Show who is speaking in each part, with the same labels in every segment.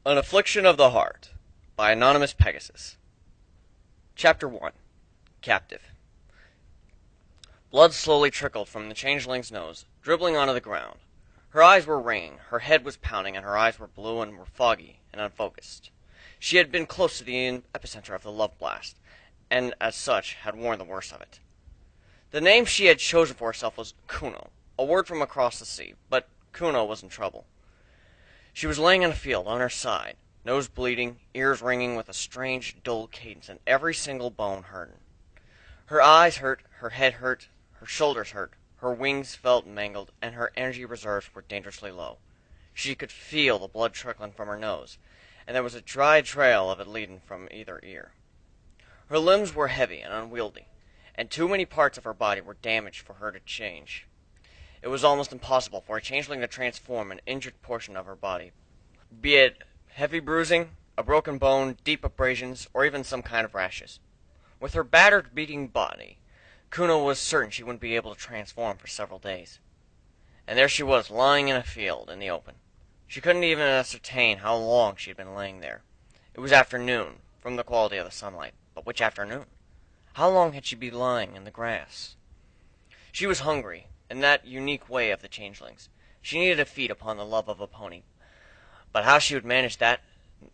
Speaker 1: An Affliction of the Heart by Anonymous Pegasus. Chapter 1. Captive. Blood slowly trickled from the changeling's nose, dribbling onto the ground. Her eyes were ringing, her head was pounding, and her eyes were blue and were foggy and unfocused. She had been close to the epicenter of the love blast, and as such had worn the worst of it. The name she had chosen for herself was Kuno, a word from across the sea, but Kuno was in trouble. She was laying in a field on her side, nose bleeding, ears ringing with a strange, dull cadence, and every single bone hurting. Her eyes hurt, her head hurt, her shoulders hurt, her wings felt mangled, and her energy reserves were dangerously low. She could feel the blood trickling from her nose, and there was a dry trail of it leading from either ear. Her limbs were heavy and unwieldy, and too many parts of her body were damaged for her to change. It was almost impossible for a changeling to transform an injured portion of her body, be it heavy bruising, a broken bone, deep abrasions, or even some kind of rashes. With her battered, beating body, Kuno was certain she wouldn't be able to transform for several days. And there she was, lying in a field in the open. She couldn't even ascertain how long she had been laying there. It was afternoon, from the quality of the sunlight. But which afternoon? How long had she been lying in the grass? She was hungry, in that unique way of the changelings. She needed to feed upon the love of a pony. But how she would manage that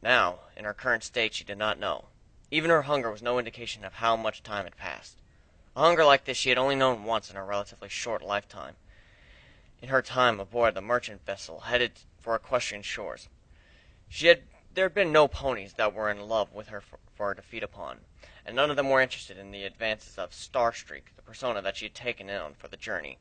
Speaker 1: now, in her current state, she did not know. Even her hunger was no indication of how much time had passed. A hunger like this she had only known once in her relatively short lifetime, in her time aboard the merchant vessel headed for equestrian shores. There had been no ponies that were in love with her for her to feed upon, and none of them were interested in the advances of Starstreak, the persona that she had taken in for the journey.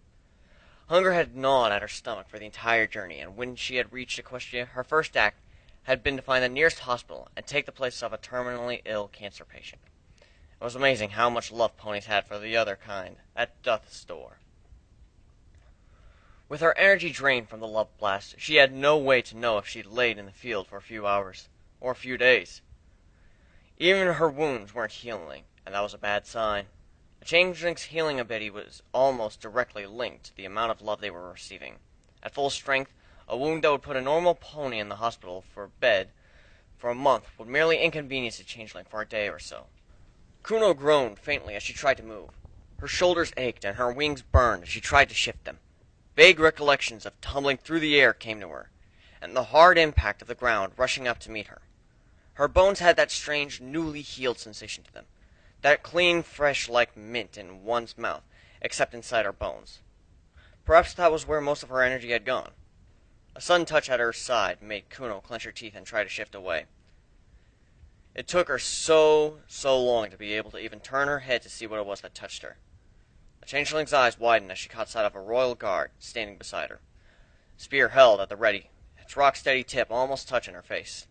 Speaker 1: Hunger had gnawed at her stomach for the entire journey, and when she had reached Equestria, her first act had been to find the nearest hospital and take the place of a terminally ill cancer patient. It was amazing how much love ponies had for the other kind at death's door. With her energy drained from the love blast, she had no way to know if she had laid in the field for a few hours or a few days. Even her wounds weren't healing, and that was a bad sign. A changeling's healing ability was almost directly linked to the amount of love they were receiving. At full strength, a wound that would put a normal pony in the hospital for bed for a month would merely inconvenience a changeling for a day or so. Kuno groaned faintly as she tried to move. Her shoulders ached and her wings burned as she tried to shift them. Vague recollections of tumbling through the air came to her, and the hard impact of the ground rushing up to meet her. Her bones had that strange, newly healed sensation to them, that clean, fresh like mint in one's mouth, except inside her bones. Perhaps that was where most of her energy had gone. A sudden touch at her side made Kuno clench her teeth and try to shift away. It took her so long to be able to even turn her head to see what it was that touched her. The changeling's eyes widened as she caught sight of a royal guard standing beside her, spear held at the ready, its rock-steady tip almost touching her face.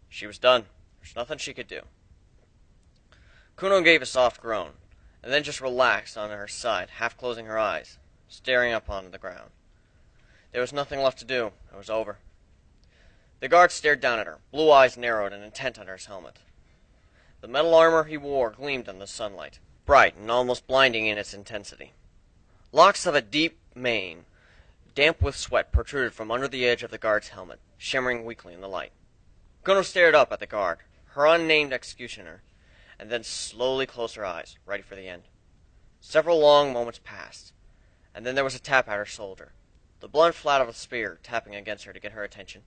Speaker 1: She was done. There's nothing she could do. Kuno gave a soft groan, and then just relaxed on her side, half closing her eyes, staring up onto the ground. There was nothing left to do. It was over. The guard stared down at her, blue eyes narrowed and intent on his helmet. The metal armor he wore gleamed in the sunlight, bright and almost blinding in its intensity. Locks of a deep mane, damp with sweat, protruded from under the edge of the guard's helmet, shimmering weakly in the light. Kuno stared up at the guard, her unnamed executioner, and then slowly closed her eyes, ready for the end. Several long moments passed, and then there was a tap at her shoulder, the blunt flat of a spear tapping against her to get her attention.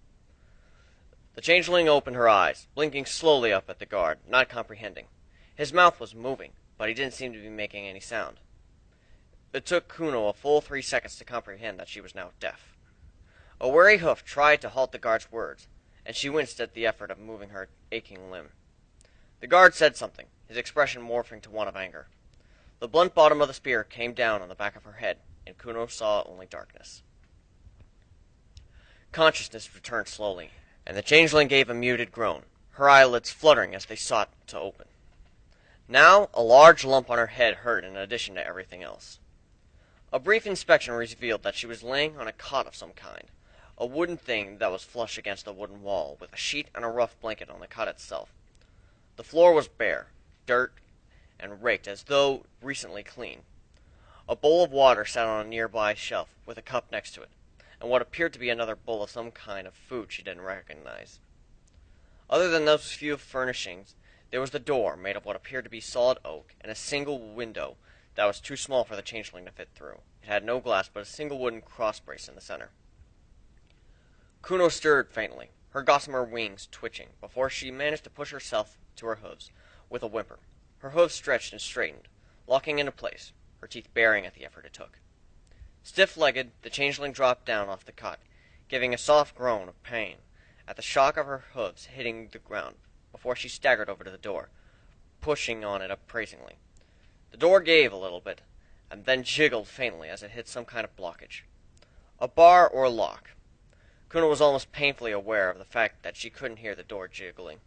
Speaker 1: The changeling opened her eyes, blinking slowly up at the guard, not comprehending. His mouth was moving, but he didn't seem to be making any sound. It took Kuno a full 3 seconds to comprehend that she was now deaf. A wary hoof tried to halt the guard's words, and she winced at the effort of moving her aching limb. The guard said something, his expression morphing to one of anger. The blunt bottom of the spear came down on the back of her head, and Kuno saw only darkness. Consciousness returned slowly, and the changeling gave a muted groan, her eyelids fluttering as they sought to open. Now, a large lump on her head hurt in addition to everything else. A brief inspection revealed that she was laying on a cot of some kind, a wooden thing that was flush against the wooden wall, with a sheet and a rough blanket on the cot itself. The floor was bare, dirt, and raked as though recently clean. A bowl of water sat on a nearby shelf, with a cup next to it, and what appeared to be another bowl of some kind of food she didn't recognize. Other than those few furnishings, there was the door, made of what appeared to be solid oak, and a single window that was too small for the changeling to fit through. It had no glass, but a single wooden cross-brace in the center. Kuno stirred faintly, her gossamer wings twitching, before she managed to push herself to her hooves with a whimper. Her hooves stretched and straightened, locking into place, her teeth baring at the effort it took. Stiff-legged, the changeling dropped down off the cot, giving a soft groan of pain at the shock of her hooves hitting the ground, before she staggered over to the door, pushing on it appraisingly. The door gave a little bit, and then jiggled faintly as it hit some kind of blockage. A bar or lock. Kuno was almost painfully aware of the fact that she couldn't hear the door jiggling.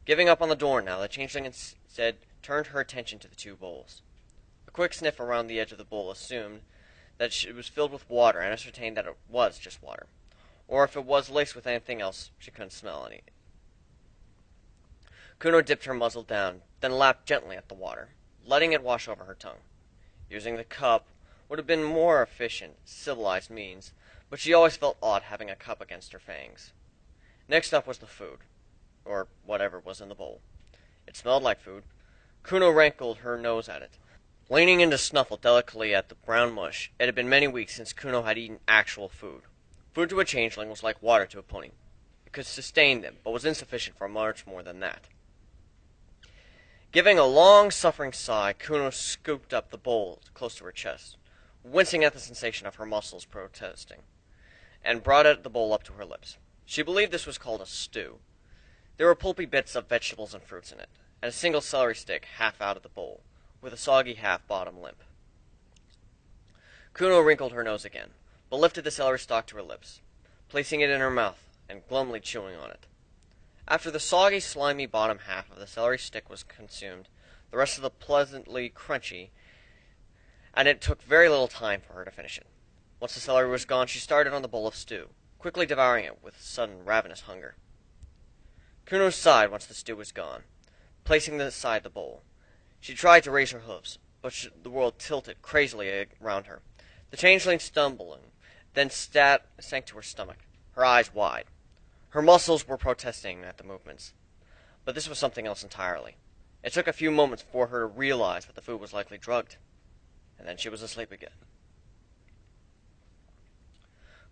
Speaker 1: Giving up on the door now, the changeling instead turned her attention to the two bowls. A quick sniff around the edge of the bowl assumed that it was filled with water, and ascertained that it was just water. Or if it was laced with anything else, she couldn't smell any. Kuno dipped her muzzle down, then lapped gently at the water, letting it wash over her tongue. Using the cup would have been more efficient, civilized means, but she always felt odd having a cup against her fangs. Next up was the food, or whatever was in the bowl. It smelled like food. Kuno wrinkled her nose at it, leaning in to snuffle delicately at the brown mush. It had been many weeks since Kuno had eaten actual food. Food to a changeling was like water to a pony. It could sustain them, but was insufficient for much more than that. Giving a long, suffering sigh, Kuno scooped up the bowl close to her chest, wincing at the sensation of her muscles protesting, and brought the bowl up to her lips. She believed this was called a stew. There were pulpy bits of vegetables and fruits in it, and a single celery stick half out of the bowl, with a soggy half bottom limp. Kuno wrinkled her nose again, but lifted the celery stalk to her lips, placing it in her mouth and glumly chewing on it. After the soggy, slimy bottom half of the celery stick was consumed, the rest of the pleasantly crunchy, and it took very little time for her to finish it. Once the celery was gone, she started on the bowl of stew, quickly devouring it with sudden ravenous hunger. Kuno sighed once the stew was gone, placing aside the bowl. She tried to raise her hoofs, but the world tilted crazily around her. The changeling stumbling, then sank to her stomach, her eyes wide. Her muscles were protesting at the movements, but this was something else entirely. It took a few moments for her to realize that the food was likely drugged, and then she was asleep again.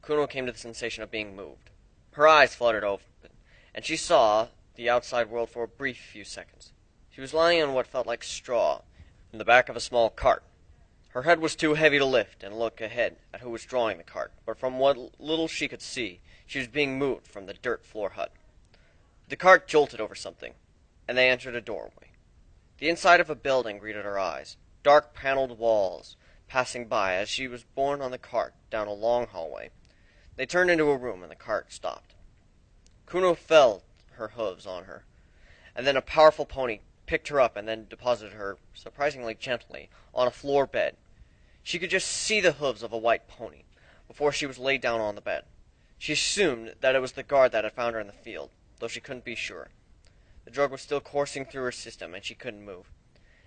Speaker 1: Kuno came to the sensation of being moved. Her eyes fluttered open, and she saw the outside world for a brief few seconds. She was lying on what felt like straw in the back of a small cart. Her head was too heavy to lift and look ahead at who was drawing the cart, but from what little she could see, she was being moved from the dirt floor hut. The cart jolted over something, and they entered a doorway. The inside of a building greeted her eyes, dark paneled walls passing by as she was borne on the cart down a long hallway. They turned into a room, and the cart stopped. Kuno felt her hooves on her, and then a powerful pony picked her up and then deposited her, surprisingly gently, on a floor bed. She could just see the hooves of a white pony before she was laid down on the bed. She assumed that it was the guard that had found her in the field, though she couldn't be sure. The drug was still coursing through her system, and she couldn't move.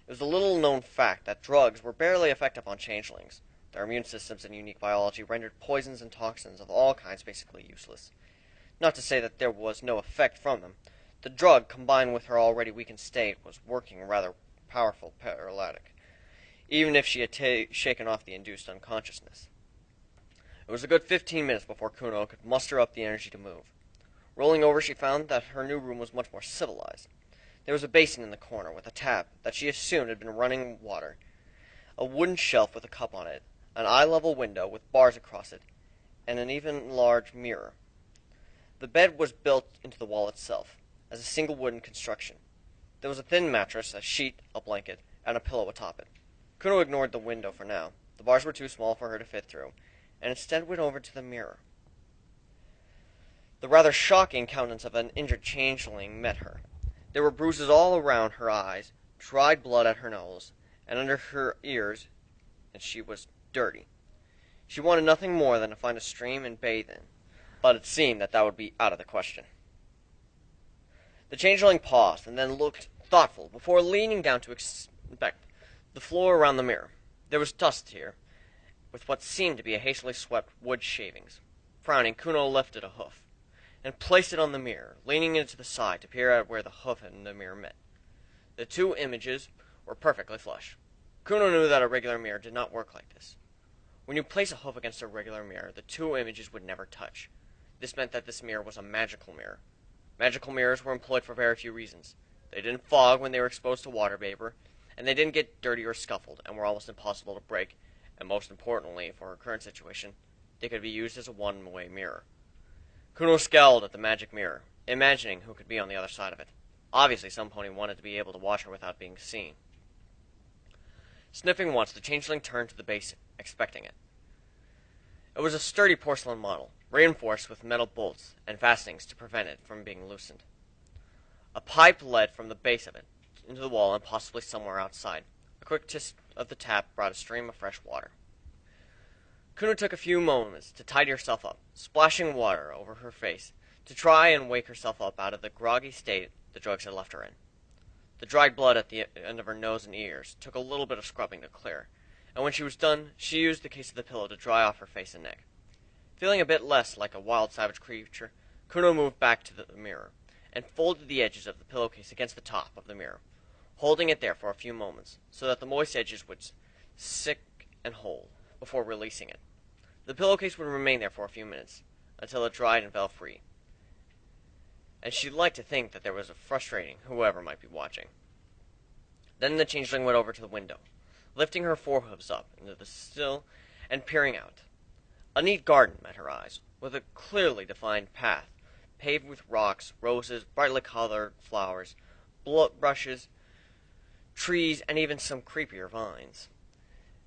Speaker 1: It was a little-known fact that drugs were barely effective on changelings. Their immune systems and unique biology rendered poisons and toxins of all kinds basically useless. Not to say that there was no effect from them. The drug, combined with her already weakened state, was working a rather powerful paralytic, even if she had shaken off the induced unconsciousness. It was a good 15 minutes before Kuno could muster up the energy to move. Rolling over, she found that her new room was much more civilized. There was a basin in the corner with a tap that she assumed had been running water, a wooden shelf with a cup on it, an eye-level window with bars across it, and an even large mirror. The bed was built into the wall itself, as a single wooden construction. There was a thin mattress, a sheet, a blanket, and a pillow atop it. Kuno ignored the window for now. The bars were too small for her to fit through, and instead went over to the mirror. The rather shocking countenance of an injured changeling met her. There were bruises all around her eyes, dried blood at her nose, and under her ears, and she was dirty. She wanted nothing more than to find a stream and bathe in, but it seemed that would be out of the question. The changeling paused, and then looked thoughtful before leaning down to inspect the floor around the mirror. There was dust here, with what seemed to be a hastily swept wood shavings. Frowning, Kuno lifted a hoof. and placed it on the mirror, leaning it to the side to peer at where the hoof and the mirror met. The two images were perfectly flush. Kuno knew that a regular mirror did not work like this. When you place a hoof against a regular mirror, the two images would never touch. This meant that this mirror was a magical mirror. Magical mirrors were employed for very few reasons. They didn't fog when they were exposed to water vapor, and they didn't get dirty or scuffled, and were almost impossible to break, and most importantly, for her current situation, they could be used as a one-way mirror. Kuno scowled at the magic mirror, imagining who could be on the other side of it. Obviously, some pony wanted to be able to watch her without being seen. Sniffing once, the changeling turned to the base, expecting it. It was a sturdy porcelain model, reinforced with metal bolts and fastenings to prevent it from being loosened. A pipe led from the base of it into the wall and possibly somewhere outside. A quick twist of the tap brought a stream of fresh water. Kuno took a few moments to tidy herself up, splashing water over her face to try and wake herself up out of the groggy state the drugs had left her in. The dried blood at the end of her nose and ears took a little bit of scrubbing to clear, and when she was done, she used the case of the pillow to dry off her face and neck. Feeling a bit less like a wild savage creature, Kuno moved back to the mirror and folded the edges of the pillowcase against the top of the mirror, holding it there for a few moments so that the moist edges would stick and hold before releasing it. The pillowcase would remain there for a few minutes until it dried and fell free, and she liked to think that there was a frustrating whoever might be watching. Then the changeling went over to the window, lifting her forehooves up into the sill and peering out. A neat garden met her eyes, with a clearly defined path, paved with rocks, roses, brightly colored flowers, brushes, trees, and even some creepier vines.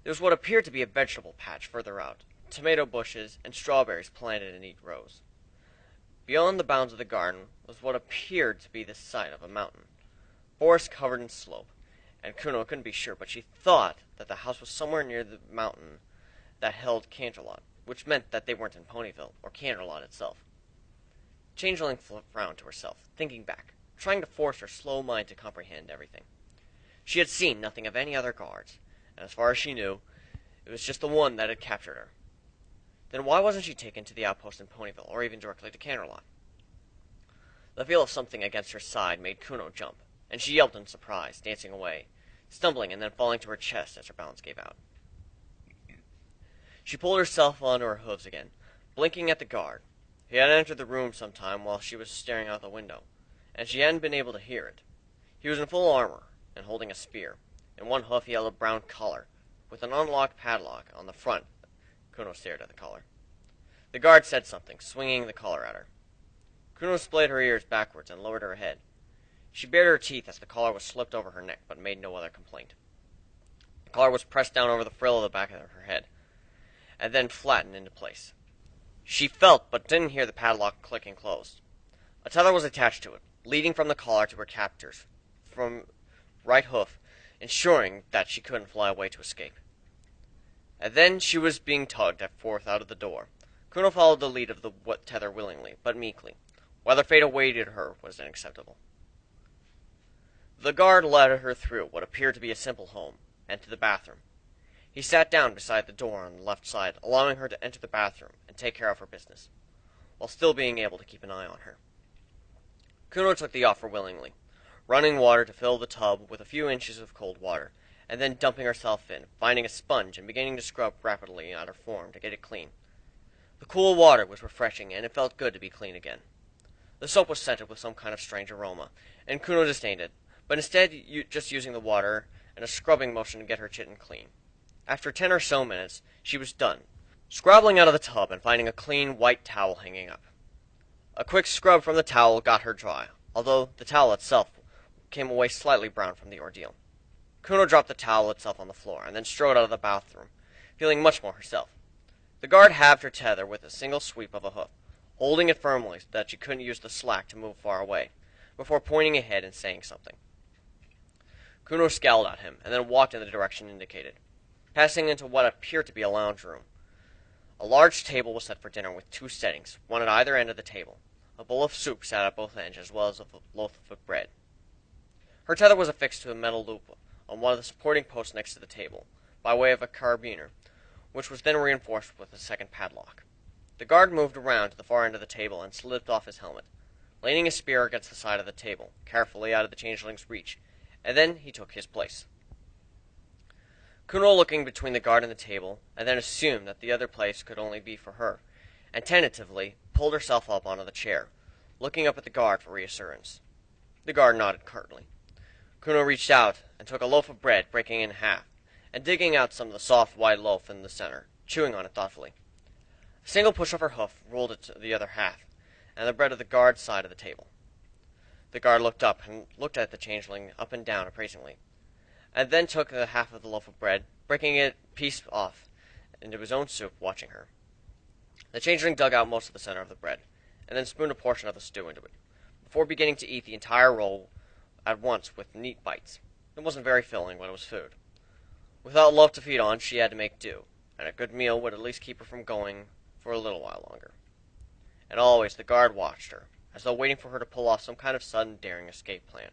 Speaker 1: There was what appeared to be a vegetable patch further out, tomato bushes and strawberries planted in neat rows. Beyond the bounds of the garden was what appeared to be the side of a mountain, forest covered in slope, and Kuno couldn't be sure, but she thought that the house was somewhere near the mountain that held Canterlot, which meant that they weren't in Ponyville, or Canterlot itself. Changeling frowned to herself, thinking back, trying to force her slow mind to comprehend everything. She had seen nothing of any other guards, and as far as she knew, it was just the one that had captured her. Then why wasn't she taken to the outpost in Ponyville, or even directly to Canterlot? The feel of something against her side made Kuno jump, and she yelped in surprise, dancing away, stumbling and then falling to her chest as her balance gave out. She pulled herself onto her hooves again, blinking at the guard. He had entered the room some time while she was staring out the window, and she hadn't been able to hear it. He was in full armor, and holding a spear. In one hoof he held a brown collar, with an unlocked padlock on the front. Kuno stared at the collar. The guard said something, swinging the collar at her. Kuno splayed her ears backwards and lowered her head. She bared her teeth as the collar was slipped over her neck, but made no other complaint. The collar was pressed down over the frill of the back of her head, and then flattened into place. She felt, but didn't hear the padlock clicking closed. A tether was attached to it, leading from the collar to her captors, from right hoof, ensuring that she couldn't fly away to escape. And then she was being tugged forth out of the door. Kuno followed the lead of the tether willingly, but meekly. Whether fate awaited her was unacceptable. The guard led her through what appeared to be a simple home, and to the bathroom. He sat down beside the door on the left side, allowing her to enter the bathroom and take care of her business, while still being able to keep an eye on her. Kuno took the offer willingly, running water to fill the tub with a few inches of cold water, and then dumping herself in, finding a sponge and beginning to scrub rapidly on her form to get it clean. The cool water was refreshing, and it felt good to be clean again. The soap was scented with some kind of strange aroma, and Kuno disdained it, but instead just using the water and a scrubbing motion to get her kitten clean. After 10 or so minutes, she was done, scrabbling out of the tub and finding a clean white towel hanging up. A quick scrub from the towel got her dry, although the towel itself came away slightly brown from the ordeal. Kuno dropped the towel itself on the floor, and then strode out of the bathroom, feeling much more herself. The guard halved her tether with a single sweep of a hoof, holding it firmly so that she couldn't use the slack to move far away, before pointing ahead and saying something. Kuno scowled at him, and then walked in the direction indicated, passing into what appeared to be a lounge room. A large table was set for dinner with 2 settings, one at either end of the table. A bowl of soup sat at both ends, as well as a loaf of bread. Her tether was affixed to a metal loop on one of the supporting posts next to the table, by way of a carabiner, which was then reinforced with a second padlock. The guard moved around to the far end of the table and slipped off his helmet, leaning his spear against the side of the table, carefully out of the changeling's reach, and then he took his place. Kuno looking between the guard and the table, and then assumed that the other place could only be for her, and tentatively pulled herself up onto the chair, looking up at the guard for reassurance. The guard nodded curtly. Kuno reached out and took a loaf of bread, breaking it in half, and digging out some of the soft white loaf in the center, chewing on it thoughtfully. A single push of her hoof rolled it to the other half, and the bread of the guard's side of the table. The guard looked up and looked at the changeling up and down appraisingly, and then took the half of the loaf of bread, breaking it piece off into his own soup, watching her. The changeling dug out most of the center of the bread, and then spooned a portion of the stew into it, before beginning to eat the entire roll at once with neat bites. It wasn't very filling, but it was food. Without love to feed on, she had to make do, and a good meal would at least keep her from going for a little while longer. And always the guard watched her, as though waiting for her to pull off some kind of sudden daring escape plan.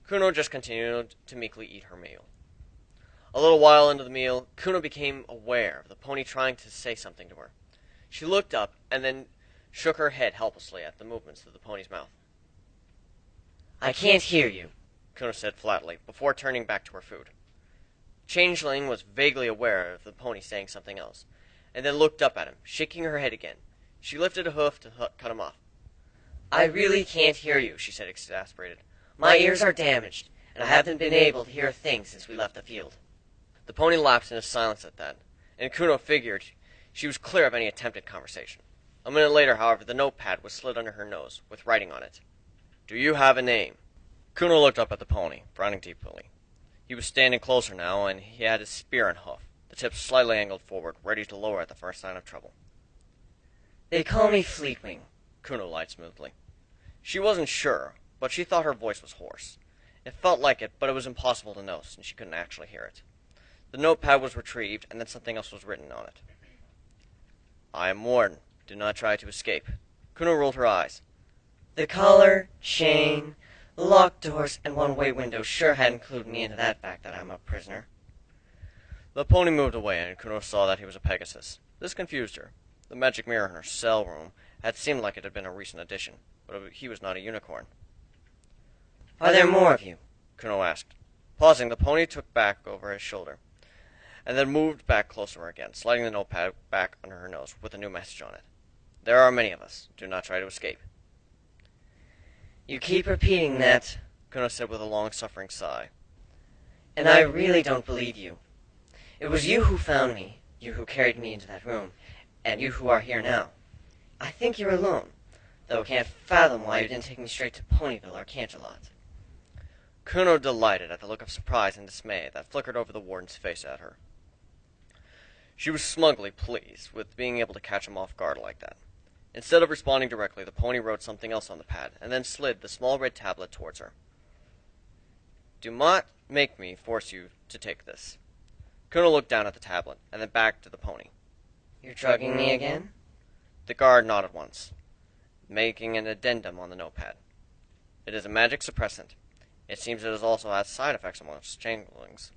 Speaker 1: Kuno just continued to meekly eat her meal. A little while into the meal, Kuno became aware of the pony trying to say something to her. She looked up, and then shook her head helplessly at the movements of the pony's mouth.
Speaker 2: I can't hear you,
Speaker 1: Kuno said flatly, before turning back to her food. Changeling was vaguely aware of the pony saying something else, and then looked up at him, shaking her head again. She lifted a hoof to cut him off.
Speaker 2: I really can't hear you, she said, exasperated. My ears are damaged, and I haven't been able to hear a thing since we left the field.
Speaker 1: The pony lapsed into silence at that, and Kuno figured she was clear of any attempted conversation. A minute later, however, the notepad was slid under her nose, with writing on it. Do you have a name? Kuno looked up at the pony, frowning deeply. He was standing closer now, and he had his spear and hoof, the tip slightly angled forward, ready to lower at the first sign of trouble.
Speaker 2: They call me Fleetwing,
Speaker 1: Kuno lied smoothly. She wasn't sure, but she thought her voice was hoarse. It felt like it, but it was impossible to know, since she couldn't actually hear it. The notepad was retrieved, and then something else was written on it. I am Warden. Do not try to escape. Kuno rolled her eyes.
Speaker 2: The collar, chain, locked doors, and one-way window sure had included me into that fact that I'm a prisoner.
Speaker 1: The pony moved away, and Kuno saw that he was a Pegasus. This confused her. The magic mirror in her cell room had seemed like it had been a recent addition, but he was not a unicorn.
Speaker 2: Are there more of you?
Speaker 1: Kuno asked. Pausing, the pony took back over his shoulder, and then moved back closer again, sliding the notepad back under her nose with a new message on it. There are many of us. Do not try to escape.
Speaker 2: You keep repeating that,
Speaker 1: Kuno said with a long-suffering sigh.
Speaker 2: And I really don't believe you. It was you who found me, you who carried me into that room, and you who are here now. I think you're alone, though I can't fathom why you didn't take me straight to Ponyville or Canterlot.
Speaker 1: Kuno delighted at the look of surprise and dismay that flickered over the warden's face at her. She was smugly pleased with being able to catch him off guard like that. Instead of responding directly, the pony wrote something else on the pad, and then slid the small red tablet towards her. Do not make me force you to take this. Kuno looked down at the tablet, and then back to the pony.
Speaker 2: You're drugging me again?
Speaker 1: The guard nodded once, making an addendum on the notepad. It is a magic suppressant. It seems it also has side effects amongst changelings.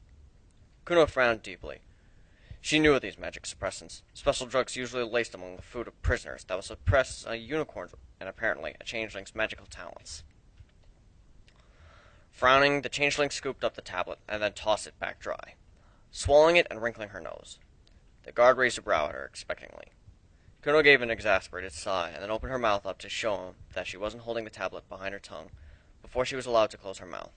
Speaker 1: Kuno frowned deeply. She knew of these magic suppressants, special drugs usually laced among the food of prisoners that would suppress a unicorn's and apparently a changeling's magical talents. Frowning, the changeling scooped up the tablet and then tossed it back dry, swallowing it and wrinkling her nose. The guard raised a brow at her expectantly. Kuno gave an exasperated sigh and then opened her mouth up to show him that she wasn't holding the tablet behind her tongue before she was allowed to close her mouth.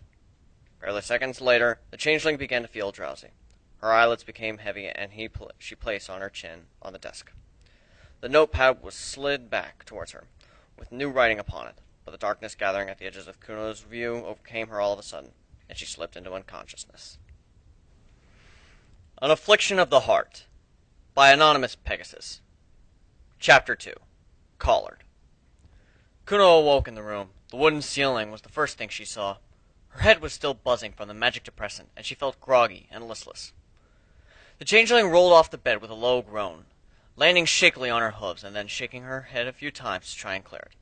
Speaker 1: Barely seconds later, the changeling began to feel drowsy. Her eyelids became heavy, and she placed on her chin on the desk. The notepad was slid back towards her, with new writing upon it, but the darkness gathering at the edges of Kuno's view overcame her all of a sudden, and she slipped into unconsciousness. An Affliction of the Heart, by Anonymous Pegasus. Chapter 2. Collared. Kuno awoke in the room. The wooden ceiling was the first thing she saw. Her head was still buzzing from the magic depressant, and she felt groggy and listless. The changeling rolled off the bed with a low groan, landing shakily on her hooves and then shaking her head a few times to try and clear it.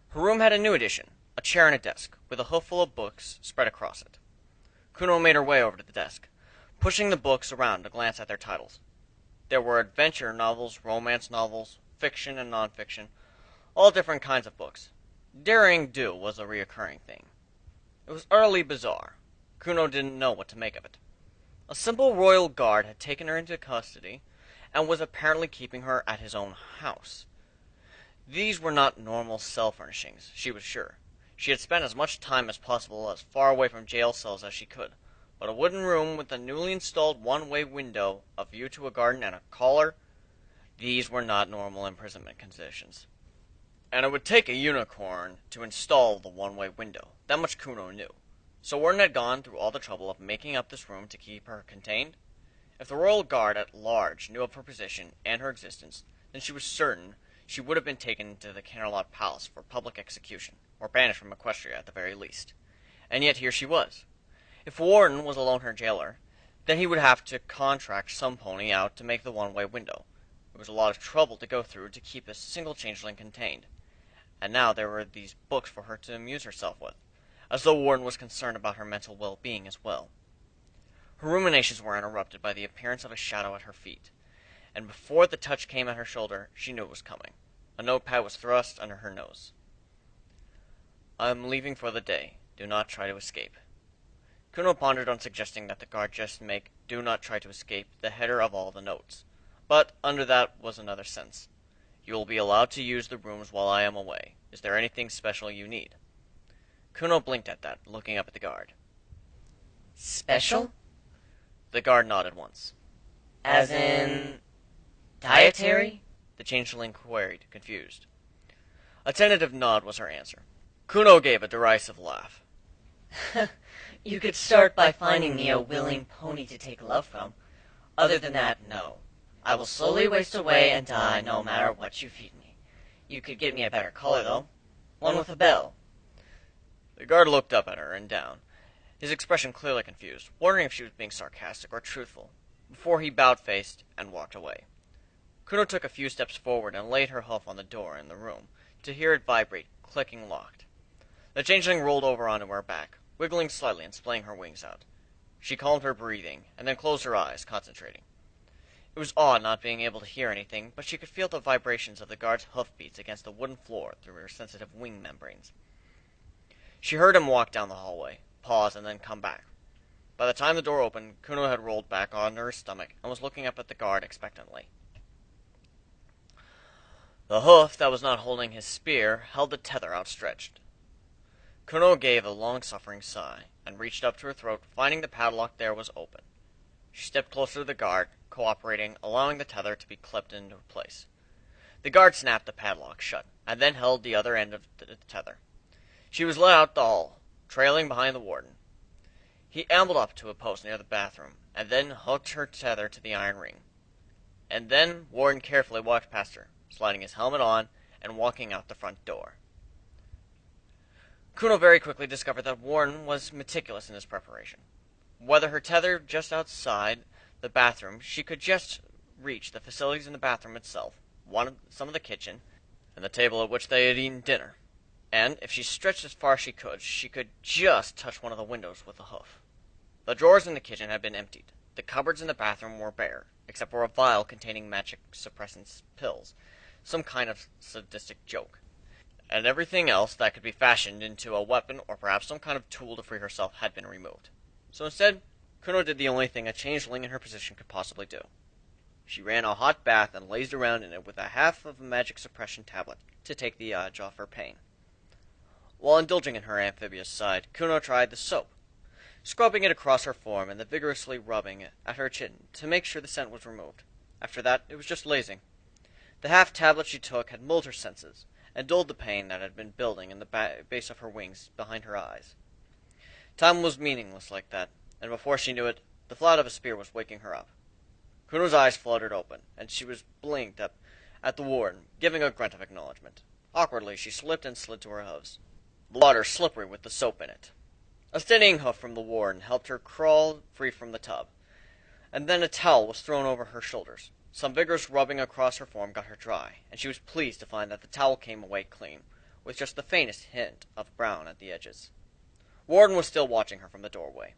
Speaker 1: Her room had a new addition, a chair and a desk, with a hoofful of books spread across it. Kuno made her way over to the desk, pushing the books around to glance at their titles. There were adventure novels, romance novels, fiction and nonfiction, all different kinds of books. Daring do was a reoccurring theme. It was utterly bizarre. Kuno didn't know what to make of it. A simple royal guard had taken her into custody and was apparently keeping her at his own house. These were not normal cell furnishings, she was sure. She had spent as much time as possible as far away from jail cells as she could, but a wooden room with a newly installed one-way window, a view to a garden, and a collar, these were not normal imprisonment conditions. And it would take a unicorn to install the one-way window. That much Kuno knew. So Warden had gone through all the trouble of making up this room to keep her contained? If the royal guard at large knew of her position and her existence, then she was certain she would have been taken to the Canterlot Palace for public execution, or banished from Equestria at the very least. And yet here she was. If Warden was alone her jailer, then he would have to contract some pony out to make the one-way window. It was a lot of trouble to go through to keep a single changeling contained. And now there were these books for her to amuse herself with, as though Warden was concerned about her mental well-being as well. Her ruminations were interrupted by the appearance of a shadow at her feet, and before the touch came at her shoulder, she knew it was coming. A notepad was thrust under her nose. "I am leaving for the day. Do not try to escape." Kuno pondered on suggesting that the guard just make "do not try to escape" the header of all the notes, but under that was another sentence. "You will be allowed to use the rooms while I am away. Is there anything special you need?" Kuno blinked at that, looking up at the guard.
Speaker 2: Special?
Speaker 1: The guard nodded once.
Speaker 2: As in... dietary?
Speaker 1: The changeling queried, confused. A tentative nod was her answer. Kuno gave a derisive laugh.
Speaker 2: You could start by finding me a willing pony to take love from. Other than that, no. I will slowly waste away and die no matter what you feed me. You could get me a better color, though. One with a bell.
Speaker 1: The guard looked up at her and down, his expression clearly confused, wondering if she was being sarcastic or truthful, before he bowed-faced and walked away. Kuno took a few steps forward and laid her hoof on the door in the room, to hear it vibrate, clicking locked. The changeling rolled over onto her back, wiggling slightly and splaying her wings out. She calmed her breathing, and then closed her eyes, concentrating. It was odd not being able to hear anything, but she could feel the vibrations of the guard's hoofbeats against the wooden floor through her sensitive wing membranes. She heard him walk down the hallway, pause, and then come back. By the time the door opened, Kuno had rolled back onto her stomach and was looking up at the guard expectantly. The hoof that was not holding his spear held the tether outstretched. Kuno gave a long-suffering sigh, and reached up to her throat, finding the padlock there was open. She stepped closer to the guard, cooperating, allowing the tether to be clipped into place. The guard snapped the padlock shut, and then held the other end of the tether. She was led out the hall, trailing behind the warden. He ambled up to a post near the bathroom, and then hooked her tether to the iron ring. And then Warden carefully walked past her, sliding his helmet on and walking out the front door. Kuno very quickly discovered that Warden was meticulous in his preparation. Whether her tether just outside the bathroom, she could just reach the facilities in the bathroom itself, some of the kitchen, and the table at which they had eaten dinner. And if she stretched as far as she could just touch one of the windows with a hoof. The drawers in the kitchen had been emptied. The cupboards in the bathroom were bare, except for a vial containing magic suppressant pills, some kind of sadistic joke. And everything else that could be fashioned into a weapon or perhaps some kind of tool to free herself had been removed. So instead, Kuno did the only thing a changeling in her position could possibly do. She ran a hot bath and lazed around in it with a half of a magic suppression tablet to take the edge off her pain. While indulging in her amphibious side, Kuno tried the soap, scrubbing it across her form and then vigorously rubbing it at her chin to make sure the scent was removed. After that, it was just lazing. The half tablet she took had mulled her senses, and dulled the pain that had been building in the base of her wings behind her eyes. Time was meaningless like that, and before she knew it, the flat of a spear was waking her up. Kuno's eyes fluttered open, and she was blinked up at the warden, giving a grunt of acknowledgement. Awkwardly, she slipped and slid to her hooves, the water slippery with the soap in it. A steadying hoof from the warden helped her crawl free from the tub, and then a towel was thrown over her shoulders. Some vigorous rubbing across her form got her dry, and she was pleased to find that the towel came away clean, with just the faintest hint of brown at the edges. Warden was still watching her from the doorway.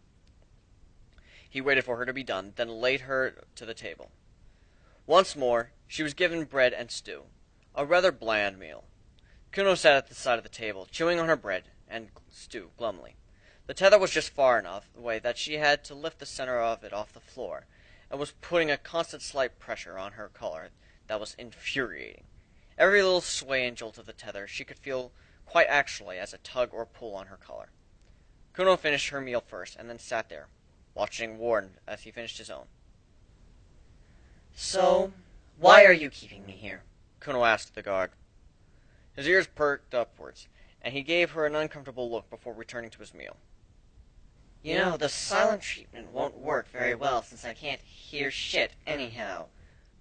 Speaker 1: He waited for her to be done, then laid her to the table. Once more, she was given bread and stew, A rather bland meal. Kuno sat at the side of the table, chewing on her bread and stew glumly. The tether was just far enough away that she had to lift the center of it off the floor, and was putting a constant slight pressure on her collar that was infuriating. Every little sway and jolt of the tether she could feel quite actually as a tug or pull on her collar. Kuno finished her meal first, and then sat there, watching Warden as he finished his own.
Speaker 2: So, why are you keeping me here?
Speaker 1: Kuno asked the guard. His ears perked upwards, and he gave her an uncomfortable look before returning to his meal.
Speaker 2: You know, the silent treatment won't work very well since I can't hear shit anyhow,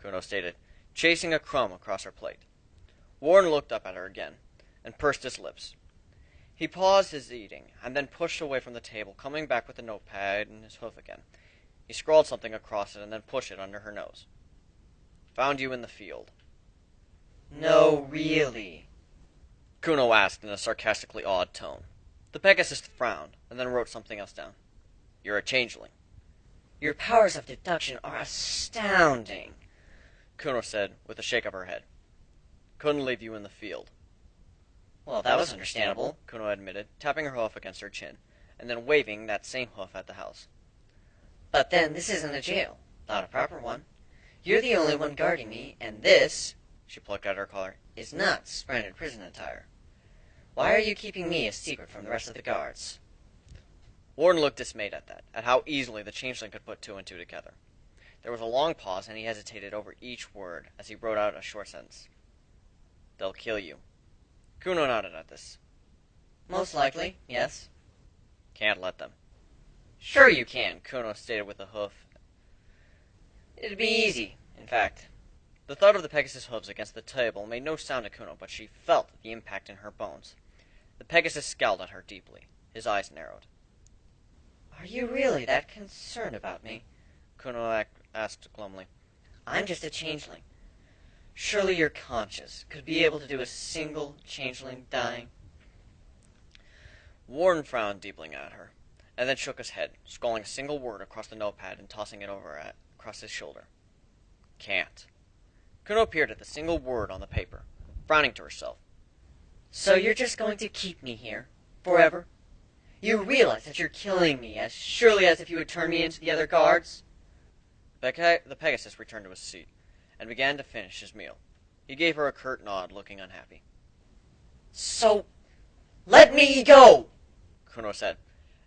Speaker 1: Kuno stated, chasing a crumb across her plate. Warren looked up at her again, and pursed his lips. He paused his eating, and then pushed away from the table, coming back with the notepad in his hoof again. He scrawled something across it, and then pushed it under her nose. Found you in the field.
Speaker 2: No, really?
Speaker 1: Kuno asked in a sarcastically odd tone. The Pegasus frowned, and then wrote something else down. You're a changeling.
Speaker 2: Your powers of deduction are astounding,
Speaker 1: Kuno said, with a shake of her head. Couldn't leave you in the field.
Speaker 2: Well, that was understandable,
Speaker 1: Kuno admitted, tapping her hoof against her chin, and then waving that same hoof at the house.
Speaker 2: But then this isn't a jail, not a proper one. You're the only one guarding me, and this,
Speaker 1: she plucked at her collar,
Speaker 2: is not splendid prison attire. Why are you keeping me a secret from the rest of the guards?
Speaker 1: Warden looked dismayed at that, at how easily the changeling could put two and two together. There was a long pause, and he hesitated over each word as he wrote out a short sentence. They'll kill you. Kuno nodded at this.
Speaker 2: Most likely, yes.
Speaker 1: Can't let them.
Speaker 2: Sure you can,
Speaker 1: Kuno stated with a hoof.
Speaker 2: It'd be easy, in fact.
Speaker 1: The thud of the Pegasus' hooves against the table made no sound to Kuno, but she felt the impact in her bones. The Pegasus scowled at her deeply. His eyes narrowed.
Speaker 2: Are you really that concerned about me?
Speaker 1: Kuno asked glumly.
Speaker 2: I'm just a changeling. Surely your conscience could be able to do a single changeling dying.
Speaker 1: Warren frowned deeply at her, and then shook his head, scrawling a single word across the notepad and tossing it across his shoulder. Can't. Kuno peered at the single word on the paper, frowning to herself.
Speaker 2: So you're just going to keep me here, forever? You realize that you're killing me as surely as if you would turn me into the other guards?
Speaker 1: The Pegasus returned to his seat, and began to finish his meal. He gave her a curt nod, looking unhappy.
Speaker 2: So, let me go!
Speaker 1: Kuno said.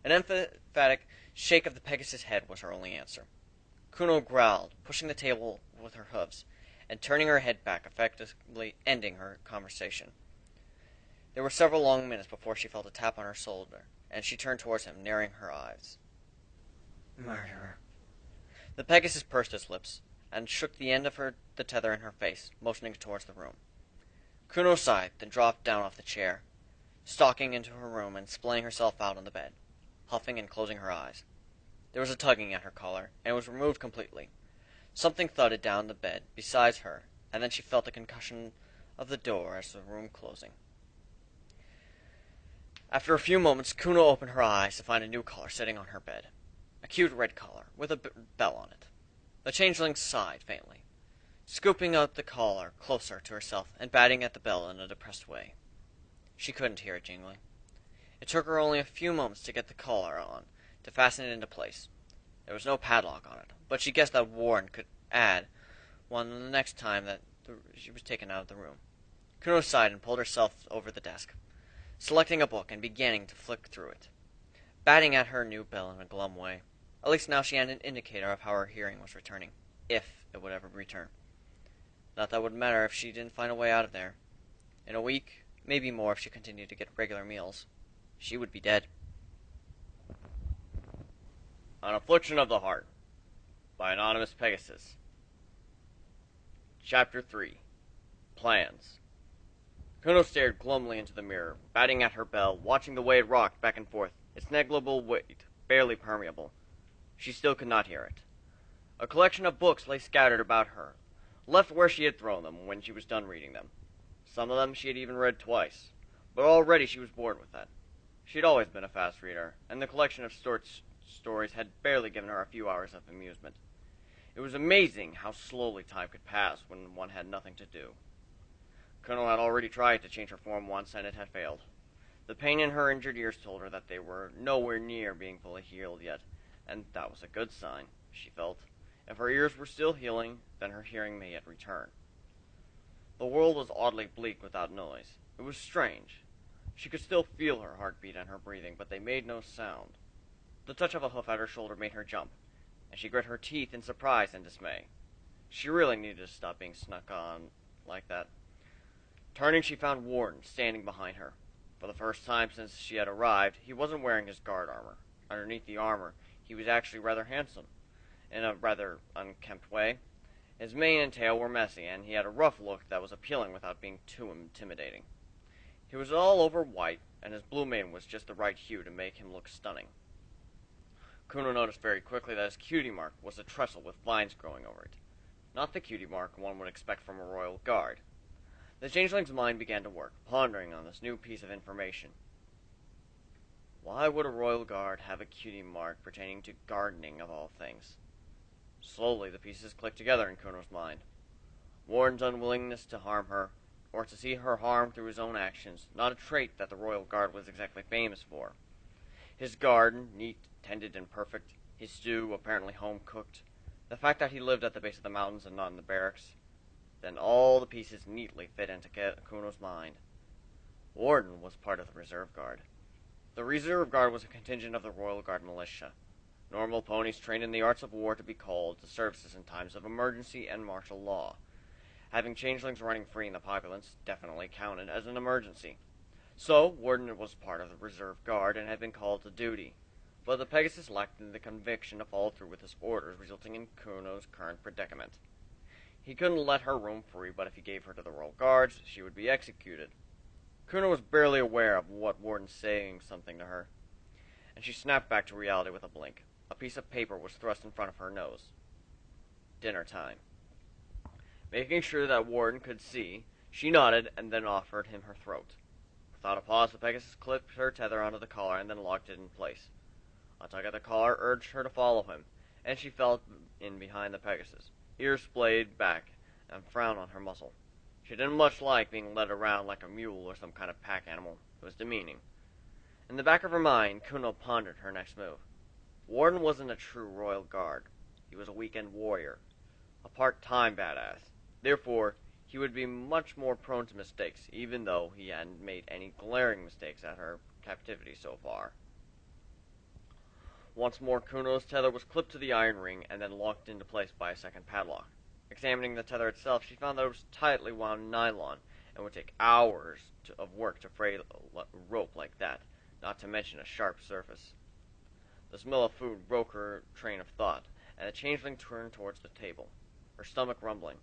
Speaker 1: An emphatic shake of the Pegasus' head was her only answer. Kuno growled, pushing the table with her hooves, and turning her head back, effectively ending her conversation. There were several long minutes before she felt a tap on her shoulder, and she turned towards him, narrowing her eyes.
Speaker 2: Murderer.
Speaker 1: The Pegasus pursed his lips, and shook the end of the tether in her face, motioning towards the room. Kuno sighed, then dropped down off the chair, stalking into her room and splaying herself out on the bed, huffing and closing her eyes. There was a tugging at her collar, and it was removed completely. Something thudded down the bed beside her, and then she felt the concussion of the door as the room closing. After a few moments, Kuno opened her eyes to find a new collar sitting on her bed. A cute red collar, with a bell on it. The changeling sighed faintly, scooping out the collar closer to herself and batting at the bell in a depressed way. She couldn't hear it jingling. It took her only a few moments to get the collar on, to fasten it into place. There was no padlock on it, but she guessed that Warren could add one the next time that she was taken out of the room. Kuno sighed and pulled herself over the desk, selecting a book and beginning to flick through it, batting at her new bell in a glum way. At least now she had an indicator of how her hearing was returning, if it would ever return. Not that it would matter if she didn't find a way out of there. In a week, maybe more if she continued to get regular meals, she would be dead. An Affliction of the Heart by Anonymous Pegasus. Chapter 3. Plans. Kuno stared glumly into the mirror, batting at her bell, watching the way it rocked back and forth, its negligible weight barely permeable. She still could not hear it. A collection of books lay scattered about her, left where she had thrown them when she was done reading them. Some of them she had even read twice, but already she was bored with that. She had always been a fast reader, and the collection of short stories had barely given her a few hours of amusement. It was amazing how slowly time could pass when one had nothing to do. Kuno had already tried to change her form once, and it had failed. The pain in her injured ears told her that they were nowhere near being fully healed yet, and that was a good sign, she felt. If her ears were still healing, then her hearing may yet return. The world was oddly bleak without noise. It was strange. She could still feel her heartbeat and her breathing, but they made no sound. The touch of a hoof at her shoulder made her jump, and she grit her teeth in surprise and dismay. She really needed to stop being snuck on like that. Turning, she found Warden standing behind her. For the first time since she had arrived, he wasn't wearing his guard armor. Underneath the armor, he was actually rather handsome, in a rather unkempt way. His mane and tail were messy, and he had a rough look that was appealing without being too intimidating. He was all over white, and his blue mane was just the right hue to make him look stunning. Kuno noticed very quickly that his cutie mark was a trestle with vines growing over it. Not the cutie mark one would expect from a royal guard. The changeling's mind began to work, pondering on this new piece of information. Why would a royal guard have a cutie mark pertaining to gardening of all things? Slowly the pieces clicked together in Kuno's mind. Warren's unwillingness to harm her, or to see her harmed through his own actions, not a trait that the royal guard was exactly famous for. His garden, neat, tended, and perfect, his stew apparently home-cooked, the fact that he lived at the base of the mountains and not in the barracks, then all the pieces neatly fit into Kuno's mind. Warden was part of the reserve guard. The reserve guard was a contingent of the royal guard militia. Normal ponies trained in the arts of war to be called to services in times of emergency and martial law. Having changelings running free in the populace definitely counted as an emergency. So, Warden was part of the reserve guard and had been called to duty. But the Pegasus lacked the conviction to follow through with his orders, resulting in Kuno's current predicament. He couldn't let her roam free, but if he gave her to the royal guards, she would be executed. Kuno was barely aware of what Warden's saying something to her, and she snapped back to reality with a blink. A piece of paper was thrust in front of her nose. Dinner time. Making sure that Warden could see, she nodded and then offered him her throat. Without a pause, the Pegasus clipped her tether onto the collar and then locked it in place. A tug at the collar urged her to follow him, and she fell in behind the Pegasus, ears splayed back, and frown on her muzzle. She didn't much like being led around like a mule or some kind of pack animal. It was demeaning. In the back of her mind, Kuno pondered her next move. Warden wasn't a true royal guard. He was a weekend warrior, a part-time badass. Therefore, he would be much more prone to mistakes, even though he hadn't made any glaring mistakes at her captivity so far. Once more, Kuno's tether was clipped to the iron ring and then locked into place by a second padlock. Examining the tether itself, she found that it was tightly wound nylon and would take hours of work to fray rope like that, not to mention a sharp surface. The smell of food broke her train of thought, and the changeling turned towards the table, her stomach rumbling.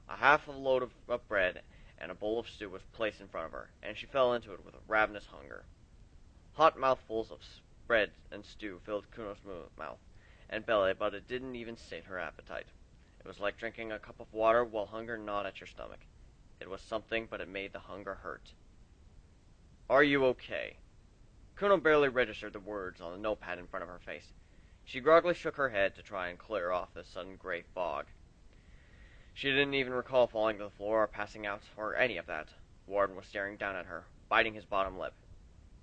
Speaker 1: A half a load of bread and a bowl of stew was placed in front of her, and she fell into it with a ravenous hunger. Hot mouthfuls of bread and stew filled Kuno's mouth and belly, but it didn't even sate her appetite. It was like drinking a cup of water while hunger gnawed at your stomach. It was something, but it made the hunger hurt. Are you okay? Kuno barely registered the words on the notepad in front of her face. She groggily shook her head to try and clear off the sudden gray fog. She didn't even recall falling to the floor or passing out, or any of that. Warden was staring down at her, biting his bottom lip.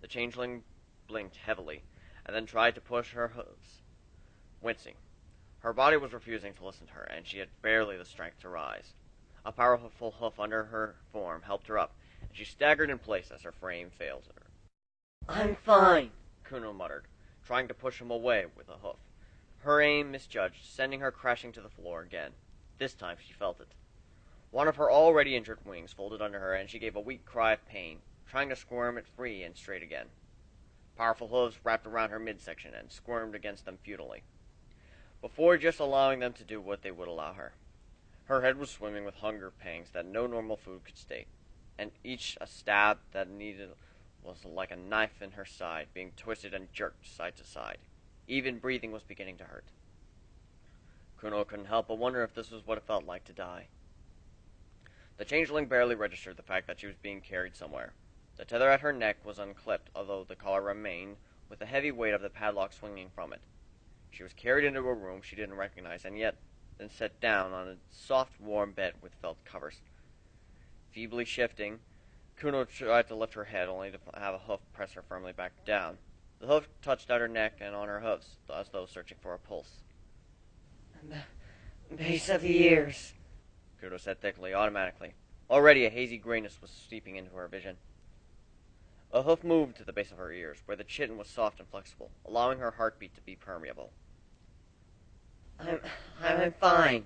Speaker 1: The changeling blinked heavily, and then tried to push her hooves, wincing. Her body was refusing to listen to her, and she had barely the strength to rise. A powerful hoof under her form helped her up, and she staggered in place as her frame failed her.
Speaker 2: I'm fine,
Speaker 1: Kuno muttered, trying to push him away with a hoof. Her aim misjudged, sending her crashing to the floor again. This time she felt it. One of her already injured wings folded under her, and she gave a weak cry of pain, trying to squirm it free and straight again. Powerful hooves wrapped around her midsection and squirmed against them futilely, before just allowing them to do what they would allow her. Her head was swimming with hunger pangs that no normal food could stay, and each a stab that needed was like a knife in her side, being twisted and jerked side to side. Even breathing was beginning to hurt. Kuno couldn't help but wonder if this was what it felt like to die. The changeling barely registered the fact that she was being carried somewhere. The tether at her neck was unclipped, although the collar remained, with the heavy weight of the padlock swinging from it. She was carried into a room she didn't recognize, and yet then set down on a soft, warm bed with felt covers. Feebly shifting, Kuno tried to lift her head, only to have a hoof press her firmly back down. The hoof touched at her neck and on her hooves, as though searching for a pulse.
Speaker 2: Base of the ears,
Speaker 1: Kuno said thickly, automatically. Already a hazy grayness was seeping into her vision. A hoof moved to the base of her ears, where the chitin was soft and flexible, allowing her heartbeat to be permeable.
Speaker 2: I'm fine,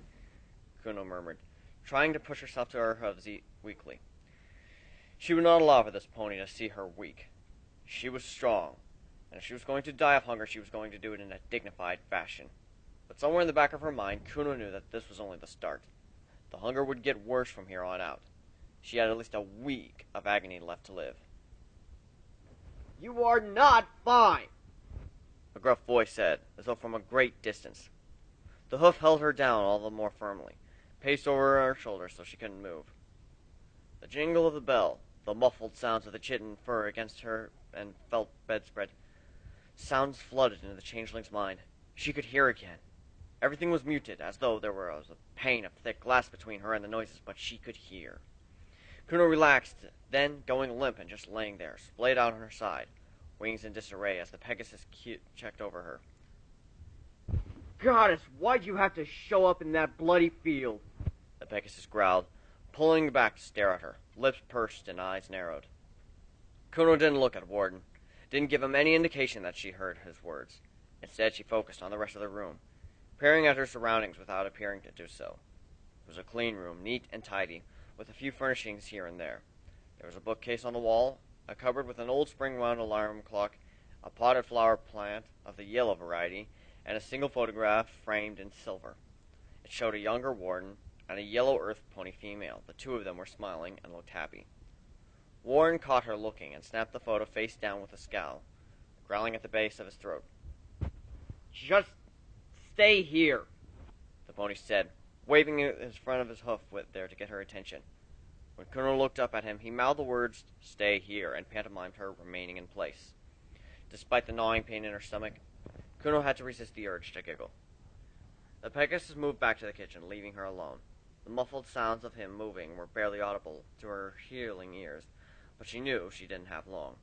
Speaker 1: Kuno murmured, trying to push herself to her hooves weakly. She would not allow for this pony to see her weak. She was strong, and if she was going to die of hunger, she was going to do it in a dignified fashion. But somewhere in the back of her mind, Kuno knew that this was only the start. The hunger would get worse from here on out. She had at least a week of agony left to live.
Speaker 3: You are not fine,
Speaker 1: A gruff voice said, as though from a great distance. The hoof held her down all the more firmly, paced over her shoulder so she couldn't move. The jingle of the bell, the muffled sounds of the chitin fur against her and felt bedspread, sounds flooded into the changeling's mind. She could hear again. Everything was muted, as though there was a pane of thick glass between her and the noises, but she could hear. Kuno relaxed, then, going limp and just laying there, splayed out on her side, wings in disarray as the Pegasus checked over her.
Speaker 3: Goddess, why'd you have to show up in that bloody field?
Speaker 1: The Pegasus growled, pulling back to stare at her, lips pursed and eyes narrowed. Kuno didn't look at Warden, didn't give him any indication that she heard his words. Instead, she focused on the rest of the room, peering at her surroundings without appearing to do so. It was a clean room, neat and tidy, with a few furnishings here and there. There was a bookcase on the wall, a cupboard with an old spring-wound alarm clock, a potted flower plant of the yellow variety, and a single photograph framed in silver. It showed a younger Warden and a yellow earth pony female. The two of them were smiling and looked happy. Warren caught her looking and snapped the photo face down with a scowl, growling at the base of his throat.
Speaker 3: Just stay here,
Speaker 1: The pony said, waving his front of his hoof there to get her attention. When Kuno looked up at him, he mouthed the words, "Stay here," and pantomimed her remaining in place. Despite the gnawing pain in her stomach, Kuno had to resist the urge to giggle. The Pegasus moved back to the kitchen, leaving her alone. The muffled sounds of him moving were barely audible to her hearing ears, but she knew she didn't have long.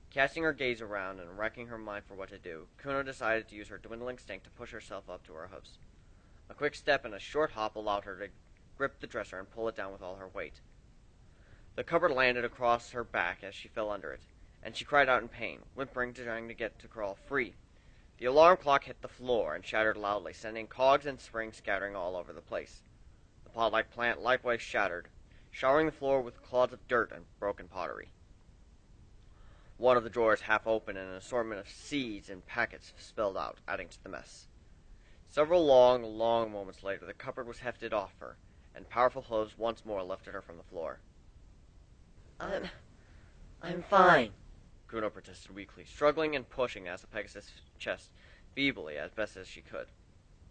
Speaker 1: Casting her gaze around and racking her mind for what to do, Kuno decided to use her dwindling strength to push herself up to her hoofs. A quick step and a short hop allowed her to grip the dresser and pull it down with all her weight. The cupboard landed across her back as she fell under it, and she cried out in pain, whimpering, trying to get to crawl free. The alarm clock hit the floor and shattered loudly, sending cogs and springs scattering all over the place. The pot-like plant likewise shattered, showering the floor with clods of dirt and broken pottery. One of the drawers half open and an assortment of seeds and packets spilled out, adding to the mess. Several long, long moments later, the cupboard was hefted off her, and powerful hooves once more lifted her from the floor.
Speaker 2: I'm fine,
Speaker 1: Kuno protested weakly, struggling and pushing as the Pegasus' chest feebly as best as she could.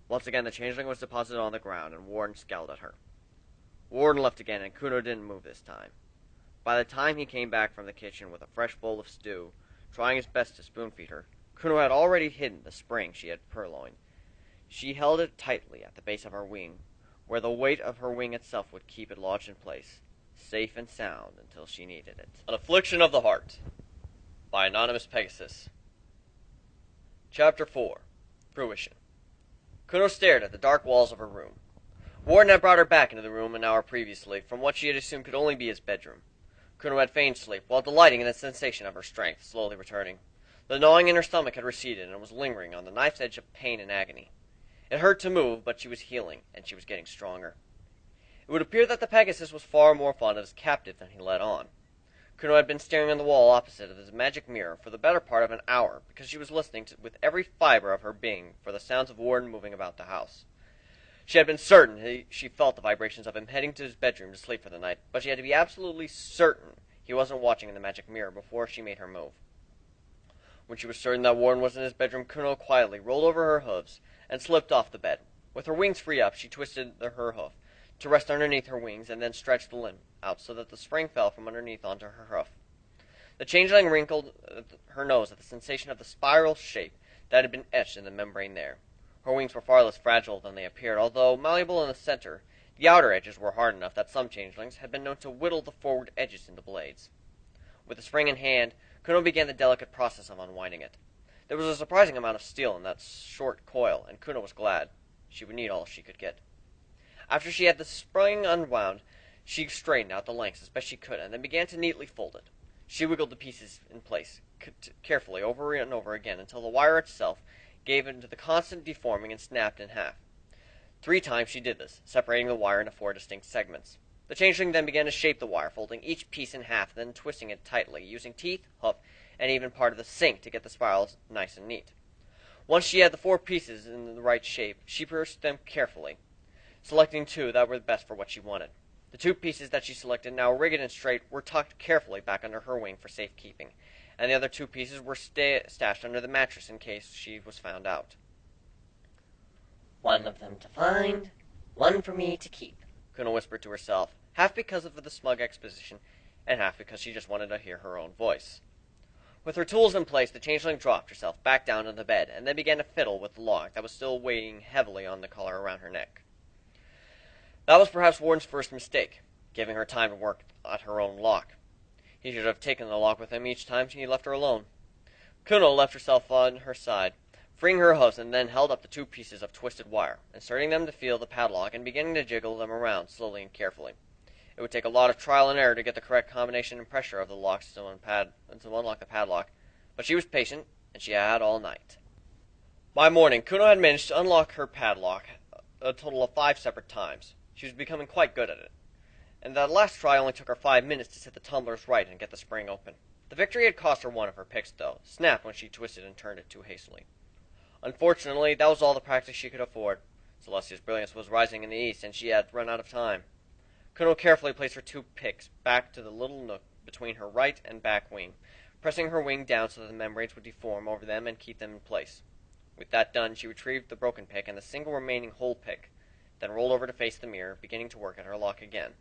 Speaker 1: Once again, the changeling was deposited on the ground, and Warden scowled at her. Warden left again, and Kuno didn't move this time. By the time he came back from the kitchen with a fresh bowl of stew, trying his best to spoon-feed her, Kuno had already hidden the spring she had purloined. She held it tightly at the base of her wing, where the weight of her wing itself would keep it lodged in place, safe and sound until she needed it. An Affliction of the Heart, by Anonymous Pegasus. Chapter 4. Fruition. Kuno stared at the dark walls of her room. Warden had brought her back into the room an hour previously, from what she had assumed could only be his bedroom. Kuno had feigned sleep, while delighting in the sensation of her strength slowly returning. The gnawing in her stomach had receded, and was lingering on the knife's edge of pain and agony. It hurt to move, but she was healing, and she was getting stronger. It would appear that the Pegasus was far more fond of his captive than he let on. Kuno had been staring on the wall opposite of his magic mirror for the better part of an hour, because she was listening with every fiber of her being for the sounds of Warden moving about the house. She had been certain she felt the vibrations of him heading to his bedroom to sleep for the night, but she had to be absolutely certain he wasn't watching in the magic mirror before she made her move. When she was certain that Warden was in his bedroom, Kuno quietly rolled over her hooves and slipped off the bed. With her wings free up, she twisted her hoof to rest underneath her wings, and then stretched the limb out so that the spring fell from underneath onto her hoof. The changeling wrinkled her nose at the sensation of the spiral shape that had been etched in the membrane there. Her wings were far less fragile than they appeared, although malleable in the center. The outer edges were hard enough that some changelings had been known to whittle the forward edges into blades. With the spring in hand, Kuno began the delicate process of unwinding it. There was a surprising amount of steel in that short coil, and Kuno was glad. She would need all she could get. After she had the spring unwound, she straightened out the lengths as best she could, and then began to neatly fold it. She wiggled the pieces in place, carefully over and over again, until the wire itself gave into the constant deforming and snapped in half. 3 times she did this, separating the wire into 4 distinct segments. The changeling then began to shape the wire, folding each piece in half, then twisting it tightly, using teeth, hoof, and even part of the sink to get the spirals nice and neat. Once she had the 4 pieces in the right shape, she pursed them carefully, selecting 2 that were the best for what she wanted. The 2 pieces that she selected, now rigged and straight, were tucked carefully back under her wing for safekeeping, and the other 2 pieces were stashed under the mattress in case she was found out.
Speaker 2: One of them to find, one for me to keep,
Speaker 1: Kuno whispered to herself, half because of the smug exposition, and half because she just wanted to hear her own voice. With her tools in place, the changeling dropped herself back down on the bed, and then began to fiddle with the lock that was still weighing heavily on the collar around her neck. That was perhaps Warden's first mistake, giving her time to work at her own lock. He should have taken the lock with him each time he left her alone. Kuno left herself on her side, freeing her hooves, and then held up the 2 pieces of twisted wire, inserting them to feel the padlock and beginning to jiggle them around slowly and carefully. It would take a lot of trial and error to get the correct combination and pressure of the locks to unlock the padlock, but she was patient, and she had all night. By morning, Kuno had managed to unlock her padlock a total of 5 separate times. She was becoming quite good at it, and that last try only took her 5 minutes to set the tumblers right and get the spring open. The victory had cost her one of her picks, though, snapped when she twisted and turned it too hastily. Unfortunately, that was all the practice she could afford. Celestia's brilliance was rising in the east, and she had run out of time. Kuno carefully placed her 2 picks back to the little nook between her right and back wing, pressing her wing down so that the membranes would deform over them and keep them in place. With that done, she retrieved the broken pick and the single remaining whole pick, then rolled over to face the mirror, beginning to work at her lock again.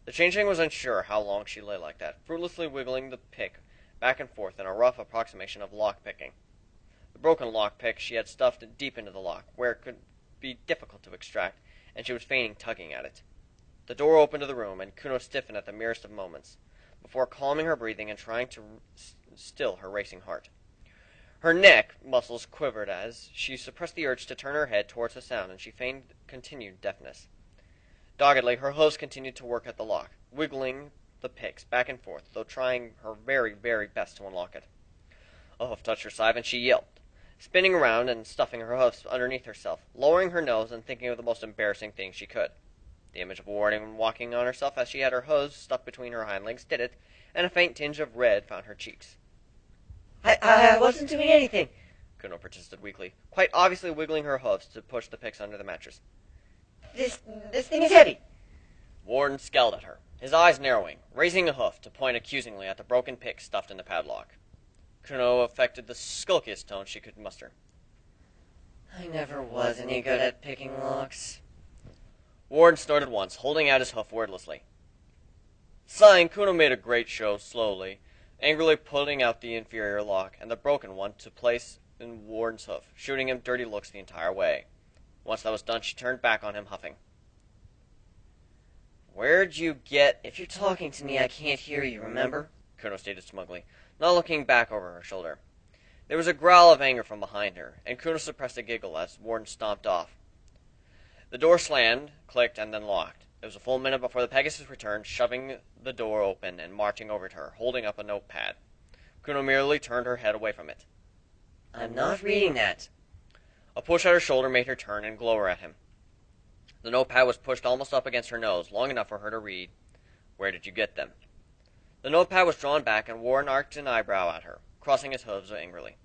Speaker 1: The changeling was unsure how long she lay like that, fruitlessly wiggling the pick back and forth in a rough approximation of lock picking. The broken lock pick she had stuffed deep into the lock, where it could be difficult to extract, and she was feigning tugging at it. The door opened to the room, and Kuno stiffened at the merest of moments, before calming her breathing and trying to still her racing heart. Her neck muscles quivered as she suppressed the urge to turn her head towards the sound, and she feigned continued deafness. Doggedly, her hooves continued to work at the lock, wiggling the picks back and forth, though trying her very, very best to unlock it. A hoof touched her side, and she yelped, spinning around and stuffing her hoofs underneath herself, lowering her nose and thinking of the most embarrassing thing she could. The image of Warden walking on herself as she had her hooves stuck between her hind legs did it, and a faint tinge of red found her cheeks.
Speaker 2: I wasn't doing anything,
Speaker 1: Kuno protested weakly, quite obviously wiggling her hooves to push the picks under the mattress.
Speaker 2: This thing is heavy.
Speaker 1: Warden scowled at her, his eyes narrowing, raising a hoof to point accusingly at the broken pick stuffed in the padlock. Kuno affected the skulkiest tone she could muster.
Speaker 2: I never was any good at picking locks.
Speaker 1: Warden snorted once, holding out his hoof wordlessly. Sighing, Kuno made a great show slowly, angrily pulling out the inferior lock and the broken one to place in Warden's hoof, shooting him dirty looks the entire way. Once that was done, she turned back on him, huffing.
Speaker 2: Where'd you get... If you're talking to me, I can't hear you, remember?
Speaker 1: Kuno stated smugly, not looking back over her shoulder. There was a growl of anger from behind her, and Kuno suppressed a giggle as Warden stomped off. The door slammed, clicked, and then locked. It was a full minute before the Pegasus returned, shoving the door open and marching over to her, holding up a notepad. Kuno merely turned her head away from it.
Speaker 2: I'm not reading that.
Speaker 1: A push at her shoulder made her turn and glower at him. The notepad was pushed almost up against her nose, long enough for her to read, "Where did you get them?" The notepad was drawn back, and Warren arched an eyebrow at her, crossing his hooves angrily.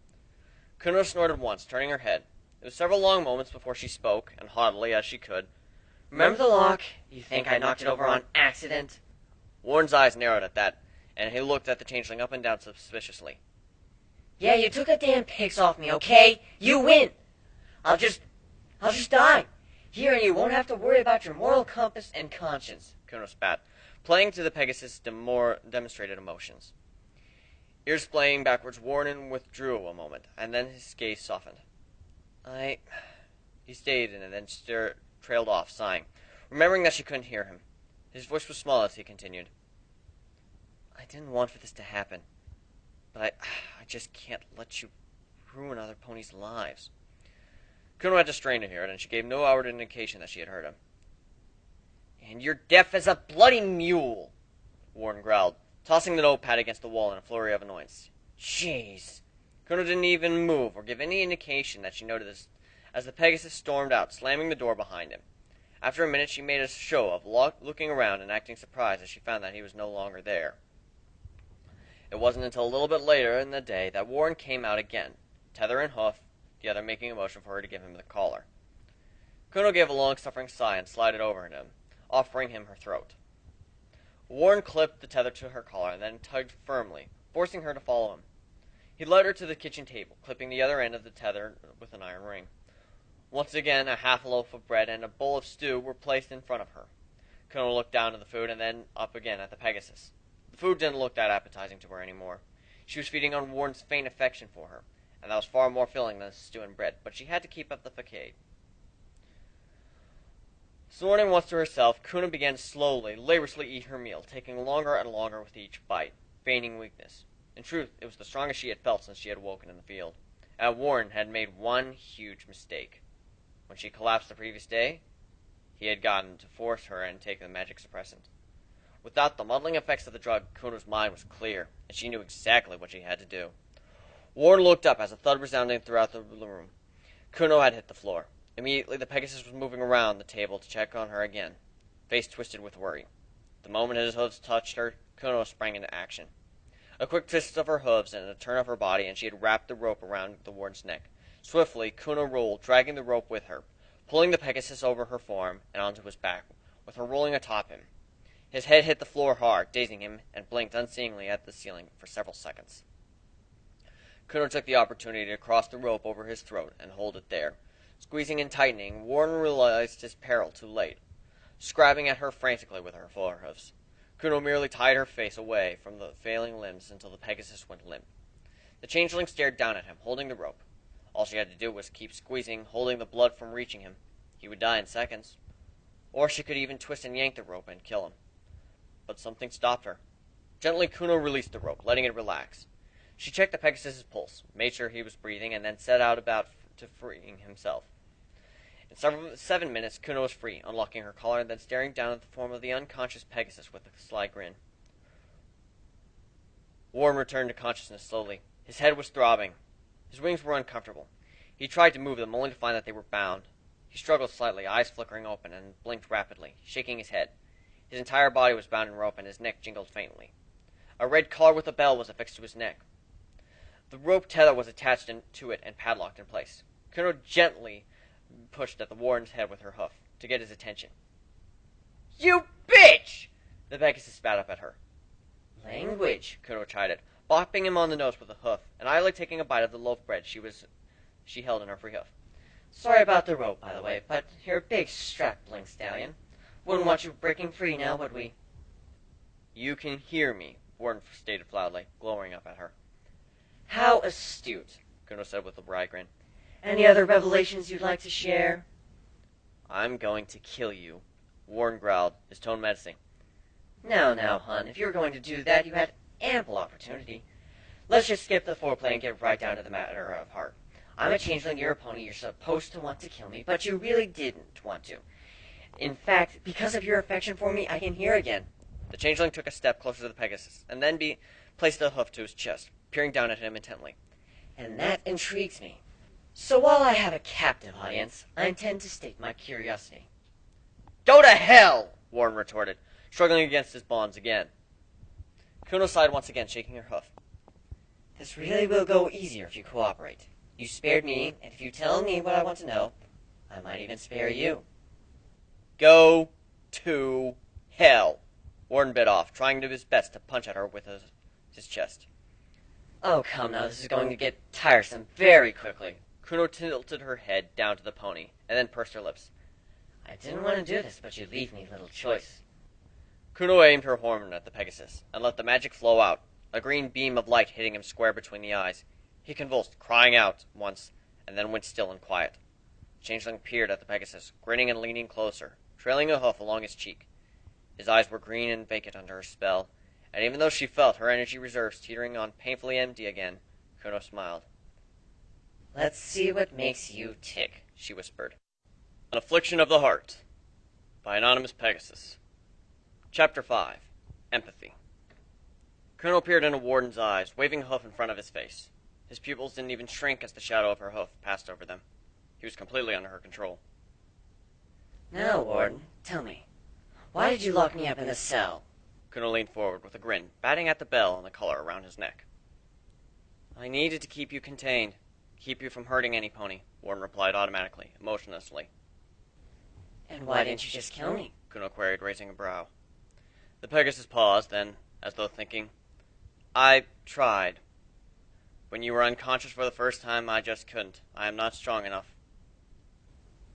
Speaker 1: Kuno snorted once, turning her head. It was several long moments before she spoke, and haughtily as she could.
Speaker 2: Remember the lock? You think I knocked it over on accident?
Speaker 1: Warren's eyes narrowed at that, and he looked at the changeling up and down suspiciously.
Speaker 2: Yeah, you took the damn picks off me, okay? You win! I'll just die. Here, and you won't have to worry about your moral compass and conscience.
Speaker 1: Kuno spat, playing to the Pegasus' demonstrated emotions. Ears splaying backwards, Warren withdrew a moment, and then his gaze softened. He stayed and then trailed off, sighing. remembering that she couldn't hear him. His voice was small as he continued. I didn't want for this to happen, but I just can't let you ruin other ponies' lives. Kuno had to strain to hear it, and she gave no outward indication that she had heard him. And you're deaf as a bloody mule, Warren growled, tossing the notepad against the wall in a flurry of annoyance. Jeez. Kuno didn't even move or give any indication that she noted this as the Pegasus stormed out, slamming the door behind him. After a minute, she made a show of looking around and acting surprised as she found that he was no longer there. It wasn't until a little bit later in the day that Warren came out again, tether and hoof, the other making a motion for her to give him the collar. Kuno gave a long-suffering sigh and slid it over him, offering him her throat. Warren clipped the tether to her collar and then tugged firmly, forcing her to follow him. He led her to the kitchen table, clipping the other end of the tether with an iron ring. Once again, a half loaf of bread and a bowl of stew were placed in front of her. Kuno looked down at the food and then up again at the Pegasus. The food didn't look that appetizing to her anymore. She was feeding on Warren's faint affection for her, and that was far more filling than the stew and bread, but she had to keep up the facade. Snorting once to herself, Kuno began to slowly, laboriously eat her meal, taking longer and longer with each bite, feigning weakness. In truth, it was the strongest she had felt since she had woken in the field, and Warren had made one huge mistake. When she collapsed the previous day, he had gotten to force her and take the magic suppressant. Without the muddling effects of the drug, Kuno's mind was clear, and she knew exactly what she had to do. Warren looked up as a thud resounded throughout the room. Kuno had hit the floor. Immediately, the Pegasus was moving around the table to check on her again, face twisted with worry. The moment his hooves touched her, Kuno sprang into action. A quick twist of her hooves and a turn of her body, and she had wrapped the rope around the Warden's neck. Swiftly, Kuno rolled, dragging the rope with her, pulling the Pegasus over her form and onto his back, with her rolling atop him. His head hit the floor hard, dazing him, and blinked unseeingly at the ceiling for several seconds. Kuno took the opportunity to cross the rope over his throat and hold it there. Squeezing and tightening, Warren realized his peril too late, scrabbing at her frantically with her forehoofs. Kuno merely tied her face away from the failing limbs until the Pegasus went limp. The changeling stared down at him, holding the rope. All she had to do was keep squeezing, holding the blood from reaching him. He would die in seconds. Or she could even twist and yank the rope and kill him. But something stopped her. Gently, Kuno released the rope, letting it relax. She checked the Pegasus's pulse, made sure he was breathing, and then set out about to freeing himself. In 7 minutes, Kuno was free, unlocking her collar and then staring down at the form of the unconscious Pegasus with a sly grin. Warren returned to consciousness slowly. His head was throbbing. His wings were uncomfortable. He tried to move them, only to find that they were bound. He struggled slightly, eyes flickering open, and blinked rapidly, shaking his head. His entire body was bound in rope, and his neck jingled faintly. A red collar with a bell was affixed to his neck. The rope tether was attached to it and padlocked in place. Kuno gently pushed at the Warden's head with her hoof, to get his attention. You bitch! The Pegasus spat up at her.
Speaker 2: Language,
Speaker 1: Kuno chided, bopping him on the nose with a hoof, and idly taking a bite of the loaf bread she held in her free hoof.
Speaker 2: Sorry about the rope, by the way, but you're a big strapping stallion. Wouldn't want you breaking free now, would we?
Speaker 1: You can hear me, Warden stated loudly, glowering up at her.
Speaker 2: How astute,
Speaker 1: Kuno said with a wry grin.
Speaker 2: Any other revelations you'd like to share?
Speaker 1: I'm going to kill you, Warren growled, his tone menacing.
Speaker 2: Now, hun, if you were going to do that, you had ample opportunity. Let's just skip the foreplay and get right down to the matter of heart. I'm a changeling, you're a pony, you're supposed to want to kill me, but you really didn't want to. In fact, because of your affection for me, I can hear again.
Speaker 1: The changeling took a step closer to the Pegasus, and then placed a hoof to his chest, peering down at him intently.
Speaker 2: And that intrigues me. So while I have a captive audience, I intend to state my curiosity.
Speaker 1: Go to hell! Warren retorted, struggling against his bonds again. Kuno sighed once again, shaking her hoof.
Speaker 2: This really will go easier if you cooperate. You spared me, and if you tell me what I want to know, I might even spare you.
Speaker 1: Go to hell! Warren bit off, trying to his best to punch at her with his chest.
Speaker 2: Oh, come now, this is going to get tiresome very quickly.
Speaker 1: Kuno tilted her head down to the pony, and then pursed her lips.
Speaker 2: I didn't want to do this, but you leave me little choice.
Speaker 1: Kuno aimed her horn at the Pegasus, and let the magic flow out, a green beam of light hitting him square between the eyes. He convulsed, crying out once, and then went still and quiet. The changeling peered at the Pegasus, grinning and leaning closer. trailing a hoof along his cheek. His eyes were green and vacant under her spell, and even though she felt her energy reserves teetering on painfully empty again, Kuno smiled.
Speaker 2: Let's see what makes you tick,
Speaker 1: she whispered. An Affliction of the Heart, by Anonymous Pegasus. Chapter 5. Empathy. Kuno peered into Warden's eyes, waving a hoof in front of his face. His pupils didn't even shrink as the shadow of her hoof passed over them. He was completely under her control.
Speaker 2: Now, Warden, tell me, why did you lock me up in this cell?
Speaker 1: Kuno leaned forward with a grin, batting at the bell and the collar around his neck. I needed to keep you contained, keep you from hurting any pony, Warden replied automatically, emotionlessly.
Speaker 2: And why didn't you just kill me?
Speaker 1: Kuno queried, raising a brow. The Pegasus paused, then, as though thinking, I tried. When you were unconscious for the first time, I just couldn't. I am not strong enough.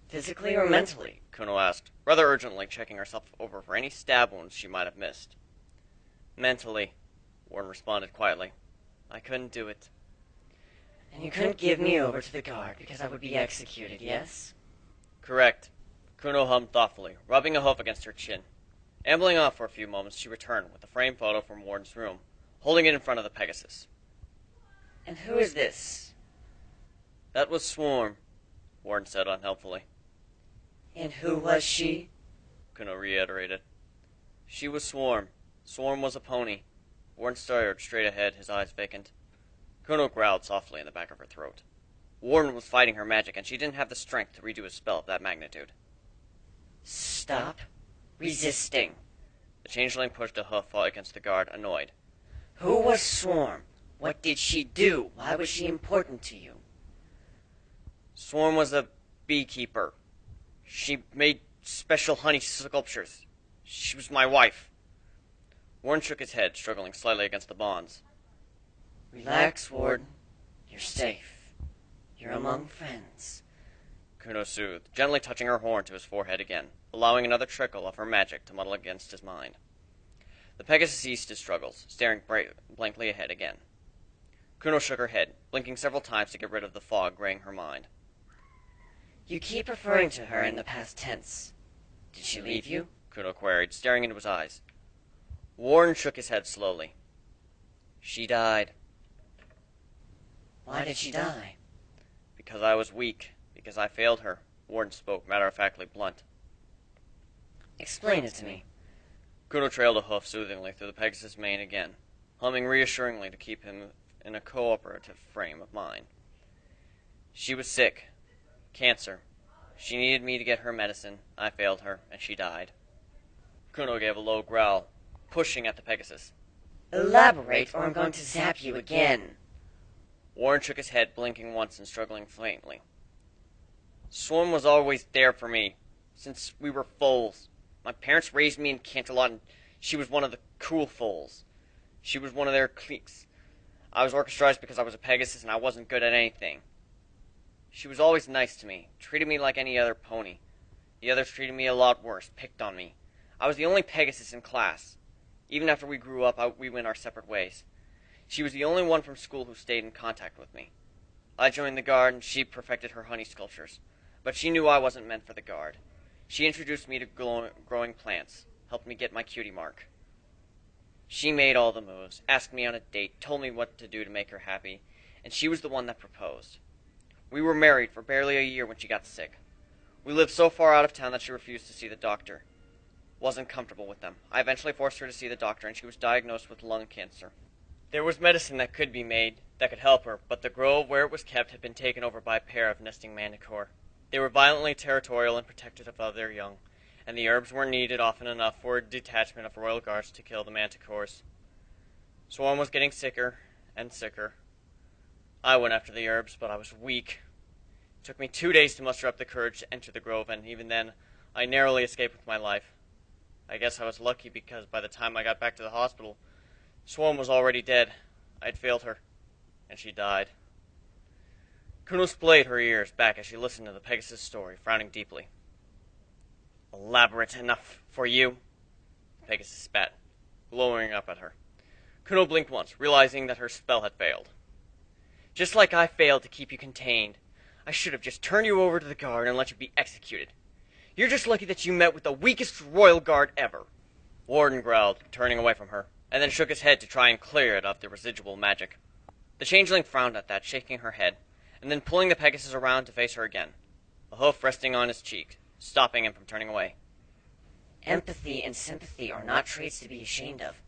Speaker 2: Physically or mentally?
Speaker 1: Kuno asked, rather urgently, checking herself over for any stab wounds she might have missed. Mentally, Warden responded quietly. I couldn't do it.
Speaker 2: And you couldn't give me over to the guard because I would be executed, yes?
Speaker 1: Correct. Kuno hummed thoughtfully, rubbing a hoof against her chin. Ambling off for a few moments, she returned with a framed photo from Warden's room, holding it in front of the Pegasus.
Speaker 2: And who is this?
Speaker 1: That was Swarm, Warden said unhelpfully.
Speaker 2: And who was she?
Speaker 1: Kuno reiterated. She was Swarm. Swarm was a pony. Warden stared straight ahead, his eyes vacant. Kuno growled softly in the back of her throat. Warden was fighting her magic, and she didn't have the strength to redo a spell of that magnitude.
Speaker 2: Stop resisting.
Speaker 1: The changeling pushed a hoof against the guard, annoyed.
Speaker 2: Who was Swarm? What did she do? Why was she important to you?
Speaker 1: Swarm was a beekeeper. She made special honey sculptures. She was my wife. Warden shook his head, struggling slightly against the bonds.
Speaker 2: Relax, Warden. You're safe. You're among friends.
Speaker 1: Kuno soothed, gently touching her horn to his forehead again, allowing another trickle of her magic to muddle against his mind. The Pegasus ceased his struggles, staring blankly ahead again. Kuno shook her head, blinking several times to get rid of the fog graying her mind.
Speaker 2: You keep referring to her in the past tense. Did she leave you?
Speaker 1: Kuno queried, staring into his eyes. Warden shook his head slowly. She died.
Speaker 2: Why did she die?
Speaker 1: Because I was weak. Because I failed her. Warden spoke, matter-of-factly blunt.
Speaker 2: Explain it to me.
Speaker 1: Kuno trailed a hoof soothingly through the Pegasus' mane again, humming reassuringly to keep him in a cooperative frame of mind. She was sick. Cancer. She needed me to get her medicine. I failed her, and she died. Kuno gave a low growl, pushing at the Pegasus.
Speaker 2: Elaborate, or I'm going to zap you again.
Speaker 1: Warren shook his head, blinking once and struggling faintly. Swarm was always there for me, since we were foals. My parents raised me in Canterlot, and she was one of the cool foals. She was one of their cliques. I was orchestrized because I was a Pegasus and I wasn't good at anything. She was always nice to me, treated me like any other pony. The others treated me a lot worse, picked on me. I was the only Pegasus in class. Even after we grew up, we went our separate ways. She was the only one from school who stayed in contact with me. I joined the guard, and she perfected her honey sculptures. But she knew I wasn't meant for the guard. She introduced me to growing plants, helped me get my cutie mark. She made all the moves, asked me on a date, told me what to do to make her happy, and she was the one that proposed. We were married for barely a year when she got sick. We lived so far out of town that she refused to see the doctor. Wasn't comfortable with them. I eventually forced her to see the doctor, and she was diagnosed with lung cancer. There was medicine that could be made, that could help her, but the grove where it was kept had been taken over by a pair of nesting manticore. They were violently territorial and protective of their young, and the herbs were needed often enough for a detachment of royal guards to kill the manticores. Swarm was getting sicker and sicker. I went after the herbs, but I was weak. It took me 2 days to muster up the courage to enter the grove, and even then, I narrowly escaped with my life. I guess I was lucky because by the time I got back to the hospital, Swarm was already dead. I'd failed her, and she died. Kuno splayed her ears back as she listened to the Pegasus story, frowning deeply. Elaborate enough for you? The Pegasus spat, glowering up at her. Kuno blinked once, realizing that her spell had failed. Just like I failed to keep you contained, I should have just turned you over to the guard and let you be executed. You're just lucky that you met with the weakest royal guard ever. Warden growled, turning away from her, and then shook his head to try and clear it of the residual magic. The changeling frowned at that, shaking her head, and then pulling the Pegasus around to face her again, a hoof resting on his cheek, stopping him from turning away.
Speaker 2: Empathy and sympathy are not traits to be ashamed of.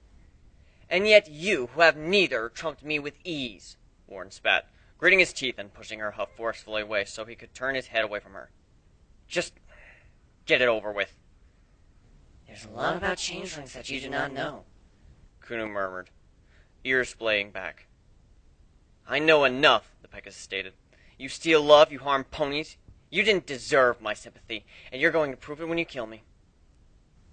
Speaker 1: And yet you, who have neither, trumped me with ease, Warren spat, gritting his teeth and pushing her hoof forcefully away so he could turn his head away from her. Just get it over with.
Speaker 2: There's a lot about changelings that you do not know,
Speaker 1: Kuno murmured, ears splaying back. I know enough, the Pegasus stated. You steal love, you harm ponies. You didn't deserve my sympathy, and you're going to prove it when you kill me.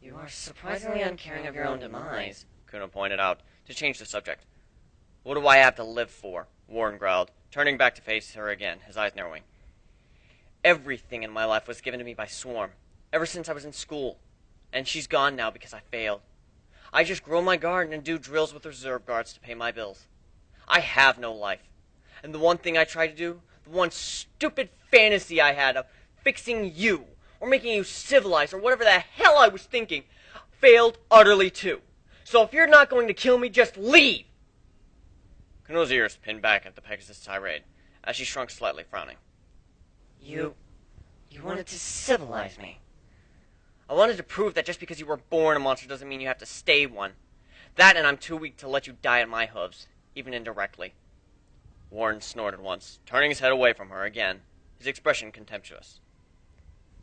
Speaker 2: You are surprisingly uncaring of your own demise,
Speaker 1: Kuno pointed out, to change the subject. What do I have to live for? Warren growled, turning back to face her again, his eyes narrowing. Everything in my life was given to me by Swarm, ever since I was in school. And she's gone now because I failed. I just grow my garden and do drills with reserve guards to pay my bills. I have no life. And the one thing I try to do, the one stupid fantasy I had of fixing you, or making you civilized, or whatever the hell I was thinking, failed utterly too. So if you're not going to kill me, just leave! Kuno's ears pinned back at the Pegasus' tirade, as she shrunk slightly, frowning.
Speaker 2: You wanted to civilize me.
Speaker 1: I wanted to prove that just because you were born a monster doesn't mean you have to stay one. That, and I'm too weak to let you die at my hooves, even indirectly. Warren snorted once, turning his head away from her again, his expression contemptuous.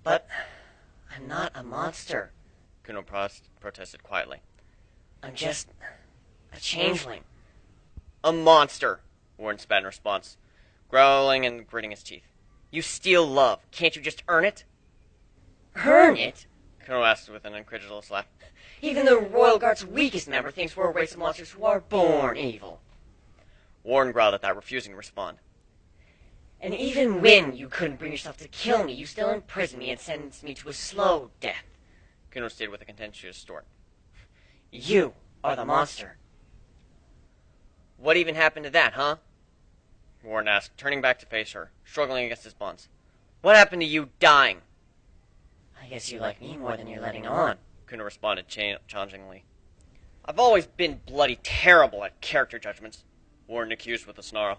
Speaker 2: But I'm not a monster.
Speaker 1: Kuno protested quietly.
Speaker 2: I'm just a changeling.
Speaker 1: A monster, Warren spat in response, growling and gritting his teeth. You steal love. Can't you just earn it?
Speaker 2: Earn it?
Speaker 1: Kuno asked with an incredulous laugh.
Speaker 2: Even the Royal Guard's weakest member thinks we're a race of monsters who are born evil.
Speaker 1: Warren growled at that, refusing to respond.
Speaker 2: And even when you couldn't bring yourself to kill me, you still imprisoned me and sentenced me to a slow death.
Speaker 1: Kuno stated with a contemptuous snort.
Speaker 2: You are the monster.
Speaker 1: What even happened to that, huh? Warren asked, turning back to face her, struggling against his bonds. What happened to you dying?
Speaker 2: I guess you like me more than you're letting on,
Speaker 1: Kuno responded challengingly. I've always been bloody terrible at character judgments, Warren accused with a snarl.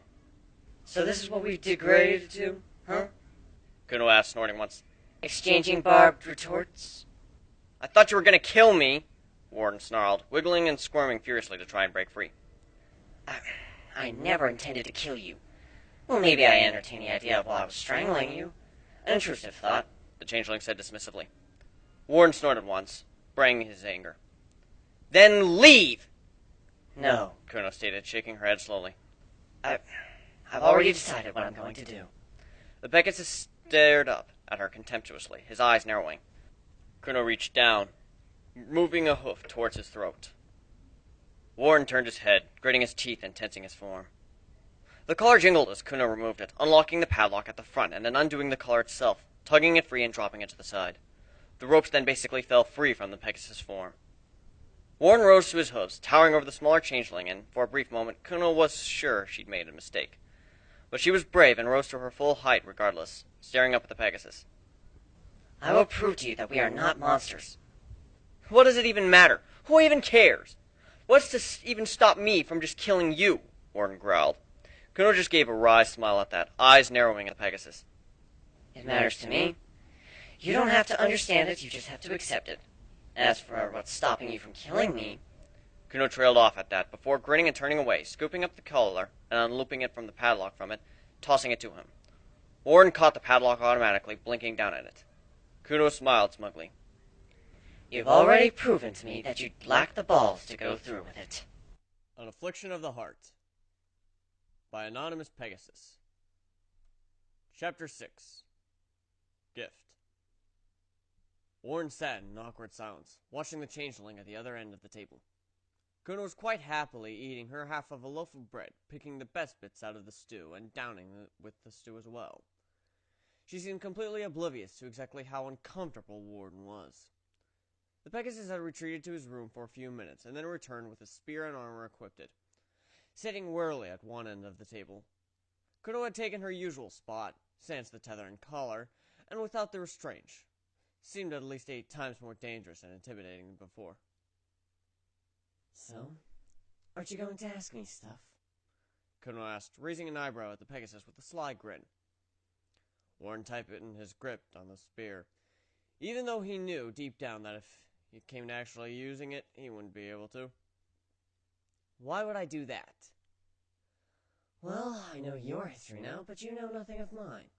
Speaker 2: So this is what we've degraded to, huh?
Speaker 1: Kuno asked, snorting once.
Speaker 2: Exchanging barbed retorts?
Speaker 1: I thought you were going to kill me, Warren snarled, wiggling and squirming furiously to try and break free.
Speaker 2: I never intended to kill you. Well, maybe I entertained the idea of while I was strangling you. An intrusive thought,
Speaker 1: the changeling said dismissively. Warren snorted once, braying his anger. Then leave!
Speaker 2: No,
Speaker 1: Kuno stated, shaking her head slowly.
Speaker 2: I've already decided what I'm going to do.
Speaker 1: The Pegasus stared up at her contemptuously, his eyes narrowing. Kuno reached down, moving a hoof towards his throat. Warren turned his head, gritting his teeth and tensing his form. The collar jingled as Kuno removed it, unlocking the padlock at the front and then undoing the collar itself, tugging it free and dropping it to the side. The ropes then basically fell free from the Pegasus' form. Warren rose to his hooves, towering over the smaller changeling, and for a brief moment Kuno was sure she'd made a mistake. But she was brave and rose to her full height regardless, staring up at the Pegasus.
Speaker 2: I will prove to you that we are not monsters.
Speaker 1: What does it even matter? Who even cares? What's to even stop me from just killing you? Warren growled. Kuno just gave a wry smile at that, eyes narrowing at the Pegasus.
Speaker 2: It matters to me. You don't have to understand it, you just have to accept it. As for what's stopping you from killing me...
Speaker 1: Kuno trailed off at that, before grinning and turning away, scooping up the collar and unlooping it from the padlock from it, tossing it to him. Warren caught the padlock automatically, blinking down at it. Kuno smiled smugly.
Speaker 2: You've already proven to me that you'd lack the balls to go through with it.
Speaker 1: An Affliction of the Heart by Anonymous Pegasus. Chapter 6. Gift. Warren sat in awkward silence, watching the changeling at the other end of the table. Kuno was quite happily eating her half of a loaf of bread, picking the best bits out of the stew and downing it with the stew as well. She seemed completely oblivious to exactly how uncomfortable Warren was. The Pegasus had retreated to his room for a few minutes, and then returned with his spear and armor equipped, sitting warily at one end of the table. Kuno had taken her usual spot, sans the tether and collar, and without the restraint. seemed at least 8 times more dangerous and intimidating than before.
Speaker 2: So, aren't you going to ask me stuff?
Speaker 1: Kuno asked, raising an eyebrow at the Pegasus with a sly grin. Warren tightened his grip on the spear, even though he knew deep down that if he came to actually using it, he wouldn't be able to.
Speaker 2: Why would I do that? Well, I know your history now, but you know nothing of mine.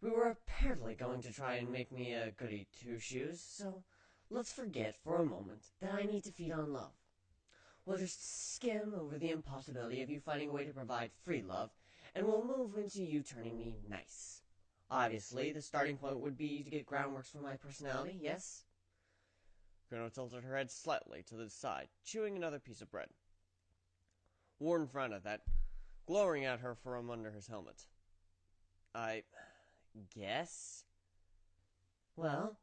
Speaker 2: We were apparently going to try and make me a goody two-shoes, so let's forget for a moment that I need to feed on love. We'll just skim over the impossibility of you finding a way to provide free love, and we'll move into you turning me nice. Obviously, the starting point would be to get groundworks for my personality, yes?
Speaker 1: Kuno tilted her head slightly to the side, chewing another piece of bread. Warren frowned at that, glowering at her from under his helmet. I guess?
Speaker 2: Well,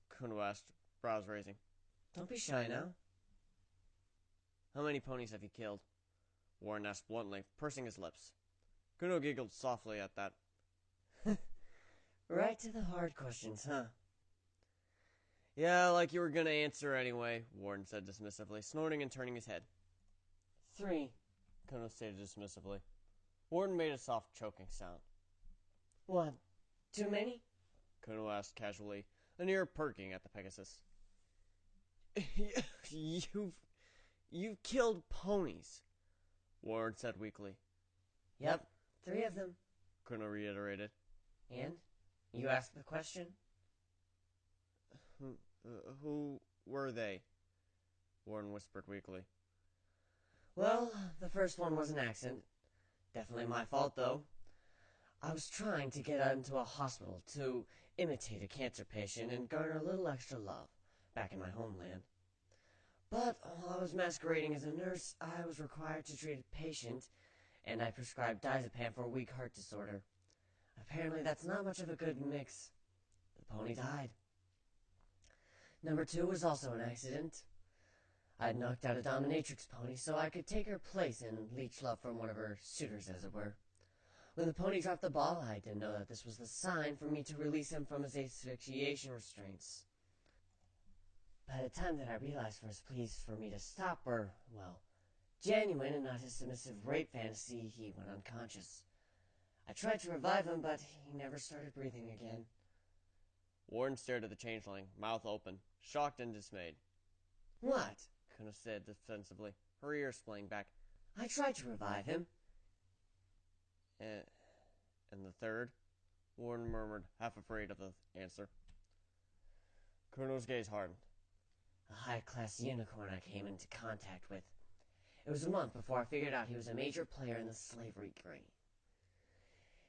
Speaker 1: Kuno asked, brows raising.
Speaker 2: don't be shy now.
Speaker 1: How many ponies have you killed? Warren asked bluntly, pursing his lips. Kuno giggled softly at that.
Speaker 2: Right to the hard questions, huh?
Speaker 1: Yeah, like you were gonna answer anyway, Warren said dismissively, snorting and turning his head.
Speaker 2: 3.
Speaker 1: Kuno stated dismissively. Warren made a soft choking sound.
Speaker 2: What, too many?
Speaker 1: Kuno asked casually, an ear perking at the Pegasus. You've killed ponies, Warren said weakly.
Speaker 2: Yep, 3 of them.
Speaker 1: Kuno reiterated.
Speaker 2: And? You asked the question?
Speaker 1: Who were they? Warren whispered weakly.
Speaker 2: Well, the first one was an accident. Definitely my fault, though. I was trying to get into a hospital to imitate a cancer patient and garner a little extra love back in my homeland. But while I was masquerading as a nurse, I was required to treat a patient, and I prescribed diazepam for a weak heart disorder. Apparently that's not much of a good mix. The pony died. Number 2 was also an accident. I'd knocked out a dominatrix pony so I could take her place and leech love from one of her suitors, as it were. When the pony dropped the ball, I didn't know that this was the sign for me to release him from his asphyxiation restraints. By the time that I realized his pleas for me to stop were, well, genuine and not his submissive rape fantasy, he went unconscious. I tried to revive him, but he never started breathing again.
Speaker 1: Warren stared at the changeling, mouth open, shocked and dismayed.
Speaker 2: What?
Speaker 1: Kuno said defensively, her ears playing back.
Speaker 2: I tried to revive him.
Speaker 1: And the third? Warren murmured, half afraid of the answer. Kuno's gaze hardened.
Speaker 2: A high-class unicorn I came into contact with. It was a month before I figured out he was a major player in the slavery ring.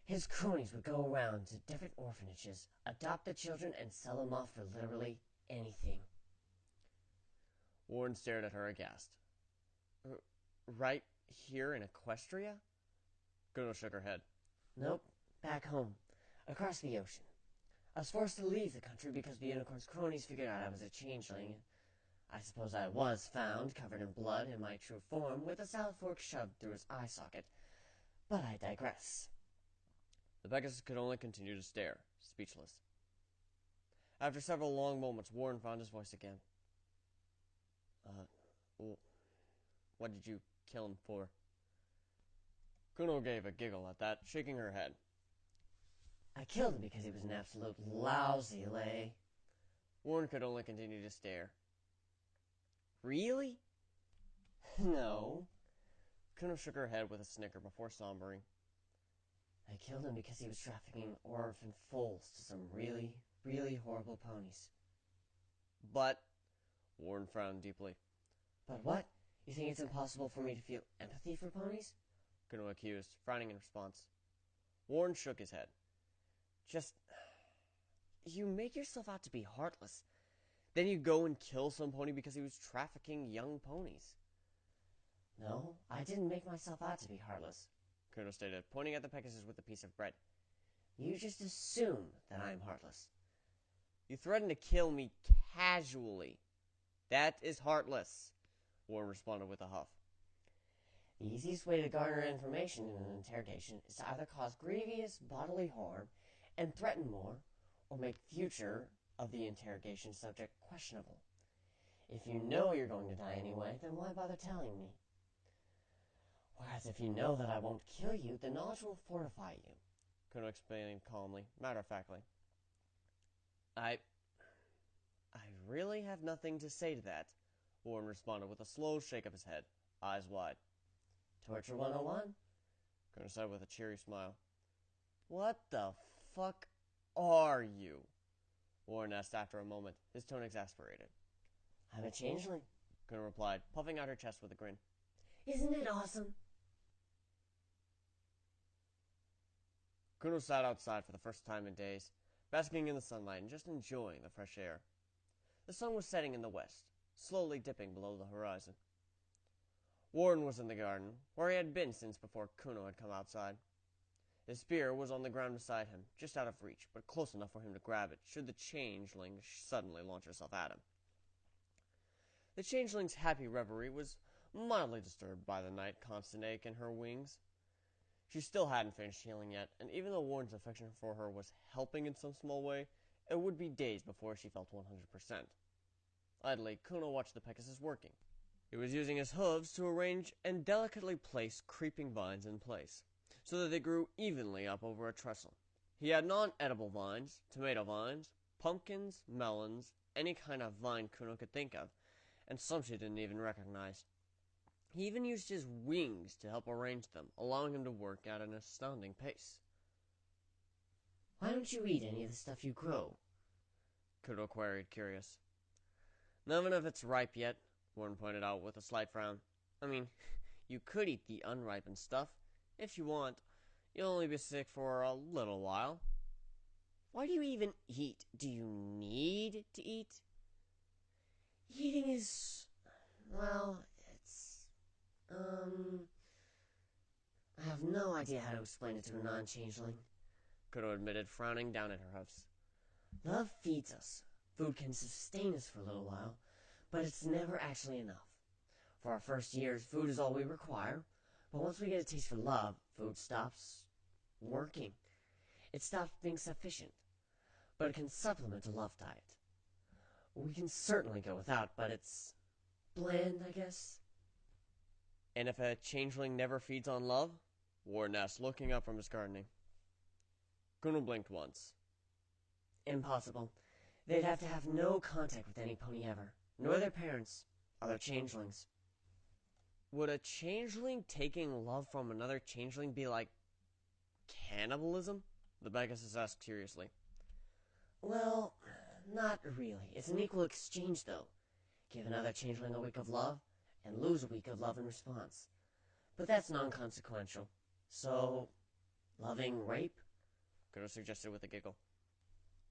Speaker 2: His cronies would go around to different orphanages, adopt the children, and sell them off for literally anything.
Speaker 1: Warren stared at her aghast. Right here in Equestria? Kuno shook her head.
Speaker 2: Nope, back home, across the ocean. I was forced to leave the country because the unicorn's cronies figured out I was a changeling. I suppose I was found, covered in blood, in my true form, with a salad fork shoved through his eye socket. But I digress.
Speaker 1: The Pegasus could only continue to stare, speechless. After several long moments, Warren found his voice again. What did you kill him for? Kuno gave a giggle at that, shaking her head.
Speaker 2: I killed him because he was an absolute lousy lay.
Speaker 1: Warren could only continue to stare. Really?
Speaker 2: No.
Speaker 1: Kuno shook her head with a snicker before sombering.
Speaker 2: I killed him because he was trafficking orphan foals to some really, really horrible ponies.
Speaker 1: But... Warren frowned deeply.
Speaker 2: But what? You think it's impossible for me to feel empathy for ponies?
Speaker 1: Kuno accused, frowning in response. Warren shook his head. Just... You make yourself out to be heartless. Then you go and kill some pony because he was trafficking young ponies.
Speaker 2: No, I didn't make myself out to be heartless,
Speaker 1: Kuno stated, pointing at the Pegasus with a piece of bread.
Speaker 2: You just assume that I'm heartless.
Speaker 1: You threatened to kill me casually. That is heartless, Warren responded with a huff.
Speaker 2: The easiest way to garner information in an interrogation is to either cause grievous bodily harm and threaten more, or make future of the interrogation subject questionable. If you know you're going to die anyway, then why bother telling me? Whereas if you know that I won't kill you, the knowledge will fortify you.
Speaker 1: Kuno explained calmly, matter-of-factly. I really have nothing to say to that, Warren responded with a slow shake of his head, eyes wide.
Speaker 2: Torture 101?
Speaker 1: Kuno said with a cheery smile. What the fuck are you? Warren asked after a moment, his tone exasperated.
Speaker 2: I'm a changeling,
Speaker 1: Kuno replied, puffing out her chest with a grin.
Speaker 2: Isn't it awesome?
Speaker 1: Kuno sat outside for the first time in days, basking in the sunlight and just enjoying the fresh air. The sun was setting in the west, slowly dipping below the horizon. Warren was in the garden, where he had been since before Kuno had come outside. His spear was on the ground beside him, just out of reach, but close enough for him to grab it, should the changeling suddenly launch herself at him. The changeling's happy reverie was mildly disturbed by the night constant ache in her wings. She still hadn't finished healing yet, and even though Warren's affection for her was helping in some small way, it would be days before she felt 100%. Idly, Kuno watched the Pegasus working. He was using his hooves to arrange and delicately place creeping vines in place, so that they grew evenly up over a trestle. He had non-edible vines, tomato vines, pumpkins, melons, any kind of vine Kuno could think of, and some she didn't even recognize. He even used his wings to help arrange them, allowing him to work at an astounding pace.
Speaker 2: Why don't you eat any of the stuff you grow?
Speaker 1: Kuno queried, curious. None of it's ripe yet, Warren pointed out with a slight frown. I mean, you could eat the unripened stuff, if you want. You'll only be sick for a little while.
Speaker 2: Why do you even eat? Do you need to eat? Eating is... well, it's... I have no idea how to explain it to a non-changeling,
Speaker 1: Kuno admitted, frowning down at her hoofs.
Speaker 2: Love feeds us. Food can sustain us for a little while, but it's never actually enough. For our first years, food is all we require, but once we get a taste for love, food stops working. It stops being sufficient, but it can supplement a love diet. We can certainly go without, but it's bland, I guess.
Speaker 1: And if a changeling never feeds on love? Warren asked, looking up from his gardening. Kuno blinked once.
Speaker 2: Impossible. They'd have to have no contact with any pony ever, nor their parents, other changelings.
Speaker 1: Would a changeling taking love from another changeling be like cannibalism? The Pegasus asked curiously.
Speaker 2: Well, not really. It's an equal exchange, though. Give another changeling a week of love, and lose a week of love in response. But that's non-consequential. So, loving rape?
Speaker 1: Kuno suggested with a giggle.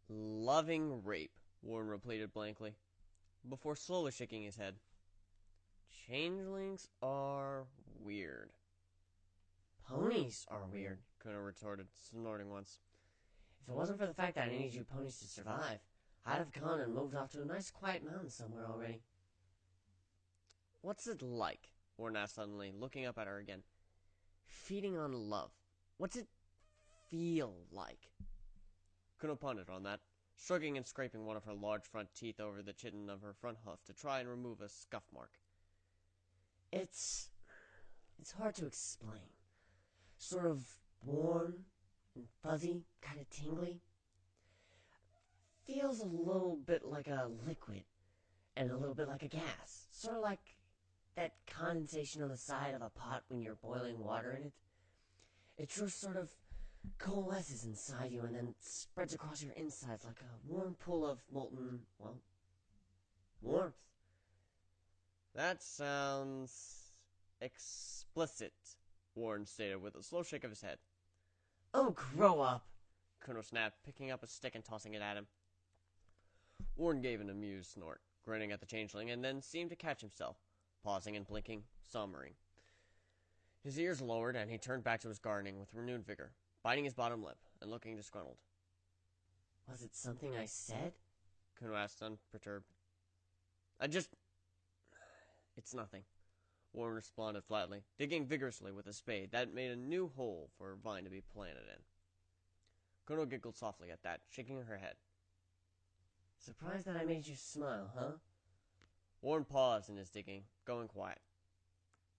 Speaker 1: Loving rape, Warren repeated blankly, before slowly shaking his head. Changelings are weird.
Speaker 2: Ponies are weird,
Speaker 1: Kuno retorted, snorting once.
Speaker 2: If it wasn't for the fact that I need you ponies to survive, I'd have gone and moved off to a nice quiet mountain somewhere already.
Speaker 1: What's it like? Warren asked suddenly, looking up at her again. Feeding on love. What's it feel like? Kuno pondered on that, shrugging and scraping one of her large front teeth over the chitin of her front hoof to try and remove a scuff mark.
Speaker 2: It's hard to explain. Sort of warm and fuzzy, kind of tingly. Feels a little bit like a liquid, and a little bit like a gas. Sort of like that condensation on the side of a pot when you're boiling water in it. It just sort of coalesces inside you and then spreads across your insides like a warm pool of molten, well, warmth.
Speaker 1: That sounds explicit, Warren stated with a slow shake of his head.
Speaker 2: Oh, grow up!
Speaker 1: Kuno snapped, picking up a stick and tossing it at him. Warren gave an amused snort, grinning at the changeling, and then seemed to catch himself, pausing and blinking, sombering. His ears lowered, and he turned back to his gardening with renewed vigor, biting his bottom lip and looking disgruntled.
Speaker 2: Was it something I said?
Speaker 1: Kuno asked, unperturbed. It's nothing, Warren responded flatly, digging vigorously with a spade that made a new hole for a vine to be planted in. Kuno giggled softly at that, shaking her head.
Speaker 2: Surprised that I made you smile, huh?
Speaker 1: Warren paused in his digging, going quiet.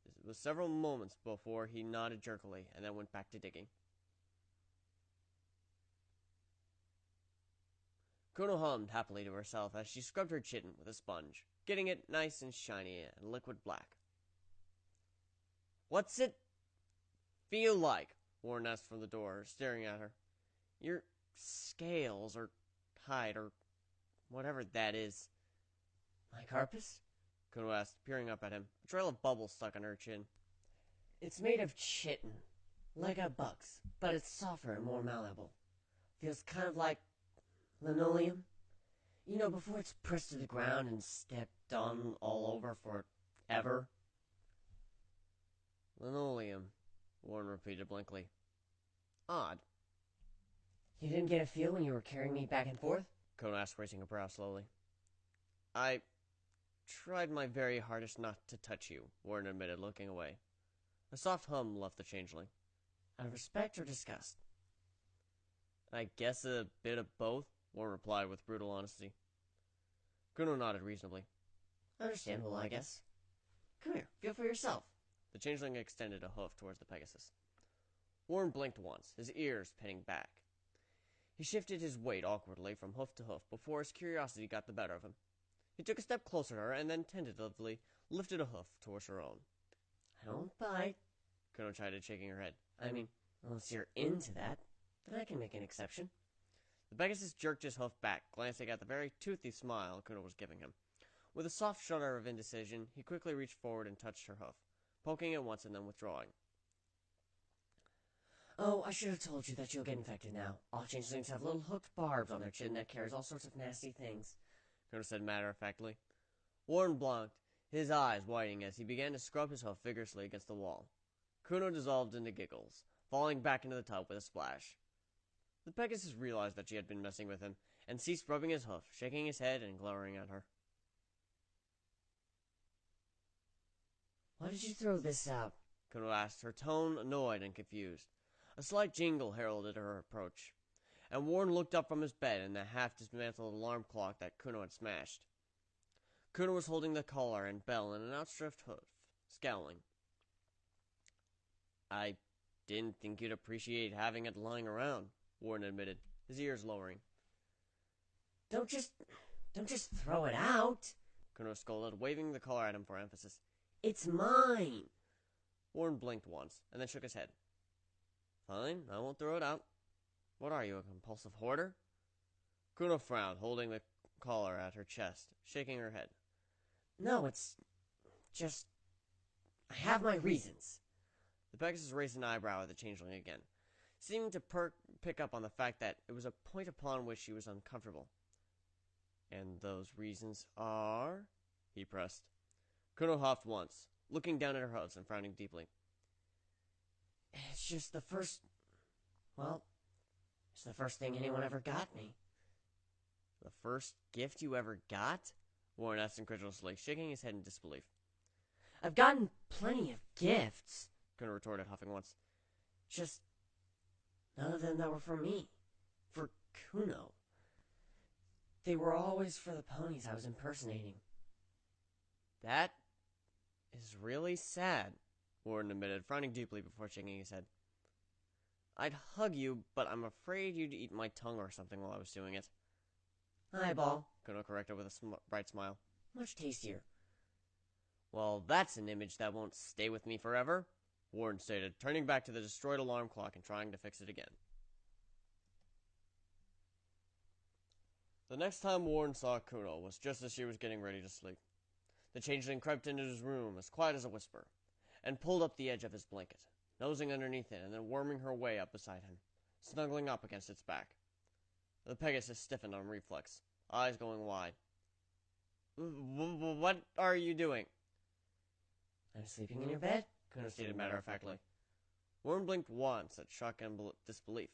Speaker 1: It was several moments before he nodded jerkily and then went back to digging. Kuno hummed happily to herself as she scrubbed her chin with a sponge, getting it nice and shiny and liquid black. "What's it feel like?" Warren asked from the door, staring at her. "Your scales, or hide, or whatever that is."
Speaker 2: My carpus?
Speaker 1: Kuno asked, peering up at him, a trail of bubbles stuck on her chin.
Speaker 2: It's made of chitin, like a bug's, but it's softer and more malleable. Feels kind of like linoleum. You know, before it's pressed to the ground and stepped on all over forever.
Speaker 1: "Linoleum," Warren repeated blankly. "Odd."
Speaker 2: You didn't get a feel when you were carrying me back and forth?
Speaker 1: Kuno asked, raising a brow slowly. "I tried my very hardest not to touch you," Warren admitted, looking away. A soft hum left the changeling.
Speaker 2: Out of respect or disgust?
Speaker 1: "I guess a bit of both," Warren replied with brutal honesty. Kuno nodded reasonably.
Speaker 2: Understandable, I guess. Come here, feel for yourself.
Speaker 1: The changeling extended a hoof towards the Pegasus. Warren blinked once, his ears pinning back. He shifted his weight awkwardly from hoof to hoof before his curiosity got the better of him. He took a step closer to her and then tentatively lifted a hoof towards her own.
Speaker 2: I don't bite.
Speaker 1: Kuno chided, shaking her head.
Speaker 2: I mean, unless you're into that, then I can make an exception.
Speaker 1: The Pegasus jerked his hoof back, glancing at the very toothy smile Kuno was giving him. With a soft shudder of indecision, he quickly reached forward and touched her hoof, poking it once and then withdrawing.
Speaker 2: Oh, I should have told you that you'll get infected now. All changelings have little hooked barbs on their chin that carries all sorts of nasty things.
Speaker 1: Kuno said matter-of-factly. Warren blinked, his eyes widening as he began to scrub his hoof vigorously against the wall. Kuno dissolved into giggles, falling back into the tub with a splash. The Pegasus realized that she had been messing with him, and ceased rubbing his hoof, shaking his head and glowering at her.
Speaker 2: Why did you throw this out?
Speaker 1: Kuno asked, her tone annoyed and confused. A slight jingle heralded her approach, and Warren looked up from his bed and the half-dismantled alarm clock that Kuno had smashed. Kuno was holding the collar and bell in an outstretched hoof, scowling. "I didn't think you'd appreciate having it lying around," Warren admitted, his ears lowering.
Speaker 2: Don't just throw it out.
Speaker 1: Kuno scolded, waving the collar at him for emphasis.
Speaker 2: It's mine.
Speaker 1: Warren blinked once, and then shook his head. "Fine, I won't throw it out. What are you, a compulsive hoarder?" Kuno frowned, holding the collar at her chest, shaking her head.
Speaker 2: No, it's just... I have my reasons.
Speaker 1: The Pegasus raised an eyebrow at the changeling again, seeming to pick up on the fact that it was a point upon which she was uncomfortable. "And those reasons are?" he pressed. Kuno huffed once, looking down at her hooves and frowning deeply.
Speaker 2: It's just the first... Well, it's the first thing anyone ever got me.
Speaker 1: "The first gift you ever got?" Warren asked incredulously, shaking his head in disbelief.
Speaker 2: I've gotten plenty of gifts,
Speaker 1: Kuno retorted, huffing once.
Speaker 2: just none of them that were for me. For Kuno. They were always for the ponies I was impersonating.
Speaker 1: "That is really sad," Warren admitted, frowning deeply before shaking his head. "I'd hug you, but I'm afraid you'd eat my tongue or something while I was doing it."
Speaker 2: Eyeball.
Speaker 1: Kuno corrected with a bright smile.
Speaker 2: Much tastier.
Speaker 1: "Well, that's an image that won't stay with me forever," Warren stated, turning back to the destroyed alarm clock and trying to fix it again. The next time Warren saw Kuno was just as she was getting ready to sleep. The changeling crept into his room as quiet as a whisper, and pulled up the edge of his blanket, nosing underneath it and then worming her way up beside him, snuggling up against its back. The Pegasus stiffened on reflex, eyes going wide. "What are you doing?"
Speaker 2: I'm sleeping in your bed?
Speaker 1: Kuno stated matter-of-factly. Warren blinked once at shock and disbelief.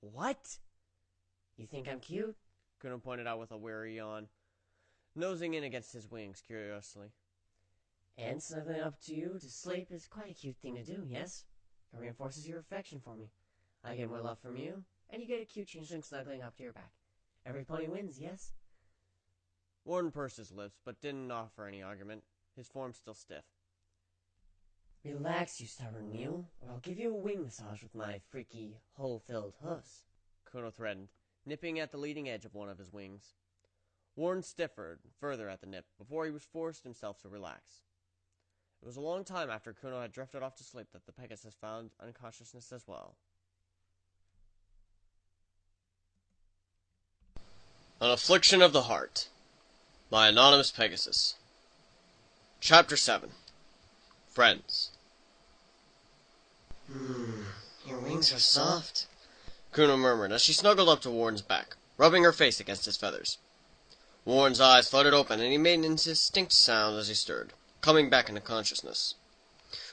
Speaker 1: "What?"
Speaker 2: You think I'm cute?
Speaker 1: Kuno pointed out with a weary yawn, nosing in against his wings curiously.
Speaker 2: And snuggling up to you to sleep is quite a cute thing to do, yes? It reinforces your affection for me. I get more love from you, and you get a cute changeling snuggling up to your back. Every pony wins, yes?
Speaker 1: Warden pursed his lips, but didn't offer any argument, his form still stiff.
Speaker 2: Relax, you stubborn mule, or I'll give you a wing massage with my freaky, hole-filled hoofs.
Speaker 1: Kuno threatened, nipping at the leading edge of one of his wings. Warren stiffened further at the nip before he was forced himself to relax. It was a long time after Kuno had drifted off to sleep that the Pegasus found unconsciousness as well. An Affliction of the Heart by Anonymous Pegasus. Chapter 7. Friends.
Speaker 2: Your wings are soft.
Speaker 1: Kuno murmured as she snuggled up to Warren's back, rubbing her face against his feathers. Warren's eyes fluttered open, and he made an indistinct sound as he stirred, coming back into consciousness.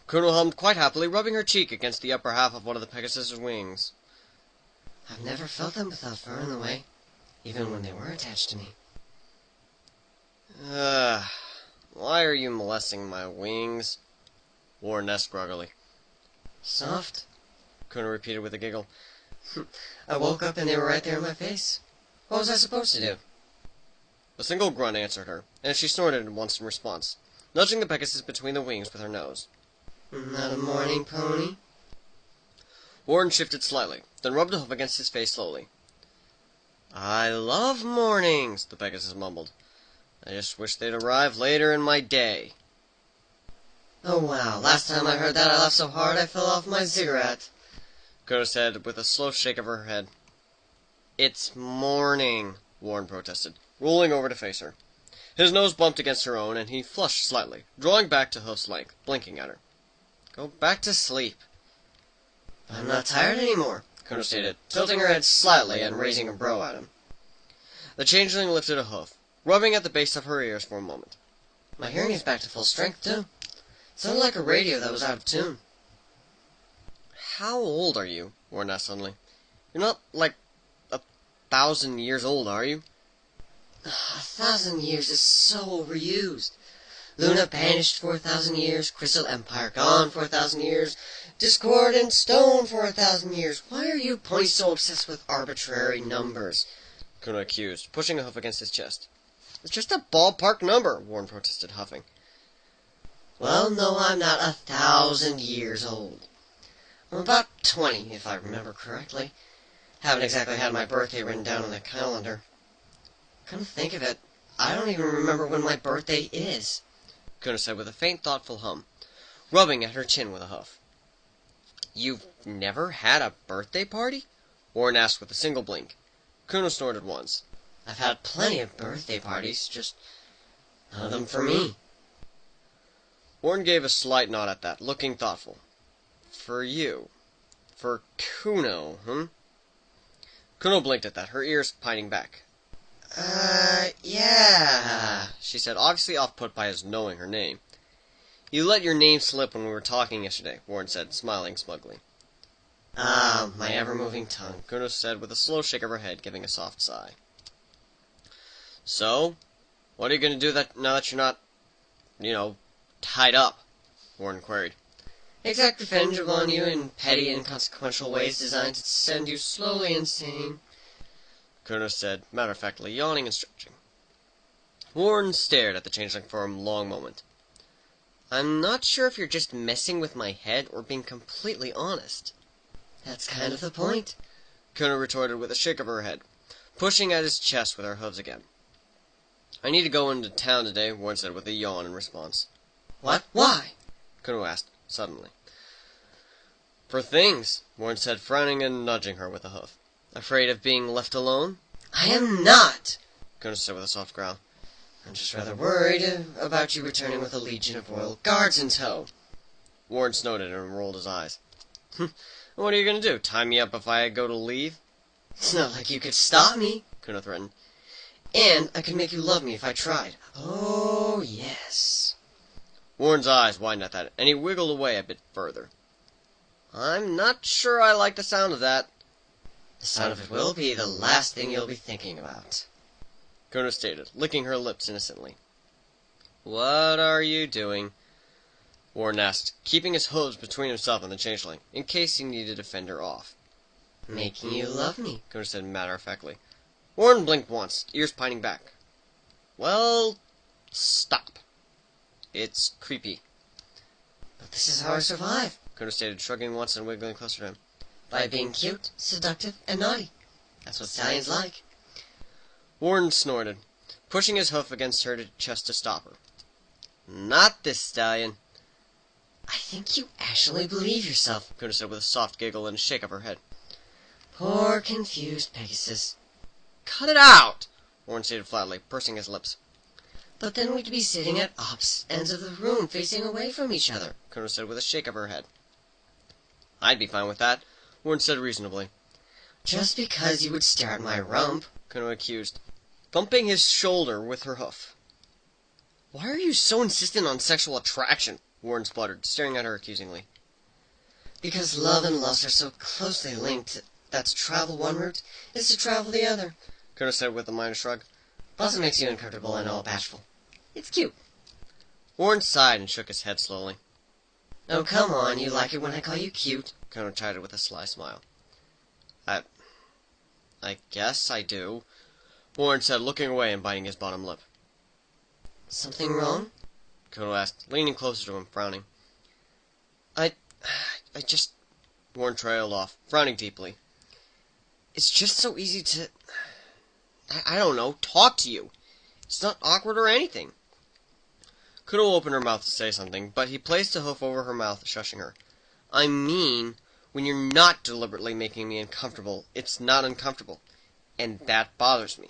Speaker 1: Kuno hummed quite happily, rubbing her cheek against the upper half of one of the Pegasus's wings.
Speaker 2: I've never felt them without fur in the way, even when they were attached to me.
Speaker 1: Why are you molesting my wings? Warren asked groggily.
Speaker 2: Soft?
Speaker 1: Kuno repeated with a giggle.
Speaker 2: I woke up and they were right there in my face. What was I supposed to do?
Speaker 1: A single grunt answered her, and she snorted at once in response, nudging the Pegasus between the wings with her nose.
Speaker 2: Not a morning pony?
Speaker 1: Warren shifted slightly, then rubbed a hoof against his face slowly. I love mornings, the Pegasus mumbled. I just wish they'd arrive later in my day.
Speaker 2: Oh wow, last time I heard that I laughed so hard I fell off my cigarette.
Speaker 1: Kuno said with a slow shake of her head. It's morning, Warren protested, rolling over to face her. His nose bumped against her own, and he flushed slightly, drawing back to hoof's length, blinking at her. Go back to sleep.
Speaker 2: I'm not tired anymore,
Speaker 1: Kuno stated, tilting her head slightly and raising a brow at him. The changeling lifted a hoof, rubbing at the base of her ears for a moment.
Speaker 2: My hearing is back to full strength, too. Sounded like a radio that was out of tune.
Speaker 1: How old are you? Warren asked suddenly. You're not, 1,000 years old, are you?
Speaker 2: 1,000 years is so overused. Luna banished for 1,000 years, Crystal Empire gone for 1,000 years, Discord and Stone for 1,000 years. Why are you ponies so obsessed with arbitrary numbers?
Speaker 1: Kuno accused, pushing a hoof against his chest. It's just a ballpark number, Warren protested, huffing.
Speaker 2: Well, no, I'm not 1,000 years old. I'm about 20, if I remember correctly. Haven't exactly had my birthday written down on the calendar. Come to think of it, I don't even remember when my birthday is.
Speaker 1: Kuno said with a faint, thoughtful hum, rubbing at her chin with a hoof. You've never had a birthday party? Warren asked with a single blink. Kuno snorted once.
Speaker 2: I've had plenty of birthday parties, just none of them for me.
Speaker 1: Warren gave a slight nod at that, looking thoughtful. For you. For Kuno, Kuno blinked at that, her ears pining back.
Speaker 2: Yeah,
Speaker 1: she said, obviously off-put by his knowing her name. You let your name slip when we were talking yesterday, Warren said, smiling smugly.
Speaker 2: My ever-moving tongue,
Speaker 1: Kuno said with a slow shake of her head, giving a soft sigh. So, what are you going to do now that you're not, tied up? Warren queried.
Speaker 2: Exact revenge upon you in petty, inconsequential ways designed to send you slowly insane,
Speaker 1: Kuno said, matter-of-factly, yawning and stretching. Warren stared at the changeling for a long moment. I'm not sure if you're just messing with my head or being completely honest.
Speaker 2: That's kind of the point,
Speaker 1: Kuno retorted with a shake of her head, pushing at his chest with her hooves again. I need to go into town today, Warren said with a yawn in response.
Speaker 2: What? Why?
Speaker 1: Kuno asked, suddenly. For things, Warren said, frowning and nudging her with a hoof. Afraid of being left alone?
Speaker 2: I am not,
Speaker 1: Kuno said with a soft growl.
Speaker 2: I'm just rather worried about you returning with a legion of royal guards in tow.
Speaker 1: Warren snorted and rolled his eyes. What are you going to do, tie me up if I go to leave?
Speaker 2: It's not like you could stop me,
Speaker 1: Kuno threatened.
Speaker 2: And I could make you love me if I tried. Oh, yes.
Speaker 1: Warren's eyes widened at that, and he wiggled away a bit further. I'm not sure I like the sound of that.
Speaker 2: The sound of it will be the last thing you'll be thinking about,
Speaker 1: Kuno stated, licking her lips innocently. What are you doing? Warren asked, keeping his hooves between himself and the changeling, in case he needed to fend her off.
Speaker 2: Making you love me,
Speaker 1: Kuno said matter-of-factly.
Speaker 4: Warren blinked once, ears pining back. Well, stop. It's creepy.
Speaker 2: But this is how I survive.
Speaker 4: Kuno stated, shrugging once and wiggling closer to him.
Speaker 2: By being cute, seductive, and naughty. That's what stallions like.
Speaker 4: Warren snorted, pushing his hoof against her chest to stop her. Not this stallion,
Speaker 2: I think you actually believe yourself,
Speaker 4: Kuno said with a soft giggle and a shake of her head.
Speaker 2: poor confused Pegasus.
Speaker 4: Cut it out, Warren stated flatly, pursing his lips.
Speaker 2: But then we'd be sitting at opposite ends of the room, facing away from each other.
Speaker 4: Kuno said with a shake of her head. I'd be fine with that, Warren said reasonably.
Speaker 2: Just because you would stare at my rump.
Speaker 4: Kuno accused, thumping his shoulder with her hoof. Why are you so insistent on sexual attraction? Warren spluttered, staring at her accusingly.
Speaker 2: Because love and lust are so closely linked that to travel one route is to travel the other.
Speaker 4: Kuno said with a minor shrug.
Speaker 2: Plus it makes you uncomfortable and all bashful. It's cute.
Speaker 4: Warren sighed and shook his head slowly.
Speaker 2: Oh, come on, you like it when I call you cute.
Speaker 4: Kuno chided with a sly smile. I guess I do, Warren said, looking away and biting his bottom lip.
Speaker 2: Something wrong?
Speaker 4: Kuno asked, leaning closer to him, frowning. I just... Warren trailed off, frowning deeply. It's just so easy to... I don't know, talk to you. It's not awkward or anything. Kuno opened her mouth to say something, but he placed a hoof over her mouth, shushing her. I mean, when you're not deliberately making me uncomfortable, it's not uncomfortable. And that bothers me.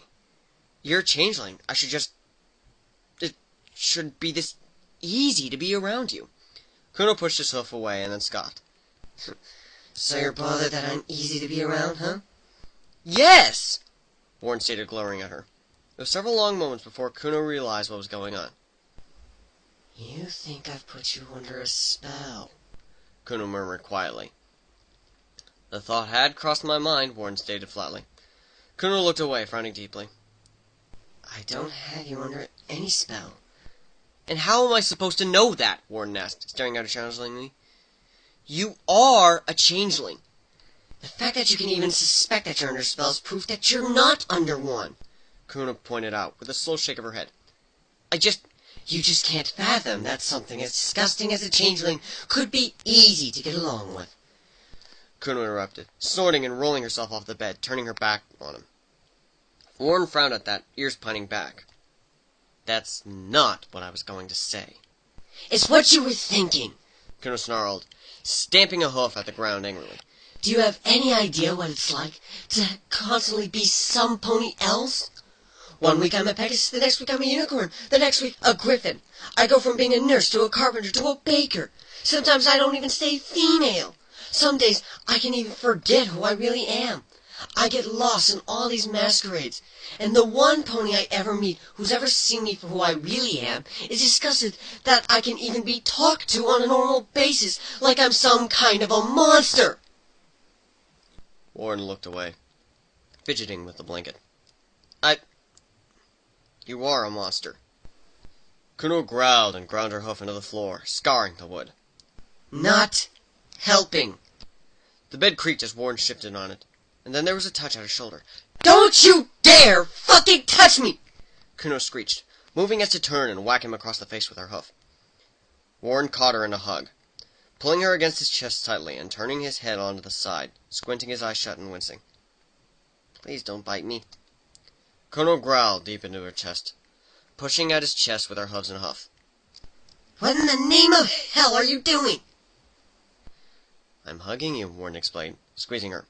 Speaker 4: You're a changeling. It shouldn't be this easy to be around you. Kuno pushed his hoof away and then scoffed.
Speaker 2: So you're bothered that I'm easy to be around, huh?
Speaker 4: Yes! Warren stated, glowering at her. It was several long moments before Kuno realized what was going on.
Speaker 2: You think I've put you under a spell,
Speaker 4: Kuno murmured quietly. The thought had crossed my mind, Warren stated flatly. Kuno looked away, frowning deeply.
Speaker 2: I don't have you under any spell.
Speaker 4: And how am I supposed to know that? Warren asked, staring at her challengingly. You are a changeling.
Speaker 2: The fact that you can even suspect that you're under spell is proof that you're not under one.
Speaker 4: Kuno pointed out, with a slow shake of her head.
Speaker 2: You just can't fathom that something as disgusting as a changeling could be easy to get along with.
Speaker 4: Kuno interrupted, snorting and rolling herself off the bed, turning her back on him. Warren frowned at that, ears pining back. That's not what I was going to say.
Speaker 2: It's what you were thinking.
Speaker 4: Kuno snarled, stamping a hoof at the ground angrily.
Speaker 2: Do you have any idea what it's like to constantly be some pony else? 1 week I'm a Pegasus, the next week I'm a unicorn, the next week a griffin. I go from being a nurse to a carpenter to a baker. Sometimes I don't even stay female. Some days I can even forget who I really am. I get lost in all these masquerades, and the one pony I ever meet who's ever seen me for who I really am is disgusted that I can even be talked to on a normal basis like I'm some kind of a monster.
Speaker 4: Warren looked away, fidgeting with the blanket. You are a monster. Kuno growled and ground her hoof into the floor, scarring the wood.
Speaker 2: Not helping.
Speaker 4: The bed creaked as Warren shifted on it, and then there was a touch at her shoulder.
Speaker 2: Don't you dare fucking touch me!
Speaker 4: Kuno screeched, moving as to turn and whack him across the face with her hoof. Warren caught her in a hug, pulling her against his chest tightly and turning his head onto the side, squinting his eyes shut and wincing. Please don't bite me. Kuno growled deep into her chest, pushing at his chest with her hooves and hoof.
Speaker 2: What in the name of hell are you doing?
Speaker 4: I'm hugging you, Warren explained, squeezing her,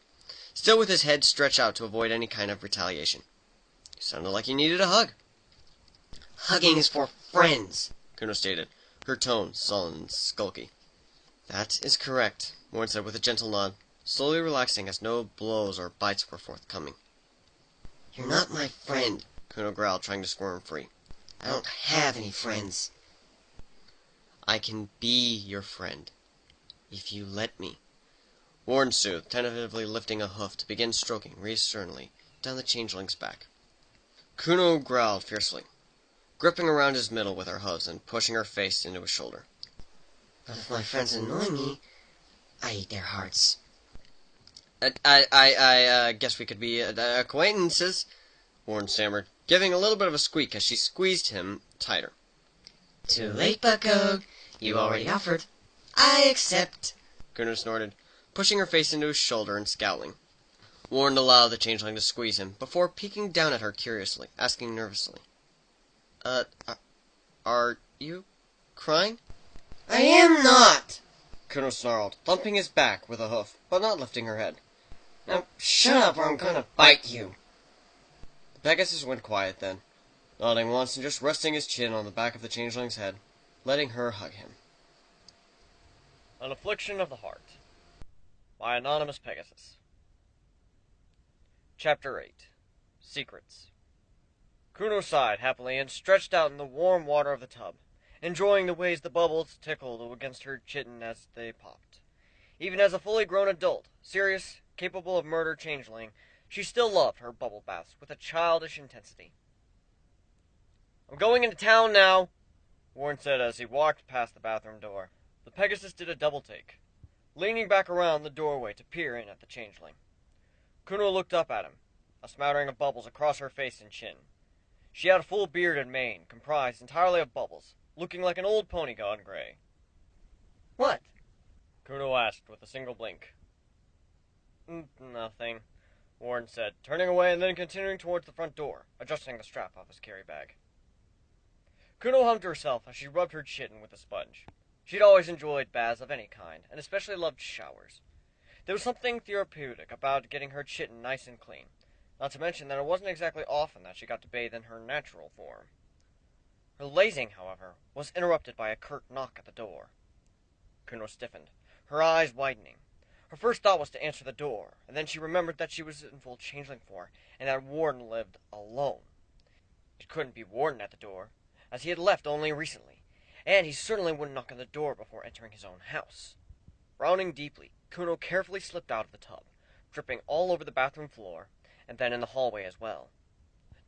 Speaker 4: still with his head stretched out to avoid any kind of retaliation. You sounded like you needed a hug.
Speaker 2: Hugging is for friends,
Speaker 4: Kuno stated, her tone sullen and skulky. That is correct, Warren said with a gentle nod, slowly relaxing as no blows or bites were forthcoming.
Speaker 2: You're not my friend,
Speaker 4: Kuno growled, trying to squirm free.
Speaker 2: I don't have any friends.
Speaker 4: I can be your friend, if you let me. Warren soothed, tentatively lifting a hoof to begin stroking reassuringly down the changeling's back. Kuno growled fiercely, gripping around his middle with her hooves and pushing her face into his shoulder.
Speaker 2: But if my friends annoy me, I eat their hearts.
Speaker 4: I guess we could be acquaintances, Warren stammered, giving a little bit of a squeak as she squeezed him tighter.
Speaker 2: Too late, bucko. You already offered. I accept.
Speaker 4: Kuno snorted, pushing her face into his shoulder and scowling. Warren allowed the changeling to squeeze him, before peeking down at her curiously, asking nervously, are you crying?
Speaker 2: I am not!
Speaker 4: Kuno snarled, thumping his back with a hoof, but not lifting her head. Now, shut up or I'm gonna bite you. The Pegasus went quiet then, nodding once and just resting his chin on the back of the changeling's head, letting her hug him.
Speaker 1: An Affliction of the Heart by Anonymous Pegasus. Chapter 8. Secrets. Kuno sighed happily and stretched out in the warm water of the tub, enjoying the ways the bubbles tickled against her chitin as they popped. Even as a fully grown adult, serious, capable of murder changeling, she still loved her bubble baths with a childish intensity. I'm going into town now, Warren said as he walked past the bathroom door. The Pegasus did a double take, leaning back around the doorway to peer in at the changeling. Kuno looked up at him, a smattering of bubbles across her face and chin. She had a full beard and mane, comprised entirely of bubbles, looking like an old pony gone gray.
Speaker 2: What?
Speaker 1: Kuno asked with a single blink. Nothing, Warren said, turning away and then continuing towards the front door, adjusting the strap off his carry bag. Kuno hummed to herself as she rubbed her chin with a sponge. She'd always enjoyed baths of any kind, and especially loved showers. There was something therapeutic about getting her chitin nice and clean, not to mention that it wasn't exactly often that she got to bathe in her natural form. Her lazing, however, was interrupted by a curt knock at the door. Kuno stiffened, her eyes widening. Her first thought was to answer the door, and then she remembered that she was in full changeling form, and that Warden lived alone. It couldn't be Warden at the door, as he had left only recently, and he certainly wouldn't knock on the door before entering his own house. Frowning deeply, Kuno carefully slipped out of the tub, dripping all over the bathroom floor, and then in the hallway as well.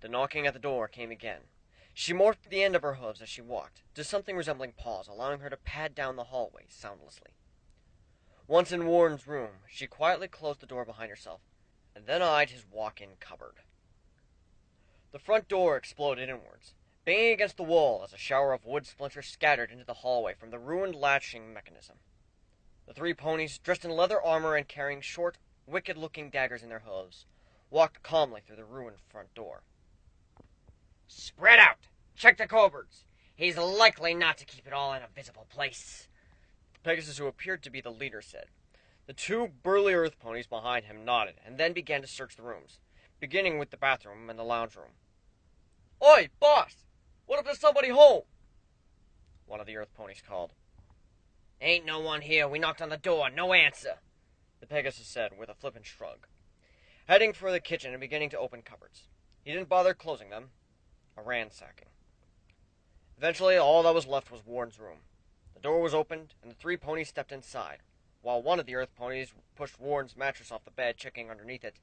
Speaker 1: The knocking at the door came again. She morphed the end of her hooves as she walked, to something resembling paws, allowing her to pad down the hallway soundlessly. Once in Warren's room, she quietly closed the door behind herself, and then eyed his walk-in cupboard. The front door exploded inwards, banging against the wall as a shower of wood splinters scattered into the hallway from the ruined latching mechanism. The three ponies, dressed in leather armor and carrying short, wicked-looking daggers in their hooves, walked calmly through the ruined front door.
Speaker 3: Spread out! Check the cupboards! He's likely not to keep it all in a visible place,
Speaker 1: The Pegasus, who appeared to be the leader, said. The two burly earth ponies behind him nodded, and then began to search the rooms, beginning with the bathroom and the lounge room. Oi, boss! What if there's somebody home? One of the earth ponies called.
Speaker 3: Ain't no one here. We knocked on the door. No answer,
Speaker 1: The Pegasus said with a flippant shrug, heading for the kitchen and beginning to open cupboards. He didn't bother closing them. A ransacking. Eventually, all that was left was Warren's room. The door was opened, and the three ponies stepped inside. While one of the earth ponies pushed Warren's mattress off the bed, checking underneath it,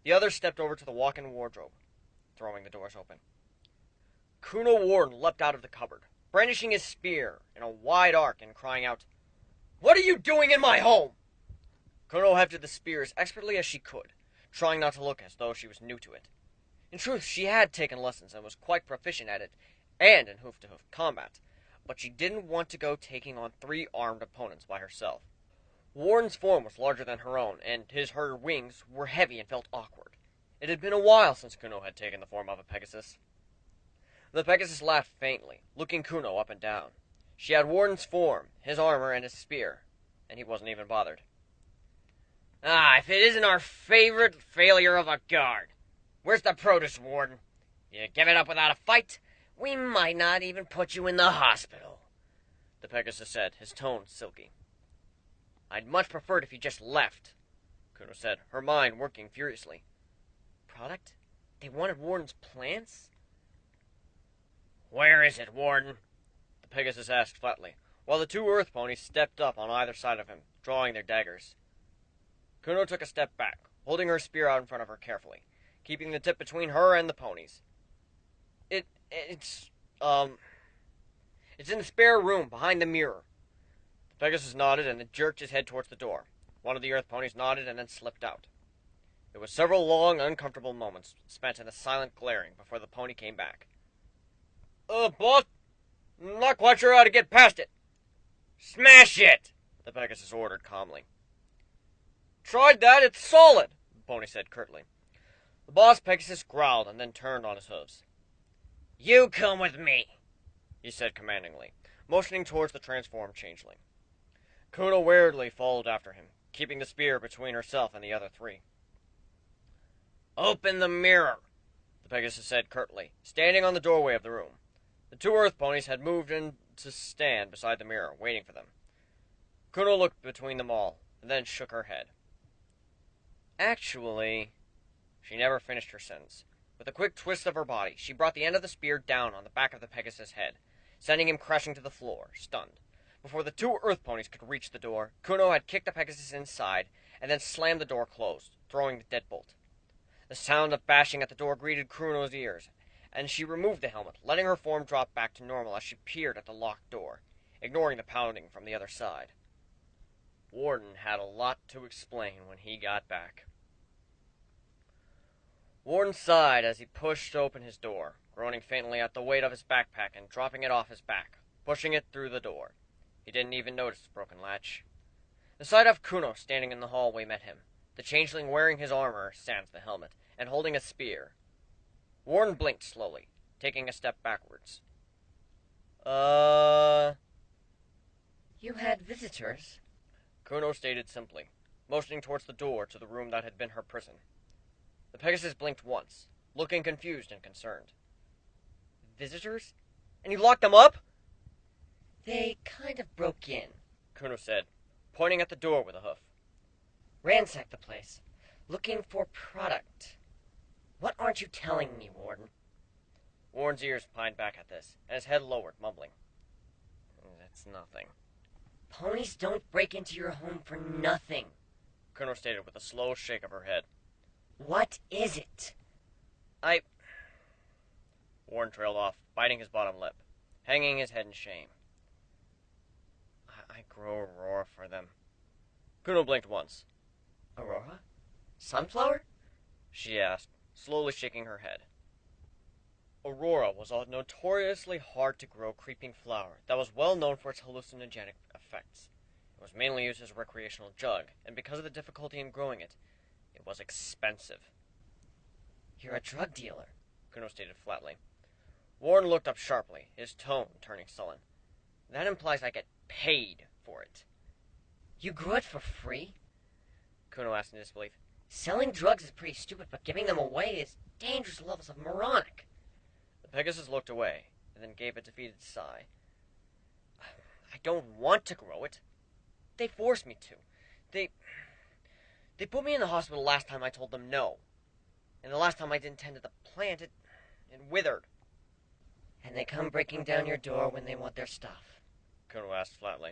Speaker 1: the other stepped over to the walk-in wardrobe, throwing the doors open. Kuno Warren leapt out of the cupboard, brandishing his spear in a wide arc and crying out, "What are you doing in my home?" Kuno hefted the spear as expertly as she could, trying not to look as though she was new to it. In truth, she had taken lessons and was quite proficient at it, and in hoof-to-hoof combat, but she didn't want to go taking on three armed opponents by herself. Warren's form was larger than her own, and her wings were heavy and felt awkward. It had been a while since Kuno had taken the form of a Pegasus. The Pegasus laughed faintly, looking Kuno up and down. She had Warden's form, his armor, and his spear, and he wasn't even bothered.
Speaker 3: if it isn't our favorite failure of a guard. Where's the produce, Warden? You give it up without a fight? We might not even put you in the hospital,
Speaker 1: The Pegasus said, his tone silky. I'd much prefer it if you just left, Kuno said, her mind working furiously. Product? They wanted Warden's plants?
Speaker 3: Where is it, Warden?
Speaker 1: The Pegasus asked flatly, while the two earth ponies stepped up on either side of him, drawing their daggers. Kuno took a step back, holding her spear out in front of her carefully, keeping the tip between her and the ponies. It's in the spare room, behind the mirror. The Pegasus nodded and then jerked his head towards the door. One of the earth ponies nodded and then slipped out. There was several long, uncomfortable moments spent in a silent glaring before the pony came back. Boss, not quite sure how to get past it. Smash it, the Pegasus ordered calmly. Tried that, it's solid, the pony said curtly. The boss Pegasus growled and then turned on his hooves.
Speaker 3: You come with me,
Speaker 1: he said commandingly, motioning towards the transformed changeling. Kuno warily followed after him, keeping the spear between herself and the other three. Open the mirror, the Pegasus said curtly, standing on the doorway of the room. The two earth ponies had moved in to stand beside the mirror, waiting for them. Kuno looked between them all, and then shook her head. Actually, she never finished her sentence. With a quick twist of her body, she brought the end of the spear down on the back of the Pegasus' head, sending him crashing to the floor, stunned. Before the two earth ponies could reach the door, Kuno had kicked the Pegasus inside, and then slammed the door closed, throwing the deadbolt. The sound of bashing at the door greeted Kuno's ears, and she removed the helmet, letting her form drop back to normal as she peered at the locked door, ignoring the pounding from the other side. Warden had a lot to explain when he got back. Warden sighed as he pushed open his door, groaning faintly at the weight of his backpack and dropping it off his back, pushing it through the door. He didn't even notice the broken latch. The sight of Kuno standing in the hallway met him, the changeling wearing his armor sans the helmet, and holding a spear. Warden blinked slowly, taking a step backwards.
Speaker 2: You had visitors?
Speaker 1: Kuno stated simply, motioning towards the door to the room that had been her prison. The Pegasus blinked once, looking confused and concerned. Visitors? And you locked them up?
Speaker 2: They kind of broke in,
Speaker 1: Kuno said, pointing at the door with a hoof.
Speaker 2: ransacked the place, looking for product. What aren't you telling me, Warden?
Speaker 1: Warren's ears pined back at this, and his head lowered, mumbling. That's nothing.
Speaker 2: Ponies don't break into your home for nothing.
Speaker 1: Kuno stated with a slow shake of her head.
Speaker 2: What is it?
Speaker 1: Warren trailed off, biting his bottom lip, hanging his head in shame. I grow Aurora for them. Kuno blinked once.
Speaker 2: Aurora? Sunflower?
Speaker 1: She asked, slowly shaking her head. Aurora was a notoriously hard-to-grow creeping flower that was well known for its hallucinogenic effects. It was mainly used as a recreational drug, and because of the difficulty in growing it, it was expensive.
Speaker 2: You're a drug dealer,
Speaker 1: Kuno stated flatly. Warren looked up sharply, his tone turning sullen. That implies I get paid for it.
Speaker 2: You grew it for free?
Speaker 1: Kuno asked in disbelief.
Speaker 2: Selling drugs is pretty stupid, but giving them away is dangerous levels of moronic.
Speaker 1: The Pegasus looked away, and then gave a defeated sigh. I don't want to grow it. They forced me to. They put me in the hospital last time I told them no. And the last time I didn't tend to the plant, it withered.
Speaker 2: And they come breaking down your door when they want their stuff?
Speaker 1: Kuno asked flatly.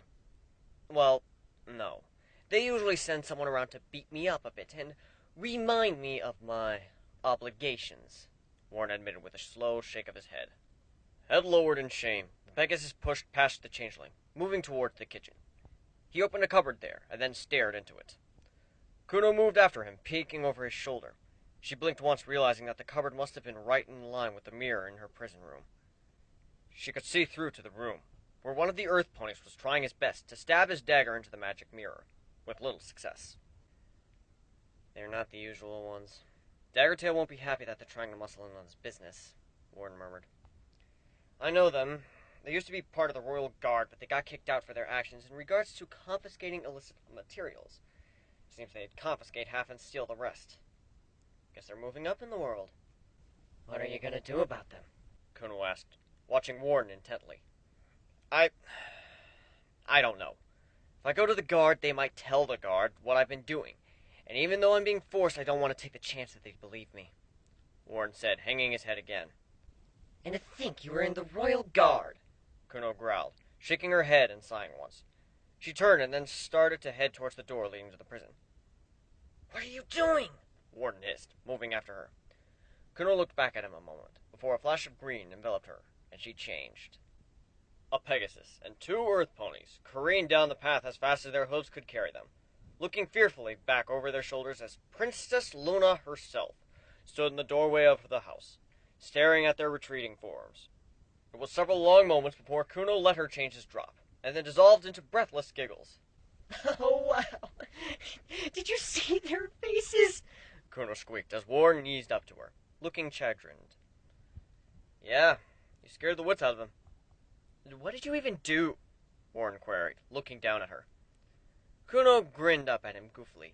Speaker 1: Well, no. They usually send someone around to beat me up a bit and remind me of my obligations, Warren admitted with a slow shake of his head. Head lowered in shame, the Pegasus pushed past the changeling, moving towards the kitchen. He opened a cupboard there, and then stared into it. Kuno moved after him, peeking over his shoulder. She blinked once, realizing that the cupboard must have been right in line with the mirror in her prison room. She could see through to the room, where one of the earth ponies was trying his best to stab his dagger into the magic mirror, with little success. They're not the usual ones. Daggertail won't be happy that they're trying to muscle in on his business, Warren murmured. I know them. They used to be part of the Royal Guard, but they got kicked out for their actions in regards to confiscating illicit materials. Seems they'd confiscate half and steal the rest. Guess they're moving up in the world.
Speaker 2: What are you going to do about them?
Speaker 1: Kuno asked, watching Warren intently. I don't know. If I go to the Guard, they might tell the Guard what I've been doing. And even though I'm being forced, I don't want to take the chance that they'd believe me, Warren said, hanging his head again.
Speaker 2: And to think you were in the Royal Guard,
Speaker 1: Kuno growled, shaking her head and sighing once. She turned and then started to head towards the door leading to the prison.
Speaker 2: What are you doing?
Speaker 1: Warden hissed, moving after her. Kuno looked back at him a moment, before a flash of green enveloped her, and she changed. A Pegasus and two earth ponies careened down the path as fast as their hooves could carry them. looking fearfully back over their shoulders as Princess Luna herself stood in the doorway of the house, staring at their retreating forms. It was several long moments before Kuno let her change his drop, and then dissolved into breathless giggles.
Speaker 3: Oh, wow. Did you see their faces?
Speaker 1: Kuno squeaked as Warren eased up to her, looking chagrined. Yeah, you scared the wits out of them. What did you even do? Warren queried, looking down at her. Kuno grinned up at him goofily.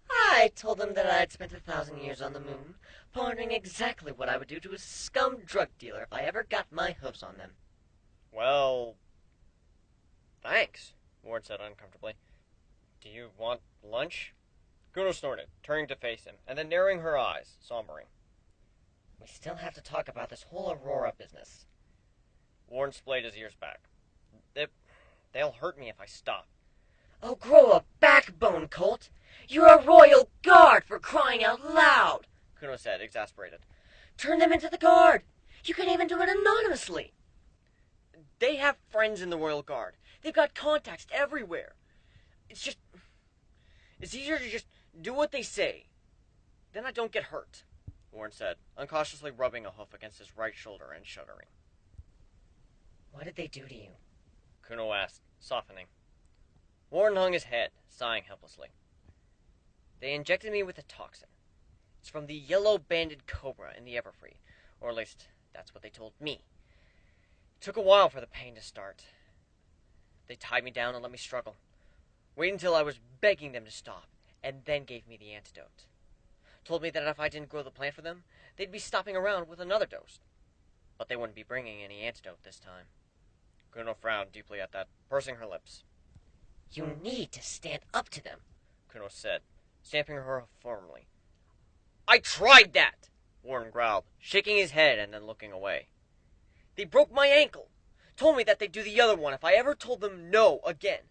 Speaker 2: I told them that I had spent 1,000 years on the moon, pondering exactly what I would do to a scum drug dealer if I ever got my hooves on them.
Speaker 1: Well, thanks, Warren said uncomfortably. Do you want lunch? Kuno snorted, turning to face him, and then narrowing her eyes, sombering.
Speaker 2: We still have to talk about this whole Aurora business.
Speaker 1: Warren splayed his ears back. They'll hurt me if I stop.
Speaker 2: Oh, grow a backbone, Colt! You're a royal guard, for crying out loud!
Speaker 1: Kuno said, exasperated.
Speaker 2: Turn them into the guard! You can even do it anonymously!
Speaker 1: They have friends in the Royal Guard. They've got contacts everywhere. It's easier to just do what they say. Then I don't get hurt, Warren said, uncautiously rubbing a hoof against his right shoulder and shuddering.
Speaker 2: What did they do to you?
Speaker 1: Kuno asked, softening. Warren hung his head, sighing helplessly. They injected me with a toxin. It's from the yellow-banded cobra in the Everfree, or at least that's what they told me. It took a while for the pain to start. They tied me down and let me struggle. Waited until I was begging them to stop, and then gave me the antidote. Told me that if I didn't grow the plant for them, they'd be stopping around with another dose. But they wouldn't be bringing any antidote this time. Kuno frowned deeply at that, pursing her lips.
Speaker 2: You need to stand up to them,
Speaker 1: Kuno said, stamping her firmly. I tried that, Warren growled, shaking his head and then looking away. They broke my ankle. Told me that they'd do the other one if I ever told them no again.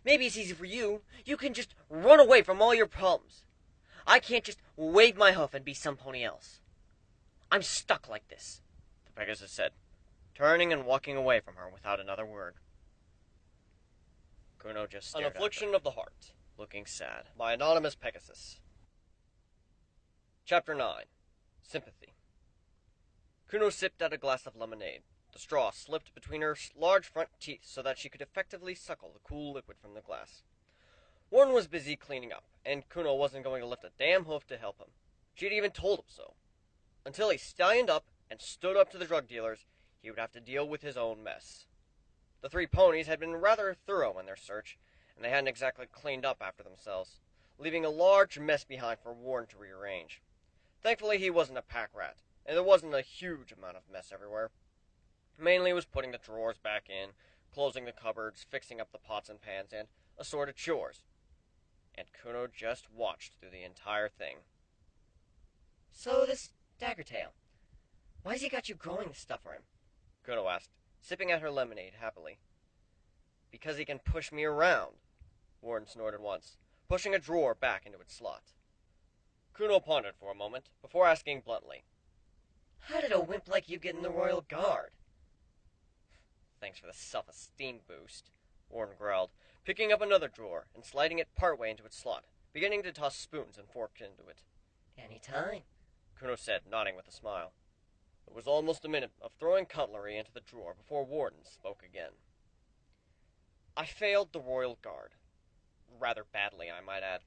Speaker 1: Maybe it's easy for you. You can just run away from all your problems. I can't just wave my hoof and be some pony else. I'm stuck like this, the Pegasus said, turning and walking away from her without another word. Kuno just stared. An Affliction of the Heart, looking sad, by Anonymous Pegasus. Chapter 9. Sympathy. Kuno sipped at a glass of lemonade. The straw slipped between her large front teeth so that she could effectively suckle the cool liquid from the glass. Warren was busy cleaning up, and Kuno wasn't going to lift a damn hoof to help him. She had even told him so. Until he stallioned up and stood up to the drug dealers, he would have to deal with his own mess. The three ponies had been rather thorough in their search, and they hadn't exactly cleaned up after themselves, leaving a large mess behind for Warren to rearrange. Thankfully, he wasn't a pack rat, and there wasn't a huge amount of mess everywhere. Mainly was putting the drawers back in, closing the cupboards, fixing up the pots and pans, and assorted chores. And Kuno just watched through the entire thing.
Speaker 2: So this Daggertail, why's he got you growing this stuff for him?
Speaker 1: Kuno asked, sipping at her lemonade happily. Because he can push me around, Warren snorted once, pushing a drawer back into its slot. Kuno pondered for a moment, before asking bluntly,
Speaker 2: How did a wimp like you get in the Royal Guard?
Speaker 1: Thanks for the self-esteem boost, Warren growled, picking up another drawer and sliding it partway into its slot, beginning to toss spoons and forks into it.
Speaker 2: Any time,
Speaker 1: Kuno said, nodding with a smile. It was almost a minute of throwing cutlery into the drawer before Warden spoke again. I failed the Royal Guard. Rather badly, I might add.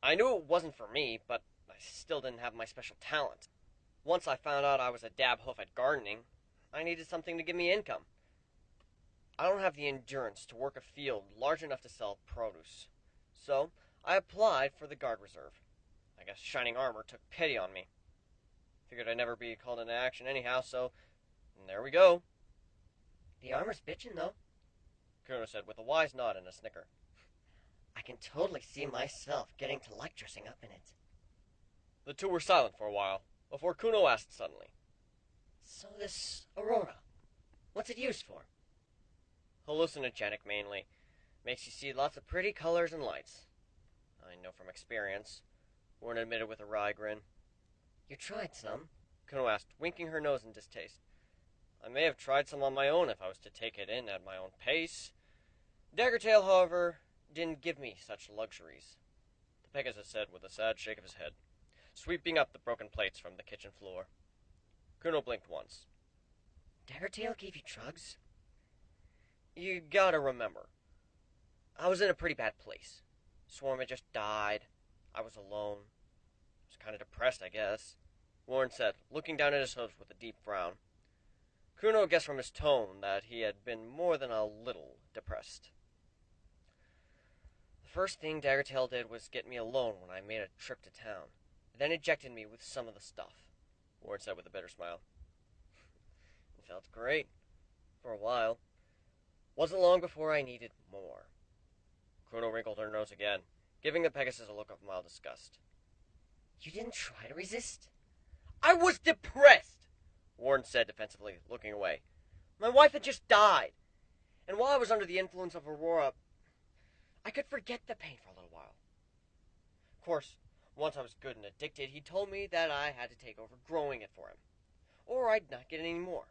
Speaker 1: I knew it wasn't for me, but I still didn't have my special talent. Once I found out I was a dab hoof at gardening, I needed something to give me income. I don't have the endurance to work a field large enough to sell produce, so I applied for the Guard Reserve. I guess Shining Armor took pity on me. Figured I'd never be called into action anyhow, so there we go.
Speaker 2: The armor's bitchin', though,
Speaker 1: Kuno said with a wise nod and a snicker.
Speaker 2: I can totally see myself getting to like dressing up in it.
Speaker 1: The two were silent for a while, before Kuno asked suddenly.
Speaker 2: So this Aurora, what's it used for?
Speaker 1: Hallucinogenic, mainly. Makes you see lots of pretty colors and lights. I know from experience, Warren admitted with a wry grin.
Speaker 2: You tried some?
Speaker 1: Kuno asked, winking her nose in distaste. I may have tried some on my own if I was to take it in at my own pace. Daggertail, however, didn't give me such luxuries, the Pegasus said with a sad shake of his head, sweeping up the broken plates from the kitchen floor. Kuno blinked once.
Speaker 2: Daggertail gave you drugs?
Speaker 1: You gotta remember, I was in a pretty bad place. Swarm had just died. I was alone. I was kind of depressed, I guess, Warren said, looking down at his hooves with a deep frown. Kuno guessed from his tone that he had been more than a little depressed. The first thing Daggertail did was get me alone when I made a trip to town, and then ejected me with some of the stuff, Warren said with a bitter smile. It felt great. For a while. Wasn't long before I needed more. Kuno wrinkled her nose again, giving the Pegasus a look of mild disgust.
Speaker 2: You didn't try to resist?
Speaker 1: I was depressed, Warren said defensively, looking away. My wife had just died, and while I was under the influence of Aurora, I could forget the pain for a little while. Of course, once I was good and addicted, he told me that I had to take over growing it for him, or I'd not get any more.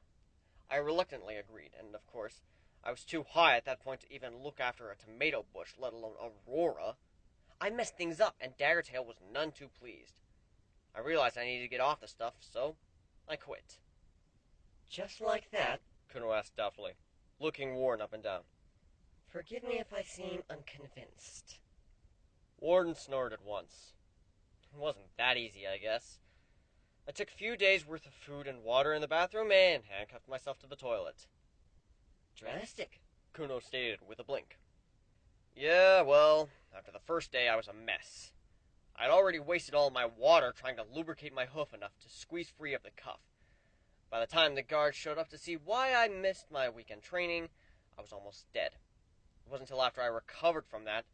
Speaker 1: I reluctantly agreed, and of course, I was too high at that point to even look after a tomato bush, let alone Aurora. I messed things up, and Daggertail was none too pleased. I realized I needed to get off the stuff, so I quit.
Speaker 2: Just like that?
Speaker 1: Kuno asked doubtfully, looking Warren up and down.
Speaker 2: Forgive me if I seem unconvinced.
Speaker 1: Warden snorted once. It wasn't that easy, I guess. I took a few days' worth of food and water in the bathroom and handcuffed myself to the toilet.
Speaker 2: Drastic,
Speaker 1: Kuno stated with a blink. Yeah, well, after the first day I was a mess. I'd already wasted all my water trying to lubricate my hoof enough to squeeze free of the cuff. By the time the guards showed up to see why I missed my weekend training, I was almost dead. It wasn't until after I recovered from that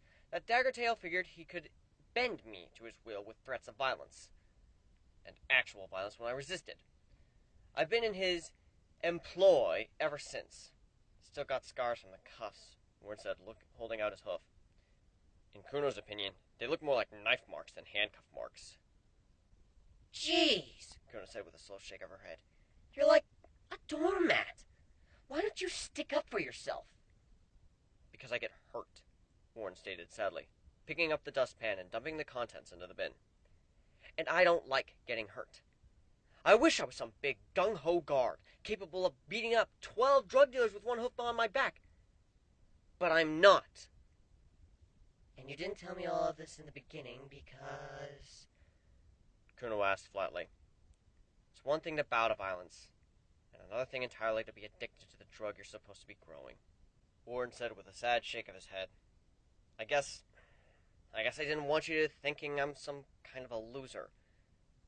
Speaker 1: Daggertail figured he could bend me to his will with threats of violence. And actual violence when I resisted. I've been in his employ ever since. Still got scars from the cuffs, Warren said, holding out his hoof. In Kuno's opinion, they look more like knife marks than handcuff marks.
Speaker 2: Jeez,
Speaker 1: Kuno said with a slow shake of her head.
Speaker 2: You're like a doormat. Why don't you stick up for yourself?
Speaker 1: Because I get hurt, Warren stated sadly, picking up the dustpan and dumping the contents into the bin. And I don't like getting hurt. I wish I was some big gung-ho guard, capable of beating up 12 drug dealers with one hoof on my back. But I'm not.
Speaker 2: And you didn't tell me all of this in the beginning because...
Speaker 1: Kuno asked flatly. It's one thing to bow to violence, and another thing entirely to be addicted to the drug you're supposed to be growing, Warren said with a sad shake of his head. I guess I didn't want you thinking I'm some kind of a loser.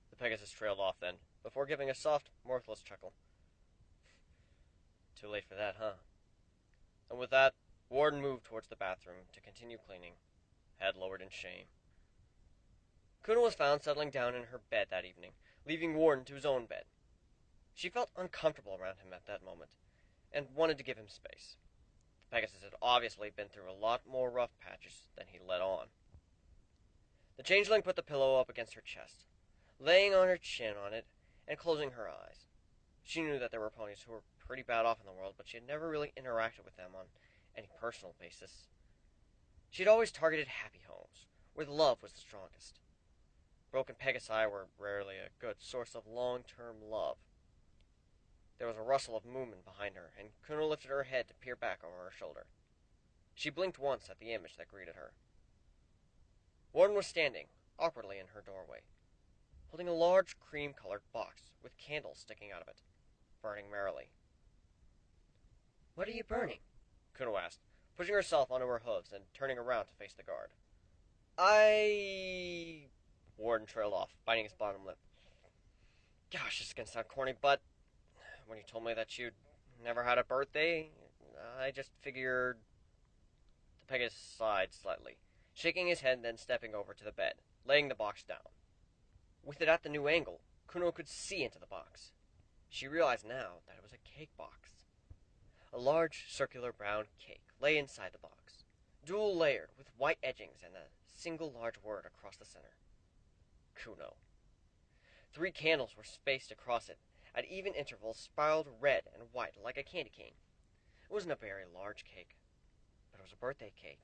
Speaker 1: The Pegasus trailed off then, before giving a soft, mirthless chuckle. Too late for that, huh? And with that, Warden moved towards the bathroom to continue cleaning, head lowered in shame. Kuno was found settling down in her bed that evening, leaving Warden to his own bed. She felt uncomfortable around him at that moment, and wanted to give him space. The Pegasus had obviously been through a lot more rough patches than he let on. The changeling put the pillow up against her chest, laying on her chin on it, and closing her eyes. She knew that there were ponies who were pretty bad off in the world, but she had never really interacted with them on any personal basis. She had always targeted happy homes, where the love was the strongest. Broken Pegasi were rarely a good source of long-term love. There was a rustle of movement behind her, and Kuno lifted her head to peer back over her shoulder. She blinked once at the image that greeted her. Warden was standing, awkwardly in her doorway, holding a large cream-colored box with candles sticking out of it, burning merrily.
Speaker 2: What are you burning?
Speaker 1: Kuno asked, pushing herself onto her hooves and turning around to face the guard. Warden trailed off, biting his bottom lip. Gosh, this is gonna sound corny, but when you told me that you'd never had a birthday, I just figured... The Pegasus sighed slightly, shaking his head and then stepping over to the bed, laying the box down. With it at the new angle, Kuno could see into the box. She realized now that it was a cake box. A large, circular brown cake lay inside the box, dual-layered with white edgings and a single large word across the center. Kuno. 3 candles were spaced across it, at even intervals spiraled red and white like a candy cane. It wasn't a very large cake, but it was a birthday cake.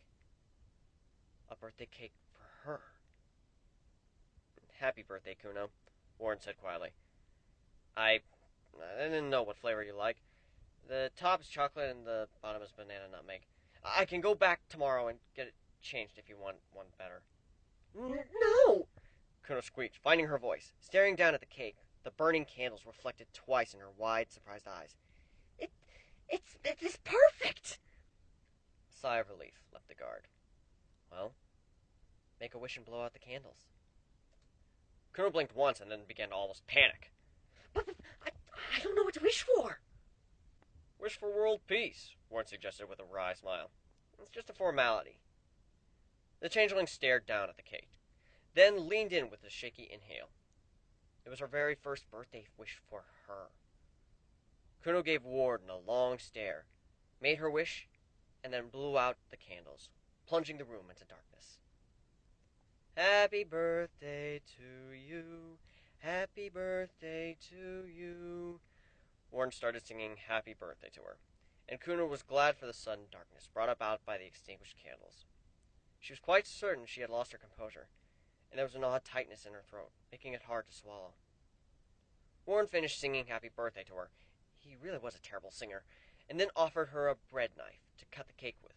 Speaker 1: A birthday cake for her. Happy birthday, Kuno, Warren said quietly. I didn't know what flavor you like. The top is chocolate and the bottom is banana nutmeg. I can go back tomorrow and get it changed if you want one better.
Speaker 3: No!
Speaker 1: Kuno squeaked, finding her voice. Staring down at the cake, the burning candles reflected twice in her wide, surprised eyes.
Speaker 3: It's perfect!
Speaker 1: A sigh of relief left the guard. Well, make a wish and blow out the candles. Kuno blinked once and then began to almost panic.
Speaker 3: But I don't know what to wish for.
Speaker 1: Wish for world peace, Warren suggested with a wry smile. It's just a formality. The changeling stared down at the cake, then leaned in with a shaky inhale. It was her very first birthday wish for her. Kuno gave Warden a long stare, made her wish, and then blew out the candles, plunging the room into darkness. Happy birthday to you. Happy birthday to you. Warren started singing Happy Birthday to her, and Kuno was glad for the sudden darkness brought about by the extinguished candles. She was quite certain she had lost her composure, and there was an odd tightness in her throat, making it hard to swallow. Warren finished singing Happy Birthday to her. He really was a terrible singer, and then offered her a bread knife to cut the cake with.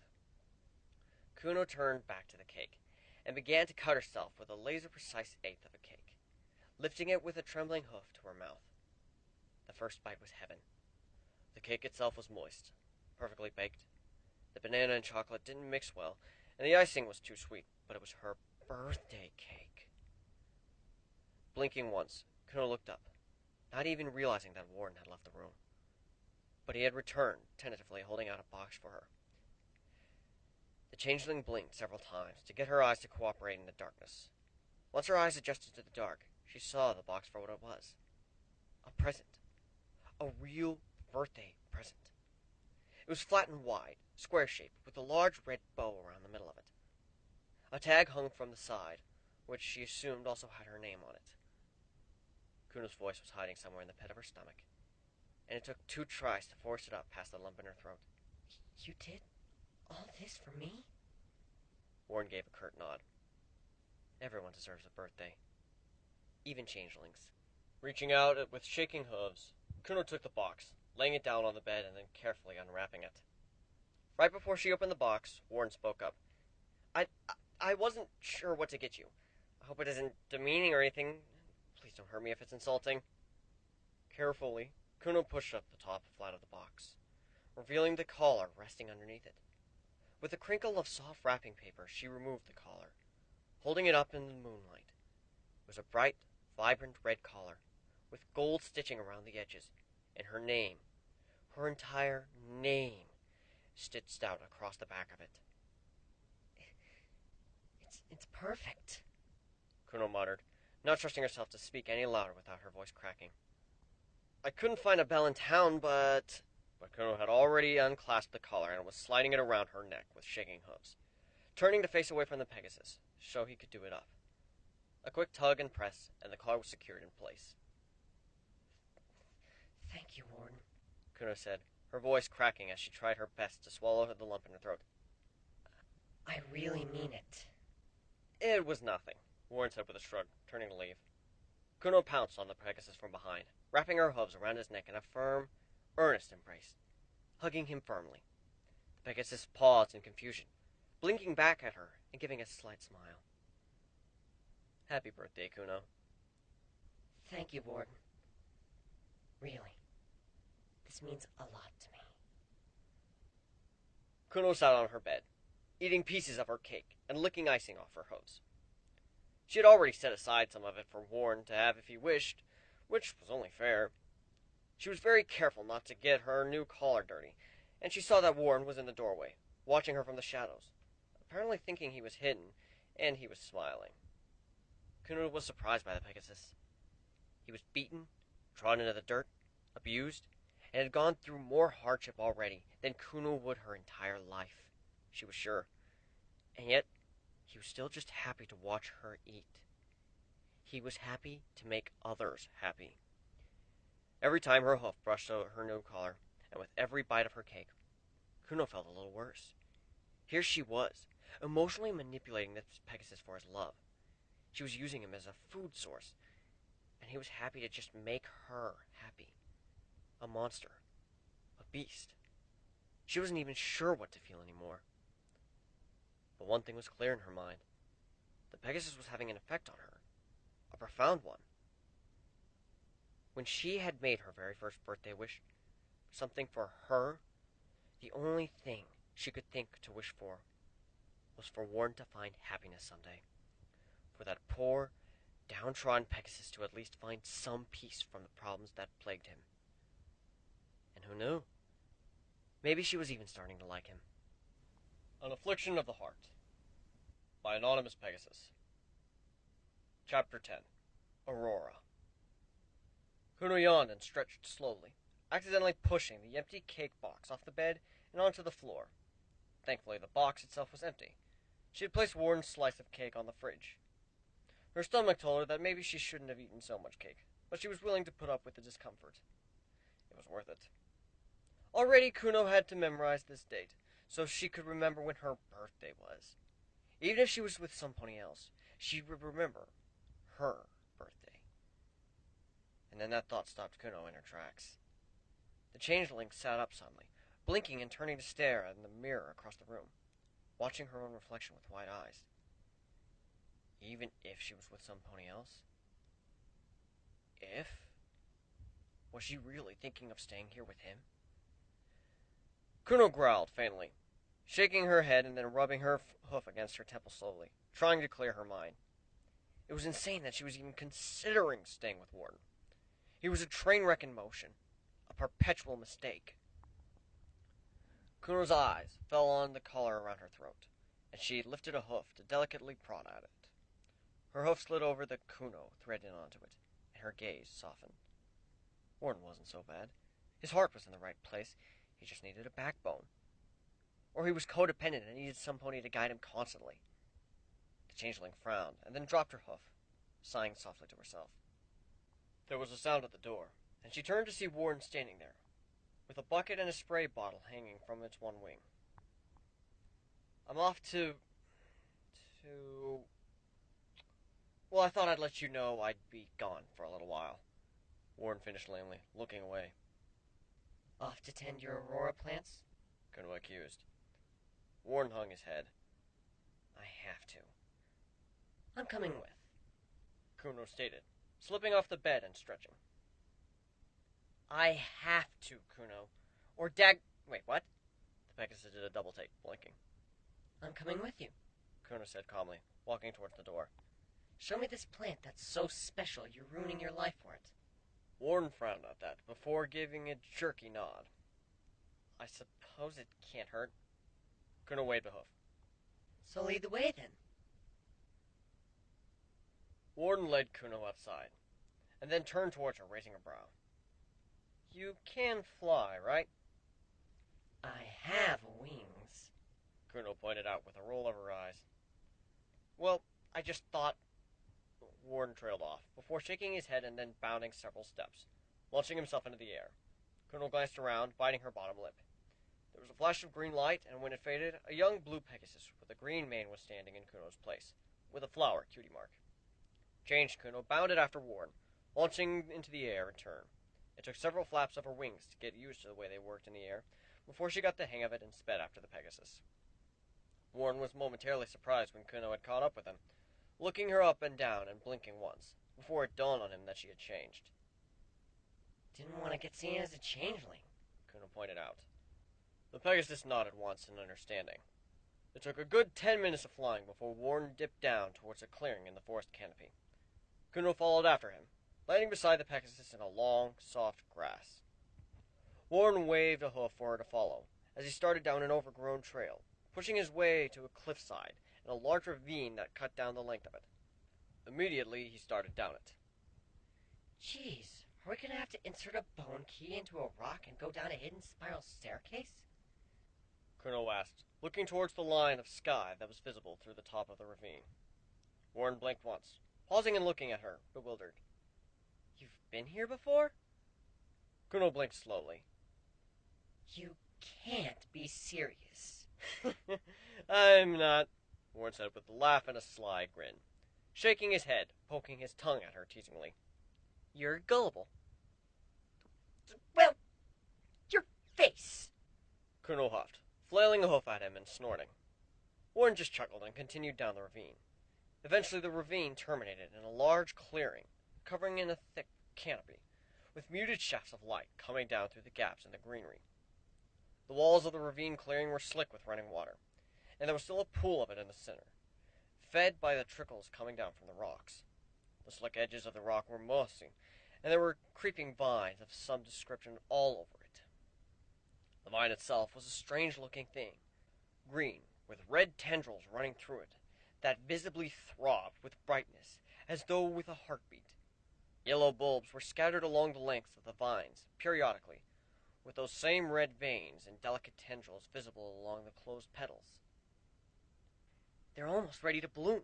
Speaker 1: Kuno turned back to the cake, and began to cut herself with a laser-precise eighth of a cake, lifting it with a trembling hoof to her mouth. The first bite was heaven. The cake itself was moist, perfectly baked. The banana and chocolate didn't mix well, and the icing was too sweet, but it was her birthday cake. Blinking once, Kuno looked up, not even realizing that Warren had left the room. But he had returned, tentatively holding out a box for her. The changeling blinked several times to get her eyes to cooperate in the darkness. Once her eyes adjusted to the dark, she saw the box for what it was. A present. A real birthday present. It was flat and wide, square-shaped, with a large red bow around the middle of it. A tag hung from the side, which she assumed also had her name on it. Kuno's voice was hiding somewhere in the pit of her stomach, and it took 2 tries to force it up past the lump in her throat.
Speaker 3: You did all this for me?
Speaker 1: Warren gave a curt nod. Everyone deserves a birthday. Even changelings. Reaching out with shaking hooves, Kuno took the box, laying it down on the bed and then carefully unwrapping it. Right before she opened the box, Warren spoke up. I wasn't sure what to get you. I hope it isn't demeaning or anything. Please don't hurt me if it's insulting. Carefully, Kuno pushed up the top flat of the box, revealing the collar resting underneath it. With a crinkle of soft wrapping paper, she removed the collar, holding it up in the moonlight. It was a bright, vibrant red collar, with gold stitching around the edges, and her name, her entire name, stitched out across the back of it.
Speaker 3: It's perfect,
Speaker 1: Kuno muttered, not trusting herself to speak any louder without her voice cracking. I couldn't find a bell in town, but Kuno had already unclasped the collar and was sliding it around her neck with shaking hooves, turning to face away from the Pegasus, so he could do it up. A quick tug and press, and the collar was secured in place.
Speaker 3: Thank you, Warden,
Speaker 1: Kuno said, her voice cracking as she tried her best to swallow the lump in her throat.
Speaker 3: I really mean it.
Speaker 1: It was nothing, Warren said with a shrug, turning to leave. Kuno pounced on the Pegasus from behind, wrapping her hooves around his neck in a firm, earnest embrace, hugging him firmly. The Pegasus paused in confusion, blinking back at her and giving a slight smile. Happy birthday, Kuno.
Speaker 3: Thank you, Warden. Really. This means a lot to me.
Speaker 1: Kuno sat on her bed, eating pieces of her cake and licking icing off her hooves. She had already set aside some of it for Warren to have if he wished, which was only fair. She was very careful not to get her new collar dirty, and she saw that Warren was in the doorway, watching her from the shadows, apparently thinking he was hidden, and he was smiling. Kuno was surprised by the Pegasus. He was beaten, trodden into the dirt, abused, and had gone through more hardship already than Kuno would her entire life, she was sure. And yet, he was still just happy to watch her eat. He was happy to make others happy. Every time her hoof brushed her new collar, and with every bite of her cake, Kuno felt a little worse. Here she was, emotionally manipulating this Pegasus for his love. She was using him as a food source, and he was happy to just make her happy. A monster. A beast. She wasn't even sure what to feel anymore. But one thing was clear in her mind. The Pegasus was having an effect on her. A profound one. When she had made her very first birthday wish, something for her, the only thing she could think to wish for was for Warren to find happiness someday. For that poor, downtrodden Pegasus to at least find some peace from the problems that plagued him. And who knew? Maybe she was even starting to like him. An Affliction of the Heart by Anonymous Pegasus. Chapter 10. Aurora. Kuno yawned and stretched slowly, accidentally pushing the empty cake box off the bed and onto the floor. Thankfully, the box itself was empty. She had placed Warren's slice of cake on the fridge. Her stomach told her that maybe she shouldn't have eaten so much cake, but she was willing to put up with the discomfort. It was worth it. Already Kuno had to memorize this date, so she could remember when her birthday was. Even if she was with somebody else, she would remember her birthday. And then that thought stopped Kuno in her tracks. The changeling sat up suddenly, blinking and turning to stare at the mirror across the room, watching her own reflection with wide eyes. Even if she was with somebody else? If? Was she really thinking of staying here with him? Kuno growled faintly, shaking her head and then rubbing her hoof against her temple slowly, trying to clear her mind. It was insane that she was even considering staying with Warden. He was a train wreck in motion, a perpetual mistake. Kuno's eyes fell on the collar around her throat, and she lifted a hoof to delicately prod at it. Her hoof slid over the Kuno, threaded onto it, and her gaze softened. Warden wasn't so bad. His heart was in the right place. He just needed a backbone. Or he was codependent and needed somebody to guide him constantly. The changeling frowned, and then dropped her hoof, sighing softly to herself. There was a sound at the door, and she turned to see Warren standing there, with a bucket and a spray bottle hanging from its one wing. I'm off to... Well, I thought I'd let you know I'd be gone for a little while. Warren finished lamely, looking away.
Speaker 2: Off to tend your aurora plants?
Speaker 1: Kuno accused. Warren hung his head. I have to.
Speaker 2: I'm coming with.
Speaker 1: Kuno stated, slipping off the bed and stretching. I have to, Kuno. Or Wait, what? The Pegasus did a double take, blinking.
Speaker 2: I'm coming with you.
Speaker 1: Kuno said calmly, walking towards the door.
Speaker 2: Show me this plant that's so special you're ruining your life for it.
Speaker 1: Warren frowned at that, before giving a jerky nod. I suppose it can't hurt. Kuno waved a hoof.
Speaker 2: So lead the way, then.
Speaker 1: Warden led Kuno outside, and then turned towards her, raising a brow. You can fly, right?
Speaker 2: I have wings.
Speaker 1: Kuno pointed out with a roll of her eyes. Well, I just thought... Warden trailed off, before shaking his head and then bounding several steps, launching himself into the air. Kuno glanced around, biting her bottom lip. There was a flash of green light, and when it faded, a young blue Pegasus with a green mane was standing in Kuno's place, with a flower cutie mark. Changed Kuno bounded after Warren, launching into the air in turn. It took several flaps of her wings to get used to the way they worked in the air, before she got the hang of it and sped after the Pegasus. Warren was momentarily surprised when Kuno had caught up with him, looking her up and down and blinking once, before it dawned on him that she had changed.
Speaker 2: Didn't want to get seen as a changeling,
Speaker 1: Kuno pointed out. The Pegasus nodded once in understanding. It took a good 10 minutes of flying before Warren dipped down towards a clearing in the forest canopy. Kuno followed after him, landing beside the Pegasus in a long, soft grass. Warren waved a hoof for her to follow, as he started down an overgrown trail, pushing his way to a cliffside and a large ravine that cut down the length of it. Immediately, he started down it.
Speaker 2: Jeez, are we gonna have to insert a bone key into a rock and go down a hidden spiral staircase?
Speaker 1: Kuno asked, looking towards the line of sky that was visible through the top of the ravine. Warren blinked once, pausing and looking at her, bewildered. You've been here before? Kuno blinked slowly.
Speaker 2: You can't be serious.
Speaker 1: I'm not, Warren said with a laugh and a sly grin, shaking his head, poking his tongue at her teasingly. You're gullible.
Speaker 3: Well, your face.
Speaker 1: Kuno huffed, flailing a hoof at him and snorting. Warren just chuckled and continued down the ravine. Eventually the ravine terminated in a large clearing, covering in a thick canopy, with muted shafts of light coming down through the gaps in the greenery. The walls of the ravine clearing were slick with running water, and there was still a pool of it in the center, fed by the trickles coming down from the rocks. The slick edges of the rock were mossy, and there were creeping vines of some description all over it. The vine itself was a strange-looking thing, green, with red tendrils running through it, that visibly throbbed with brightness, as though with a heartbeat. Yellow bulbs were scattered along the lengths of the vines, periodically, with those same red veins and delicate tendrils visible along the closed petals.
Speaker 3: They're almost ready to bloom,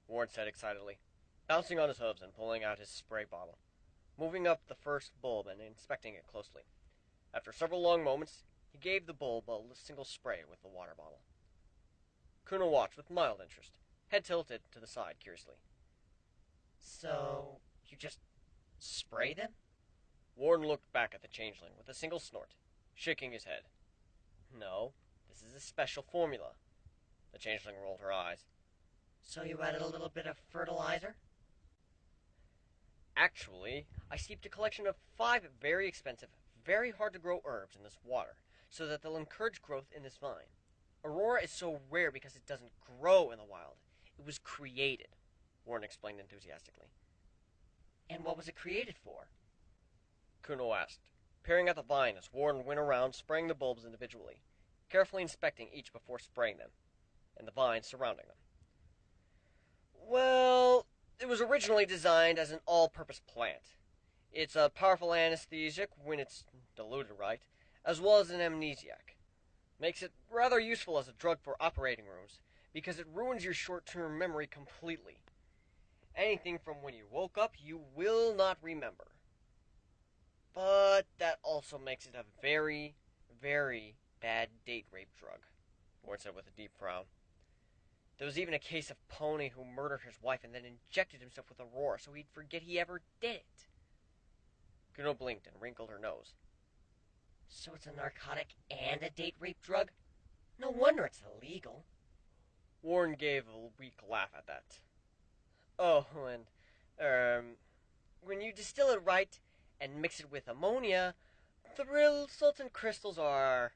Speaker 1: Warren said excitedly, bouncing on his hooves and pulling out his spray bottle, moving up the first bulb and inspecting it closely. After several long moments, he gave the bulb a single spray with the water bottle. Kuno watched with mild interest, head tilted to the side curiously.
Speaker 3: So, you just spray them?
Speaker 1: Warren looked back at the changeling with a single snort, shaking his head. No, this is a special formula. The changeling rolled her eyes.
Speaker 3: So you added a little bit of fertilizer?
Speaker 1: Actually, I steeped a collection of 5 very expensive, very hard-to-grow herbs in this water, so that they'll encourage growth in this vine. Aurora is so rare because it doesn't grow in the wild. It was created, Warren explained enthusiastically.
Speaker 3: And what was it created for?
Speaker 1: Kuno asked, peering at the vine as Warren went around spraying the bulbs individually, carefully inspecting each before spraying them, and the vines surrounding them. Well, it was originally designed as an all-purpose plant. It's a powerful anesthetic when it's diluted right, as well as an amnesiac. Makes it rather useful as a drug for operating rooms, because it ruins your short-term memory completely. Anything from when you woke up, you will not remember. But that also makes it a very, very bad date rape drug, Ward said with a deep frown. There was even a case of Pony who murdered his wife and then injected himself with Aurora so he'd forget he ever did it. Kuno blinked and wrinkled her nose.
Speaker 3: So it's a narcotic and a date rape drug? No wonder it's illegal.
Speaker 1: Warren gave a weak laugh at that. Oh, and, when you distill it right and mix it with ammonia, the real Sultan crystals are,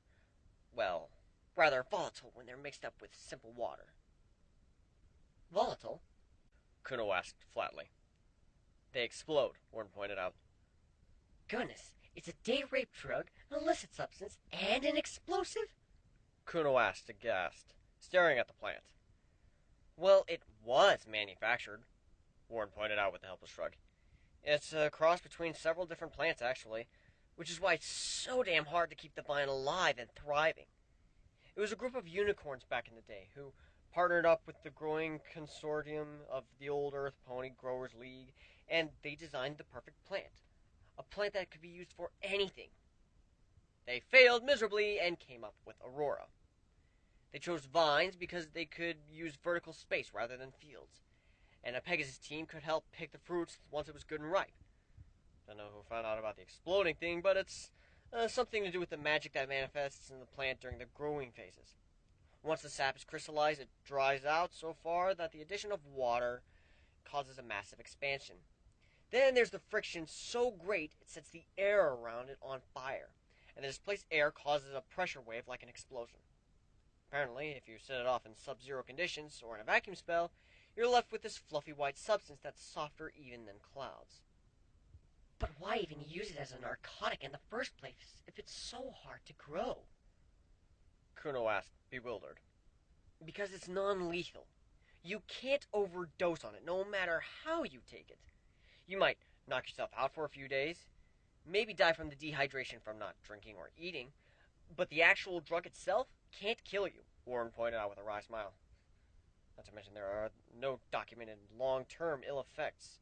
Speaker 1: well, rather volatile when they're mixed up with simple water.
Speaker 3: Volatile?
Speaker 1: Kuno asked flatly. They explode, Warren pointed out.
Speaker 3: Goodness, it's a date rape drug, an illicit substance, and an explosive?
Speaker 1: Kuno asked aghast, staring at the plant. Well, it was manufactured, Warren pointed out with a helpless shrug. It's a cross between several different plants, actually, which is why it's so damn hard to keep the vine alive and thriving. It was a group of unicorns back in the day who partnered up with the growing consortium of the Old Earth Pony Growers League, and they designed the perfect plant. A plant that could be used for anything. They failed miserably and came up with Aurora. They chose vines because they could use vertical space rather than fields, and a Pegasus team could help pick the fruits once it was good and ripe. Don't know who found out about the exploding thing, but it's something to do with the magic that manifests in the plant during the growing phases. Once the sap is crystallized, it dries out so far that the addition of water causes a massive expansion. Then there's the friction so great it sets the air around it on fire, and the displaced air causes a pressure wave like an explosion. Apparently, if you set it off in sub-zero conditions or in a vacuum spell, you're left with this fluffy white substance that's softer even than clouds.
Speaker 3: But why even use it as a narcotic in the first place if it's so hard to grow?
Speaker 1: Kuno asked, bewildered. Because it's non-lethal. You can't overdose on it, no matter how you take it. You might knock yourself out for a few days, maybe die from the dehydration from not drinking or eating, but the actual drug itself can't kill you, Warren pointed out with a wry smile. Not to mention there are no documented long-term ill effects.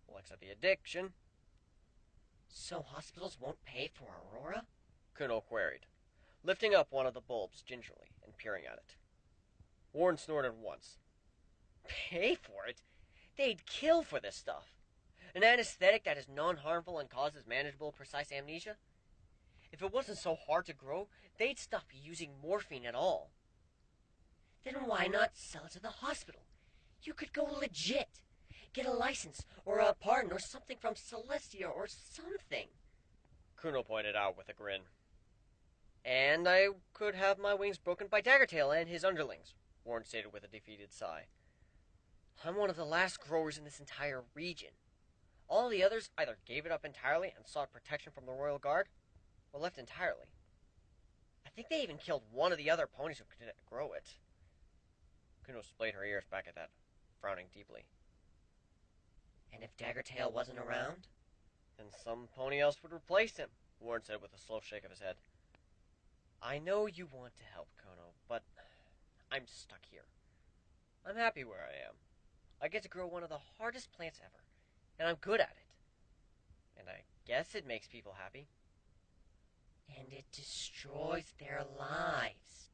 Speaker 1: Well, except the addiction.
Speaker 3: So hospitals won't pay for Aurora?
Speaker 1: Kuno queried, lifting up one of the bulbs gingerly and peering at it. Warren snorted once.
Speaker 3: Pay for it? They'd kill for this stuff. An anesthetic that is non-harmful and causes manageable precise amnesia? If it wasn't so hard to grow, they'd stop using morphine at all. Then why not sell it to the hospital? You could go legit. Get a license, or a pardon, or something from Celestia, or something.
Speaker 1: Kuno pointed out with a grin. And I could have my wings broken by Daggertail and his underlings, Warren stated with a defeated sigh.
Speaker 3: I'm one of the last growers in this entire region. All the others either gave it up entirely and sought protection from the Royal Guard, or left entirely. I think they even killed one of the other ponies who could grow it.
Speaker 1: Kuno splayed her ears back at that, frowning deeply.
Speaker 3: And if Daggertail wasn't around?
Speaker 1: Then some pony else would replace him, Warren said with a slow shake of his head. I know you want to help, Kuno, but I'm stuck here. I'm happy where I am. I get to grow one of the hardest plants ever, and I'm good at it. And I guess it makes people happy.
Speaker 3: And it destroys their lives,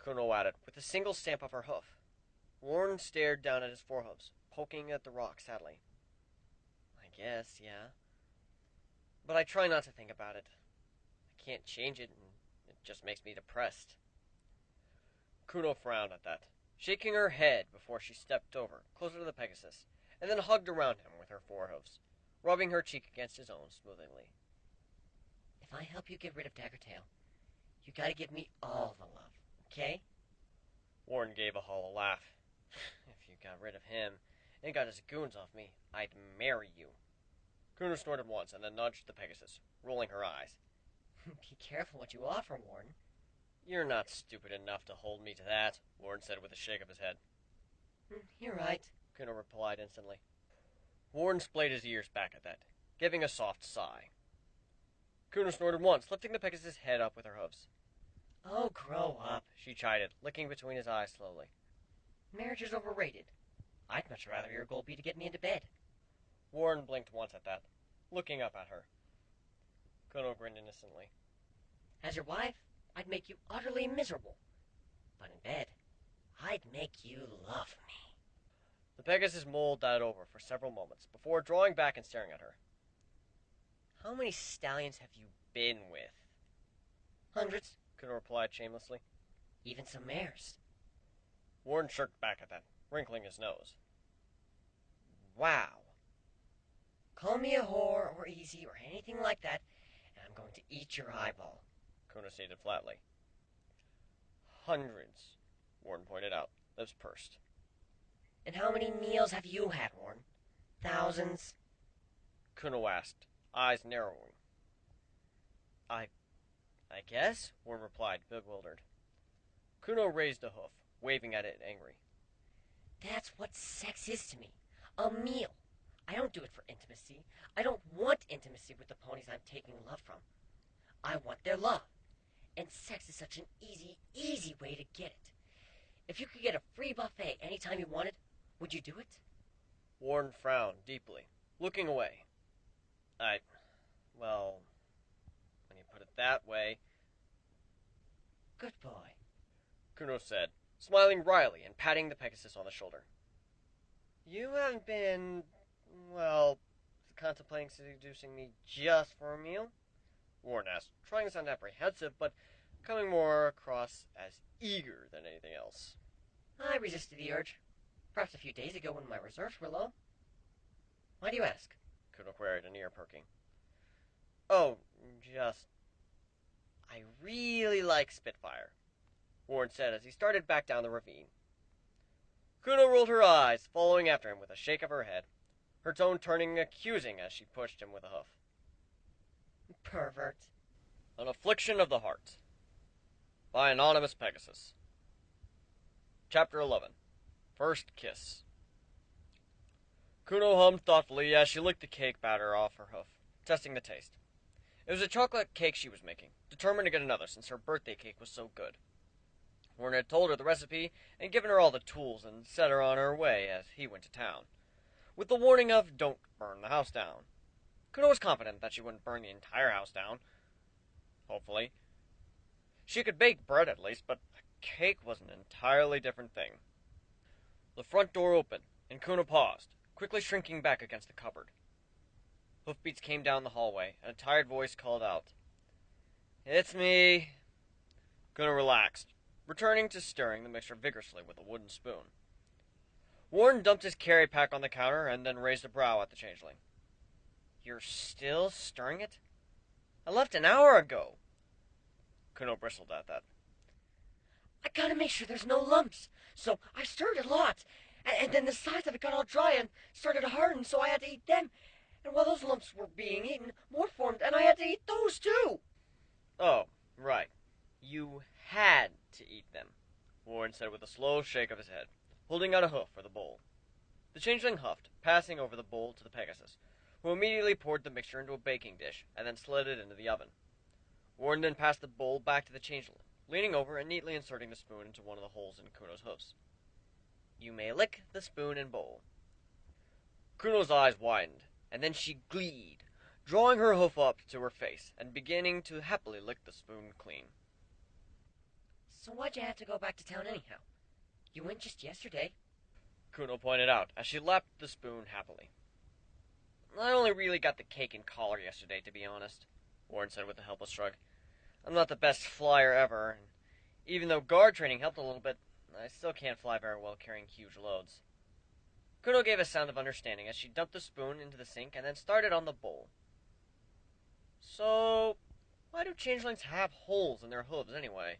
Speaker 1: Kuno added, with a single stamp of her hoof. Warren stared down at his forehoofs, poking at the rock sadly. I guess, yeah. But I try not to think about it. I can't change it, and it just makes me depressed. Kuno frowned at that, shaking her head before she stepped over, closer to the Pegasus, and then hugged around him with her forehoofs, rubbing her cheek against his own smoothly.
Speaker 3: If I help you get rid of Daggertail, you gotta give me all the love, okay?
Speaker 1: Warren gave a hollow laugh. If you got rid of him and got his goons off me, I'd marry you. Kuno snorted once and then nudged the Pegasus, rolling her eyes.
Speaker 3: Be careful what you offer, Warren.
Speaker 1: You're not stupid enough to hold me to that, Warren said with a shake of his head.
Speaker 3: You're right,
Speaker 1: Kuno replied instantly. Warren splayed his ears back at that, giving a soft sigh. Kuno snorted once, lifting the Pegasus' head up with her hoofs.
Speaker 3: Oh, grow up,
Speaker 1: she chided, licking between his eyes slowly.
Speaker 3: Marriage is overrated. I'd much rather your goal be to get me into bed.
Speaker 1: Warren blinked once at that, looking up at her. Kuno grinned innocently.
Speaker 3: As your wife, I'd make you utterly miserable. But in bed, I'd make you love me.
Speaker 1: The Pegasus mulled that over for several moments before drawing back and staring at her. How many stallions have you been with?
Speaker 3: Hundreds,
Speaker 1: Kuno replied shamelessly.
Speaker 3: even some mares.
Speaker 1: Warren shirked back at that, wrinkling his nose. Wow.
Speaker 3: Call me a whore or easy or anything like that, and I'm going to eat your eyeball.
Speaker 1: Kuno stated flatly. Hundreds, Warren pointed out, lips pursed.
Speaker 3: And how many meals have you had, Warren? Thousands?
Speaker 1: Kuno asked, eyes narrowing. I guess, Warren replied, bewildered. Kuno raised a hoof, waving at it angry.
Speaker 3: That's what sex is to me. A meal. I don't do it for intimacy. I don't want intimacy with the ponies I'm taking love from. I want their love. And sex is such an easy, easy way to get it. If you could get a free buffet anytime you wanted, would you do it?
Speaker 1: Warren frowned deeply, looking away. Well, when you put it that way,
Speaker 3: Good boy.
Speaker 1: Kuno said, smiling wryly and patting the Pegasus on the shoulder. You haven't been, well, contemplating seducing me just for a meal? Warren asked, trying to sound apprehensive, but coming more across as eager than anything else.
Speaker 3: I resisted the urge. Perhaps a few days ago when my reserves were low. Why do you ask?
Speaker 1: Kuno queried, an ear perking. Oh, I really like Spitfire, Warren said as he started back down the ravine. Kuno rolled her eyes, following after him with a shake of her head, her tone turning accusing as she pushed him with a hoof.
Speaker 3: Pervert.
Speaker 1: An Affliction of the Heart by Anonymous Pegasus. Chapter 11. First Kiss. Kuno hummed thoughtfully as she licked the cake batter off her hoof, testing the taste. It was a chocolate cake she was making, determined to get another since her birthday cake was so good. Warren had told her the recipe and given her all the tools and set her on her way as he went to town, with the warning of don't burn the house down. Kuno was confident that she wouldn't burn the entire house down. Hopefully. She could bake bread at least, but a cake was an entirely different thing. The front door opened, and Kuna paused, quickly shrinking back against the cupboard. Hoofbeats came down the hallway, and a tired voice called out, "It's me." Kuna relaxed, returning to stirring the mixture vigorously with a wooden spoon. Warren dumped his carry pack on the counter and then raised a brow at the changeling. "You're still stirring it? I left an hour ago." Kuno bristled at that.
Speaker 3: I gotta make sure there's no lumps, so I stirred a lot. And then the sides of it got all dry and started to harden, so I had to eat them. And while those lumps were being eaten, more formed, and I had to eat those too.
Speaker 1: "Oh, right. You had to eat them," Warren said with a slow shake of his head, holding out a hoof for the bowl. The changeling huffed, passing over the bowl to the Pegasus, who immediately poured the mixture into a baking dish and then slid it into the oven. Warren then passed the bowl back to the changeling, leaning over and neatly inserting the spoon into one of the holes in Kuno's hoofs. "You may lick the spoon and bowl." Kuno's eyes widened, and then she gleed, drawing her hoof up to her face and beginning to happily lick the spoon clean.
Speaker 3: So why'd you have to go back to town anyhow? You went just yesterday.
Speaker 1: Kuno pointed out as she lapped the spoon happily. "I only really got the cake and collar yesterday, to be honest," Warren said with a helpless shrug. "I'm not the best flyer ever, and even though guard training helped a little bit, I still can't fly very well carrying huge loads." Kuno gave a sound of understanding as she dumped the spoon into the sink and then started on the bowl. "So, why do changelings have holes in their hooves anyway?"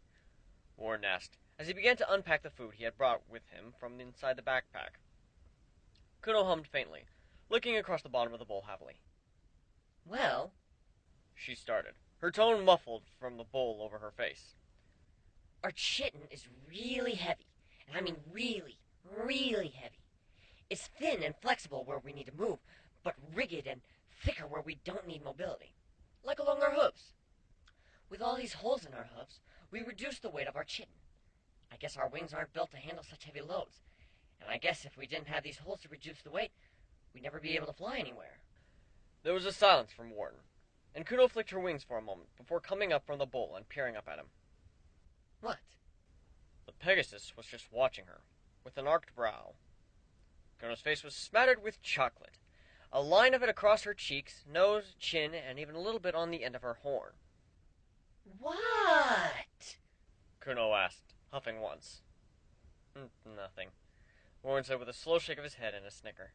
Speaker 1: Warren asked, as he began to unpack the food he had brought with him from inside the backpack. Kuno hummed faintly, looking across the bottom of the bowl happily.
Speaker 3: Well,
Speaker 1: She started, her tone muffled from the bowl over her face.
Speaker 3: our chitin is really heavy. And I mean really, really heavy. It's thin and flexible where we need to move, but rigid and thicker where we don't need mobility. Like along our hooves. With all these holes in our hooves, we reduce the weight of our chitin. I guess our wings aren't built to handle such heavy loads. And I guess if we didn't have these holes to reduce the weight, we'd never be able to fly anywhere.
Speaker 1: There was a silence from Warren, and Kuno flicked her wings for a moment before coming up from the bowl and peering up at him.
Speaker 3: What?
Speaker 1: The Pegasus was just watching her, with an arched brow. Kuno's face was smattered with chocolate, a line of it across her cheeks, nose, chin, and even a little bit on the end of her horn.
Speaker 3: What?
Speaker 1: Kuno asked, huffing once. "Nothing," Warren said with a slow shake of his head and a snicker.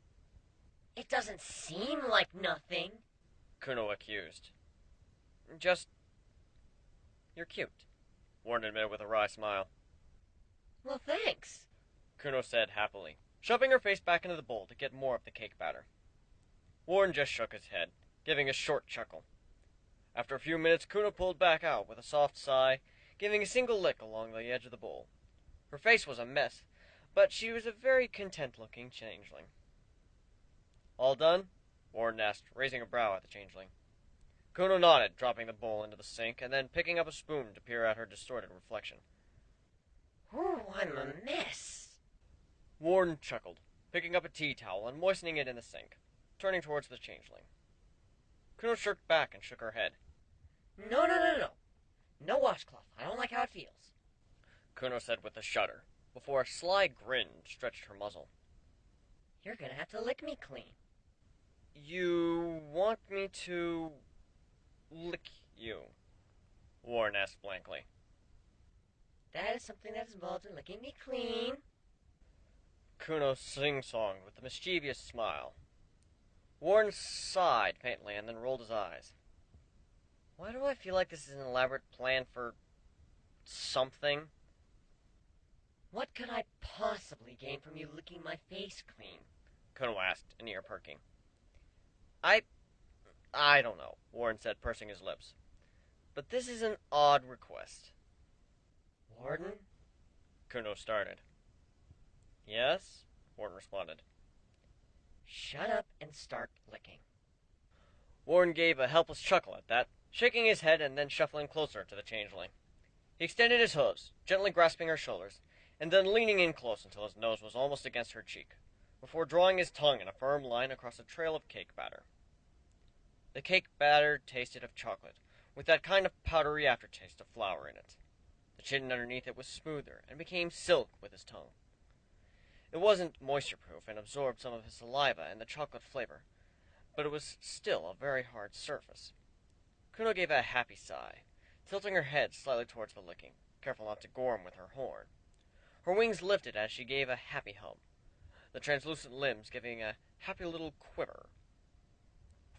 Speaker 3: It doesn't seem like nothing.
Speaker 1: Kuno accused. "Just, you're cute," Warren admitted with a wry smile.
Speaker 3: Well, thanks.
Speaker 1: Kuno said happily, shoving her face back into the bowl to get more of the cake batter. Warren just shook his head, giving a short chuckle. After a few minutes, Kuno pulled back out with a soft sigh, giving a single lick along the edge of the bowl. Her face was a mess, but she was a very content-looking changeling. "All done?" Warren asked, raising a brow at the changeling. Kuno nodded, dropping the bowl into the sink, and then picking up a spoon to peer at her distorted reflection.
Speaker 3: Ooh, I'm a mess.
Speaker 1: Warren chuckled, picking up a tea towel and moistening it in the sink, turning towards the changeling. Kuno shirked back and shook her head.
Speaker 3: No. No washcloth. I don't like how it feels.
Speaker 1: Kuno said with a shudder, before a sly grin stretched her muzzle.
Speaker 3: You're gonna have to lick me clean.
Speaker 1: "You want me to lick you?" Warren asked blankly.
Speaker 3: That is something that is involved in licking me clean.
Speaker 1: Kuno sing-songed with a mischievous smile. Warren sighed faintly and then rolled his eyes. "Why do I feel like this is an elaborate plan for something?"
Speaker 3: What could I possibly gain from you licking my face clean?
Speaker 1: Kuno asked, an ear perking. I don't know," Warren said, pursing his lips. "But this is an odd request."
Speaker 3: Warden?
Speaker 1: Kuno started. "Yes?" Warren responded.
Speaker 3: Shut up and start licking.
Speaker 1: Warren gave a helpless chuckle at that, shaking his head and then shuffling closer to the changeling. He extended his hooves, gently grasping her shoulders, and then leaning in close until his nose was almost against her cheek, before drawing his tongue in a firm line across a trail of cake batter. The cake batter tasted of chocolate, with that kind of powdery aftertaste of flour in it. The chin underneath it was smoother and became silk with his tongue. It wasn't moisture-proof and absorbed some of his saliva and the chocolate flavor, but it was still a very hard surface. Kuno gave a happy sigh, tilting her head slightly towards the licking, careful not to gore him with her horn. Her wings lifted as she gave a happy hum, the translucent limbs giving a happy little quiver.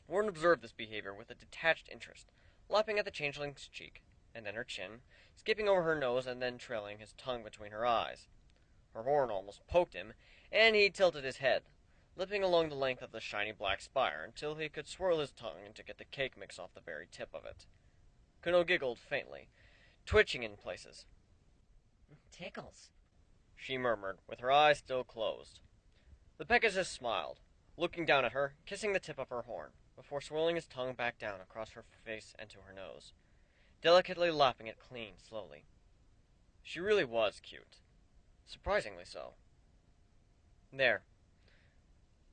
Speaker 1: Warren observed this behavior with a detached interest, lapping at the changeling's cheek, and then her chin, skipping over her nose and then trailing his tongue between her eyes. Her horn almost poked him, and he tilted his head, lipping along the length of the shiny black spire until he could swirl his tongue to get the cake mix off the very tip of it. Kuno giggled faintly, twitching in places.
Speaker 2: Tickles,
Speaker 1: She murmured, with her eyes still closed. The Pegasus smiled, looking down at her, kissing the tip of her horn, before swirling his tongue back down across her face and to her nose, delicately lapping it clean slowly. She really was cute. Surprisingly so. There.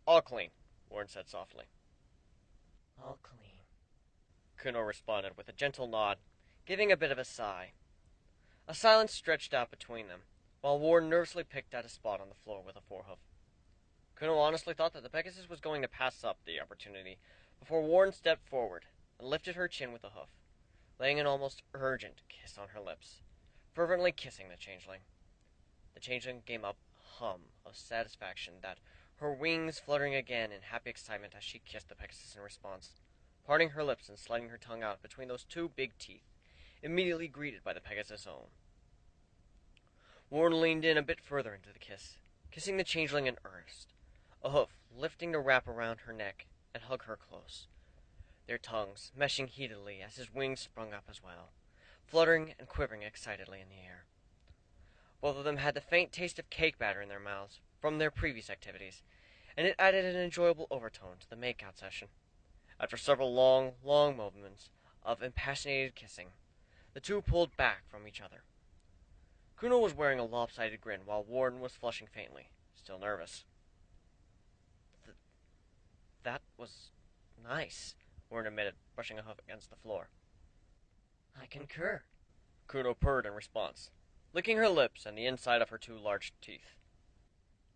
Speaker 1: All clean, Warren said softly.
Speaker 2: all clean.
Speaker 1: Kuno responded with a gentle nod, giving a bit of a sigh. A silence stretched out between them, while Warren nervously picked at a spot on the floor with a forehoof. Kuno honestly thought that the Pegasus was going to pass up the opportunity before Warren stepped forward and lifted her chin with a hoof, laying an almost urgent kiss on her lips, fervently kissing the changeling. The changeling gave a hum of satisfaction, that her wings fluttering again in happy excitement as she kissed the Pegasus in response, parting her lips and sliding her tongue out between those two big teeth, immediately greeted by the Pegasus' own. Warren leaned in a bit further into the kiss, kissing the changeling in earnest, a hoof lifting to wrap around her neck and hug her close, their tongues meshing heatedly as his wings sprung up as well, fluttering and quivering excitedly in the air. Both of them had the faint taste of cake batter in their mouths from their previous activities, and it added an enjoyable overtone to the make-out session. After several long, long moments of impassioned kissing, the two pulled back from each other. Kuno was wearing a lopsided grin while Warren was flushing faintly, still nervous. That was nice, Warren admitted, brushing a hoof against the floor.
Speaker 2: I concur.
Speaker 1: Kuno purred in response, licking her lips and the inside of her two large teeth.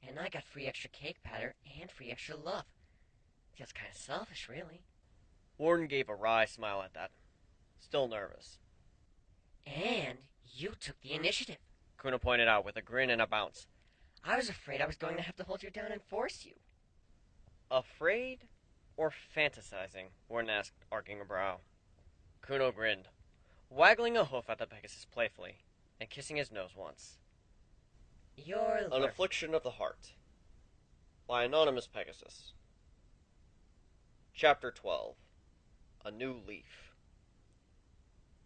Speaker 2: And I got free extra cake batter and free extra love. Feels kind of selfish, really.
Speaker 1: Warren gave a wry smile at that, still nervous.
Speaker 2: And you took the initiative.
Speaker 1: Kuno pointed out with a grin and a bounce.
Speaker 2: I was afraid I was going to have to hold you down and force you.
Speaker 1: Afraid or fantasizing? Warren asked, arcing a brow. Kuno grinned, waggling a hoof at the Pegasus playfully, and kissing his nose once.
Speaker 2: You're
Speaker 1: An Affliction of the Heart by Anonymous Pegasus. Chapter 12. A New Leaf.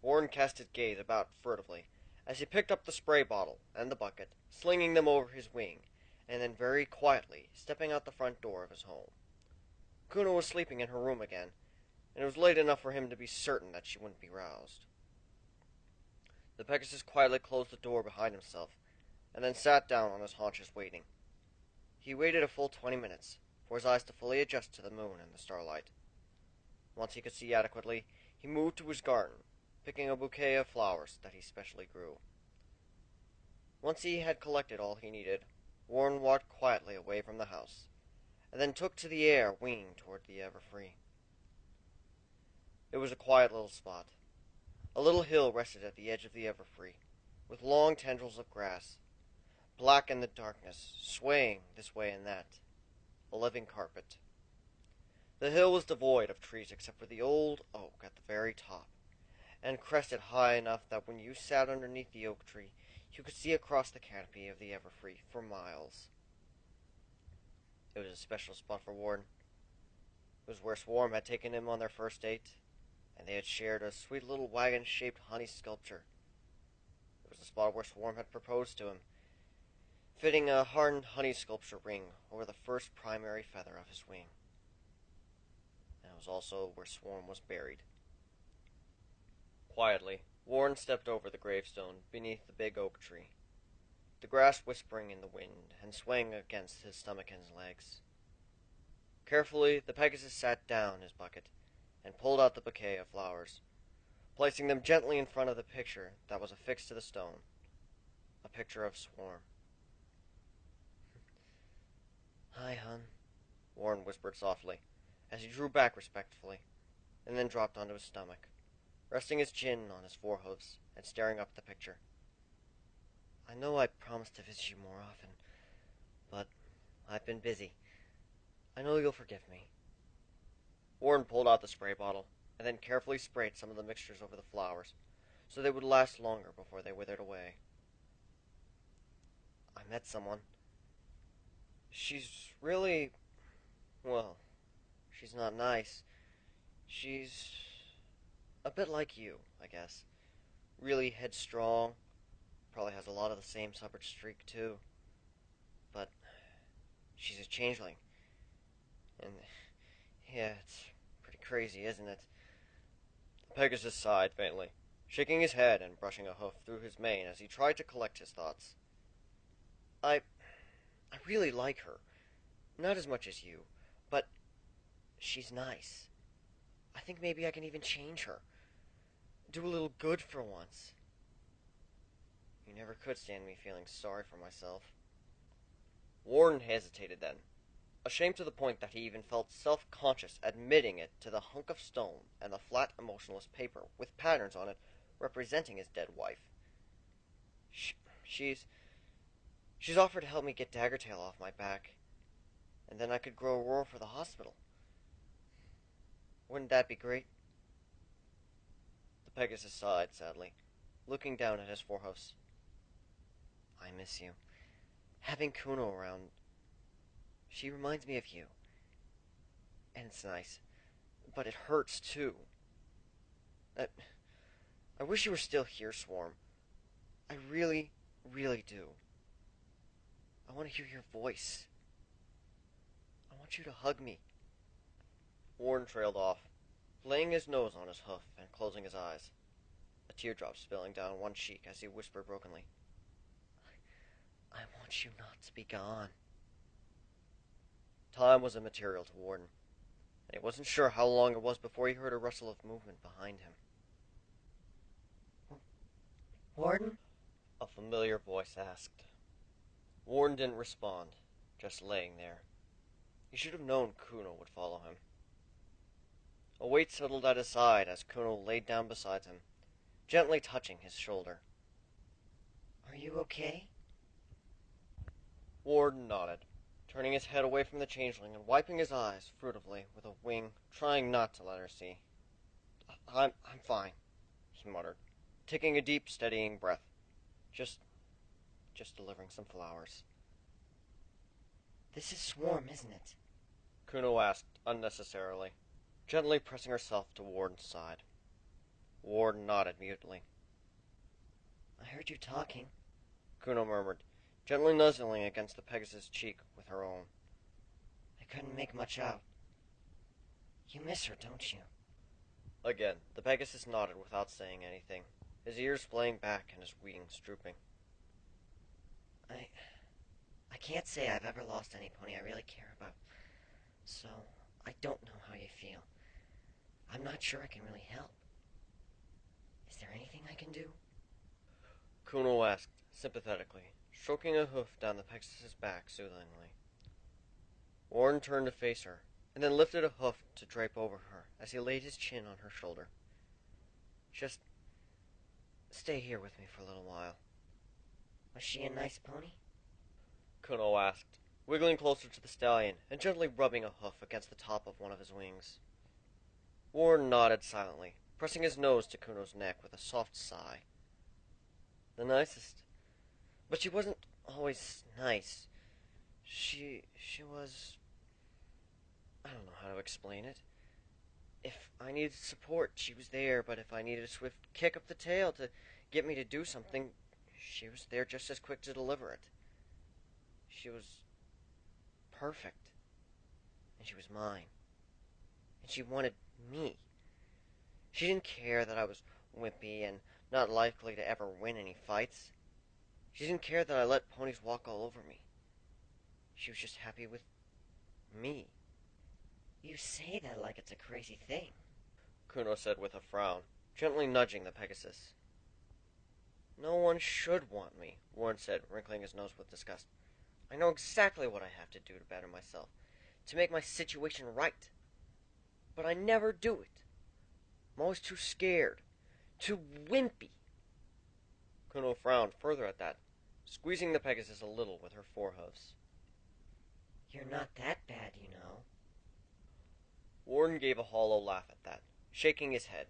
Speaker 1: Warren cast his gaze about furtively as he picked up the spray bottle and the bucket, slinging them over his wing, and then very quietly stepping out the front door of his home. Kuno was sleeping in her room again, and it was late enough for him to be certain that she wouldn't be roused. The Pegasus quietly closed the door behind himself, and then sat down on his haunches waiting. He waited a full 20 minutes, for his eyes to fully adjust to the moon and the starlight. Once he could see adequately, he moved to his garden, picking a bouquet of flowers that he specially grew. Once he had collected all he needed, Warren walked quietly away from the house, and then took to the air, winging toward the Everfree. It was a quiet little spot. A little hill rested at the edge of the Everfree, with long tendrils of grass, black in the darkness, swaying this way and that, a living carpet. The hill was devoid of trees except for the old oak at the very top, and crested high enough that when you sat underneath the oak tree, you could see across the canopy of the Everfree for miles. It was a special spot for Warren. It was where Swarm had taken him on their first date, and they had shared a sweet little wagon-shaped honey sculpture. It was the spot where Swarm had proposed to him, fitting a hardened honey sculpture ring over the first primary feather of his wing. And it was also where Swarm was buried. Quietly, Warren stepped over the gravestone beneath the big oak tree, the grass whispering in the wind and swaying against his stomach and his legs. Carefully, the Pegasus sat down his bucket and pulled out the bouquet of flowers, placing them gently in front of the picture that was affixed to the stone. A picture of Swarm. "Hi, hon," Warren whispered softly, as he drew back respectfully, and then dropped onto his stomach, resting his chin on his forehoofs and staring up at the picture. "I know I promised to visit you more often, but I've been busy. I know you'll forgive me." Warren pulled out the spray bottle, and then carefully sprayed some of the mixtures over the flowers, so they would last longer before they withered away. "I met someone. She's really... well, she's not nice. She's a bit like you, I guess. Really headstrong. Probably has a lot of the same stubborn streak, too. But she's a changeling. And, yeah, it's pretty crazy, isn't it?" Pegasus sighed faintly, shaking his head and brushing a hoof through his mane as he tried to collect his thoughts. I really like her. Not as much as you, but she's nice. I think maybe I can even change her. Do a little good for once. You never could stand me feeling sorry for myself." Warren hesitated then, ashamed to the point that he even felt self-conscious admitting it to the hunk of stone and the flat, emotionless paper with patterns on it representing his dead wife. She's offered to help me get Daggertail off my back, and then I could grow Aurora for the hospital. Wouldn't that be great?" The Pegasus sighed sadly, looking down at his forehoofs. "I miss you. Having Kuno around, she reminds me of you. And it's nice, but it hurts too. I wish you were still here, Swarm. I really, really do. I want to hear your voice. I want you to hug me." Warren trailed off, laying his nose on his hoof and closing his eyes, a teardrop spilling down one cheek as he whispered brokenly, "I want you not to be gone." Time was immaterial to Warden, and he wasn't sure how long it was before he heard a rustle of movement behind him.
Speaker 2: Warden?
Speaker 1: A familiar voice asked. Warren didn't respond, just laying there. He should have known Kuno would follow him. A weight settled at his side as Kuno laid down beside him, gently touching his shoulder.
Speaker 2: Are you okay?
Speaker 1: Warden nodded, turning his head away from the changeling and wiping his eyes furtively with a wing, trying not to let her see. I'm fine," he muttered, taking a deep, steadying breath. Just delivering some flowers."
Speaker 2: This is Swarm, isn't it?
Speaker 1: Kuno asked unnecessarily, gently pressing herself to Warden's side. Warden nodded mutely.
Speaker 2: I heard you talking.
Speaker 1: Kuno murmured, gently nuzzling against the Pegasus' cheek with her own.
Speaker 2: I couldn't make much out. You miss her, don't you?
Speaker 1: Again, the Pegasus nodded without saying anything, his ears playing back and his wings drooping.
Speaker 2: I can't say I've ever lost any pony I really care about, so I don't know how you feel. I'm not sure I can really help. Is there anything I can do?
Speaker 1: Kuno asked, sympathetically, stroking a hoof down the Pegasus' back soothingly. Warren turned to face her, and then lifted a hoof to drape over her as he laid his chin on her shoulder. Just stay here with me for a little while.
Speaker 2: Was she a nice pony?
Speaker 1: Kuno asked, wiggling closer to the stallion and gently rubbing a hoof against the top of one of his wings. Warren nodded silently, pressing his nose to Kuno's neck with a soft sigh. The nicest. But she wasn't always nice. She was... I don't know how to explain it. If I needed support, she was there, but if I needed a swift kick up the tail to get me to do something, she was there just as quick to deliver it. She was perfect. And she was mine. And she wanted me. She didn't care that I was wimpy and not likely to ever win any fights. She didn't care that I let ponies walk all over me. She was just happy with me.
Speaker 2: You say that like it's a crazy thing.
Speaker 1: Kuno said with a frown, gently nudging the Pegasus. No one should want me, Warren said, wrinkling his nose with disgust. I know exactly what I have to do to better myself, to make my situation right. But I never do it. I'm always too scared, too wimpy. Kuno frowned further at that, squeezing the Pegasus a little with her forehoofs.
Speaker 2: You're not that bad, you know.
Speaker 1: Warren gave a hollow laugh at that, shaking his head.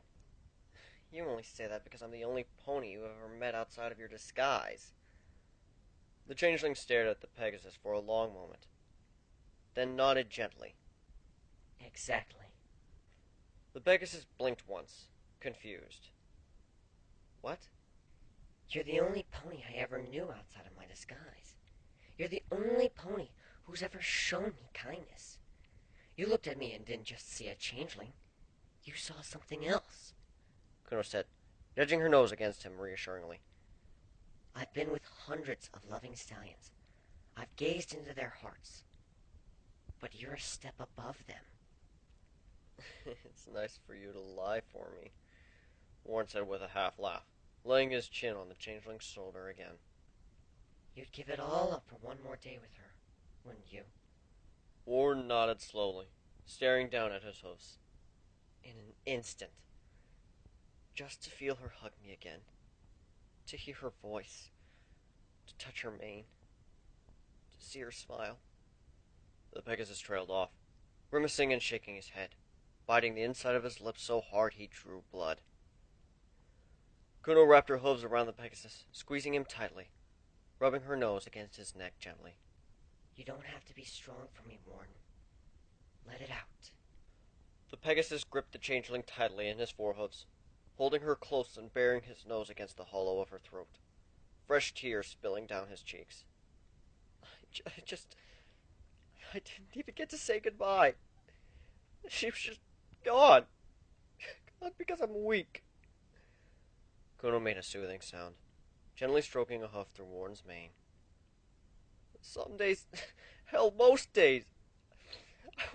Speaker 1: You only say that because I'm the only pony you ever met outside of your disguise. The changeling stared at the Pegasus for a long moment, then nodded gently.
Speaker 2: Exactly.
Speaker 1: The Pegasus blinked once, confused. What?
Speaker 2: You're the only pony I ever knew outside of my disguise. You're the only pony who's ever shown me kindness. You looked at me and didn't just see a changeling. You saw something else.
Speaker 1: Kuno said, nudging her nose against him reassuringly.
Speaker 2: I've been with hundreds of loving stallions. I've gazed into their hearts. But you're a step above them.
Speaker 1: It's nice for you to lie for me, Warren said with a half laugh, laying his chin on the changeling's shoulder again.
Speaker 2: You'd give it all up for one more day with her, wouldn't you?
Speaker 1: Warren nodded slowly, staring down at his hoofs. In an instant. Just to feel her hug me again. To hear her voice. To touch her mane. To see her smile. The Pegasus trailed off, grimacing and shaking his head, biting the inside of his lips so hard he drew blood. Kuno wrapped her hooves around the Pegasus, squeezing him tightly, rubbing her nose against his neck gently.
Speaker 2: You don't have to be strong for me, Warren. Let it out.
Speaker 1: The Pegasus gripped the changeling tightly in his forehoofs, holding her close and bearing his nose against the hollow of her throat, fresh tears spilling down his cheeks. I didn't even get to say goodbye. She was just gone. Gone because I'm weak. Kuno made a soothing sound, gently stroking a hoof through Warren's mane. Some days, hell, most days,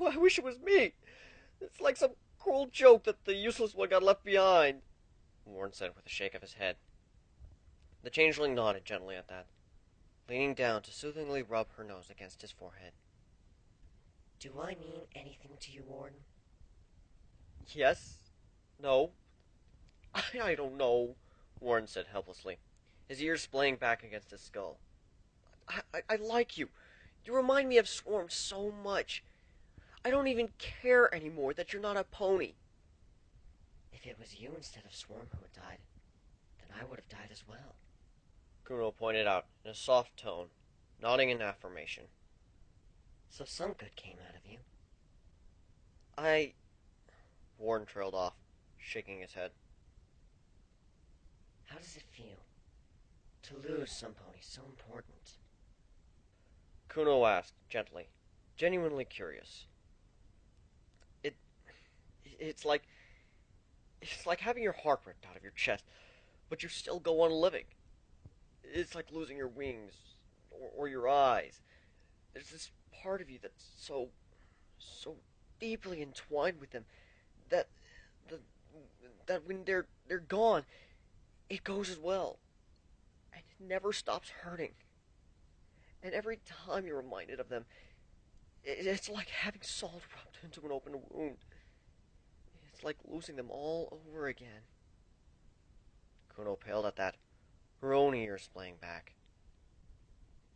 Speaker 1: I wish it was me. It's like some cruel joke that the useless one got left behind, Warren said with a shake of his head. The changeling nodded gently at that, leaning down to soothingly rub her nose against his forehead.
Speaker 2: Do I mean anything to you, Warren?
Speaker 1: Yes? No? I don't know, Warren said helplessly, his ears splaying back against his skull. I like you. You remind me of Swarm so much. I don't even care anymore that you're not a pony.
Speaker 2: If it was you instead of Swarm who had died, then I would have died as well.
Speaker 1: Kuno pointed out in a soft tone, nodding in affirmation.
Speaker 2: So some good came out of you.
Speaker 1: Warren trailed off, shaking his head.
Speaker 2: How does it feel to lose some pony so important?
Speaker 1: Kuno asked, gently, genuinely curious. It's like having your heart ripped out of your chest, but you still go on living. It's like losing your wings, or your eyes. There's this part of you that's so deeply entwined with them that that when they're gone, it goes as well, and it never stops hurting. And every time you're reminded of them, it's like having salt rubbed into an open wound. It's like losing them all over again. Kuno paled at that, her own ears playing back.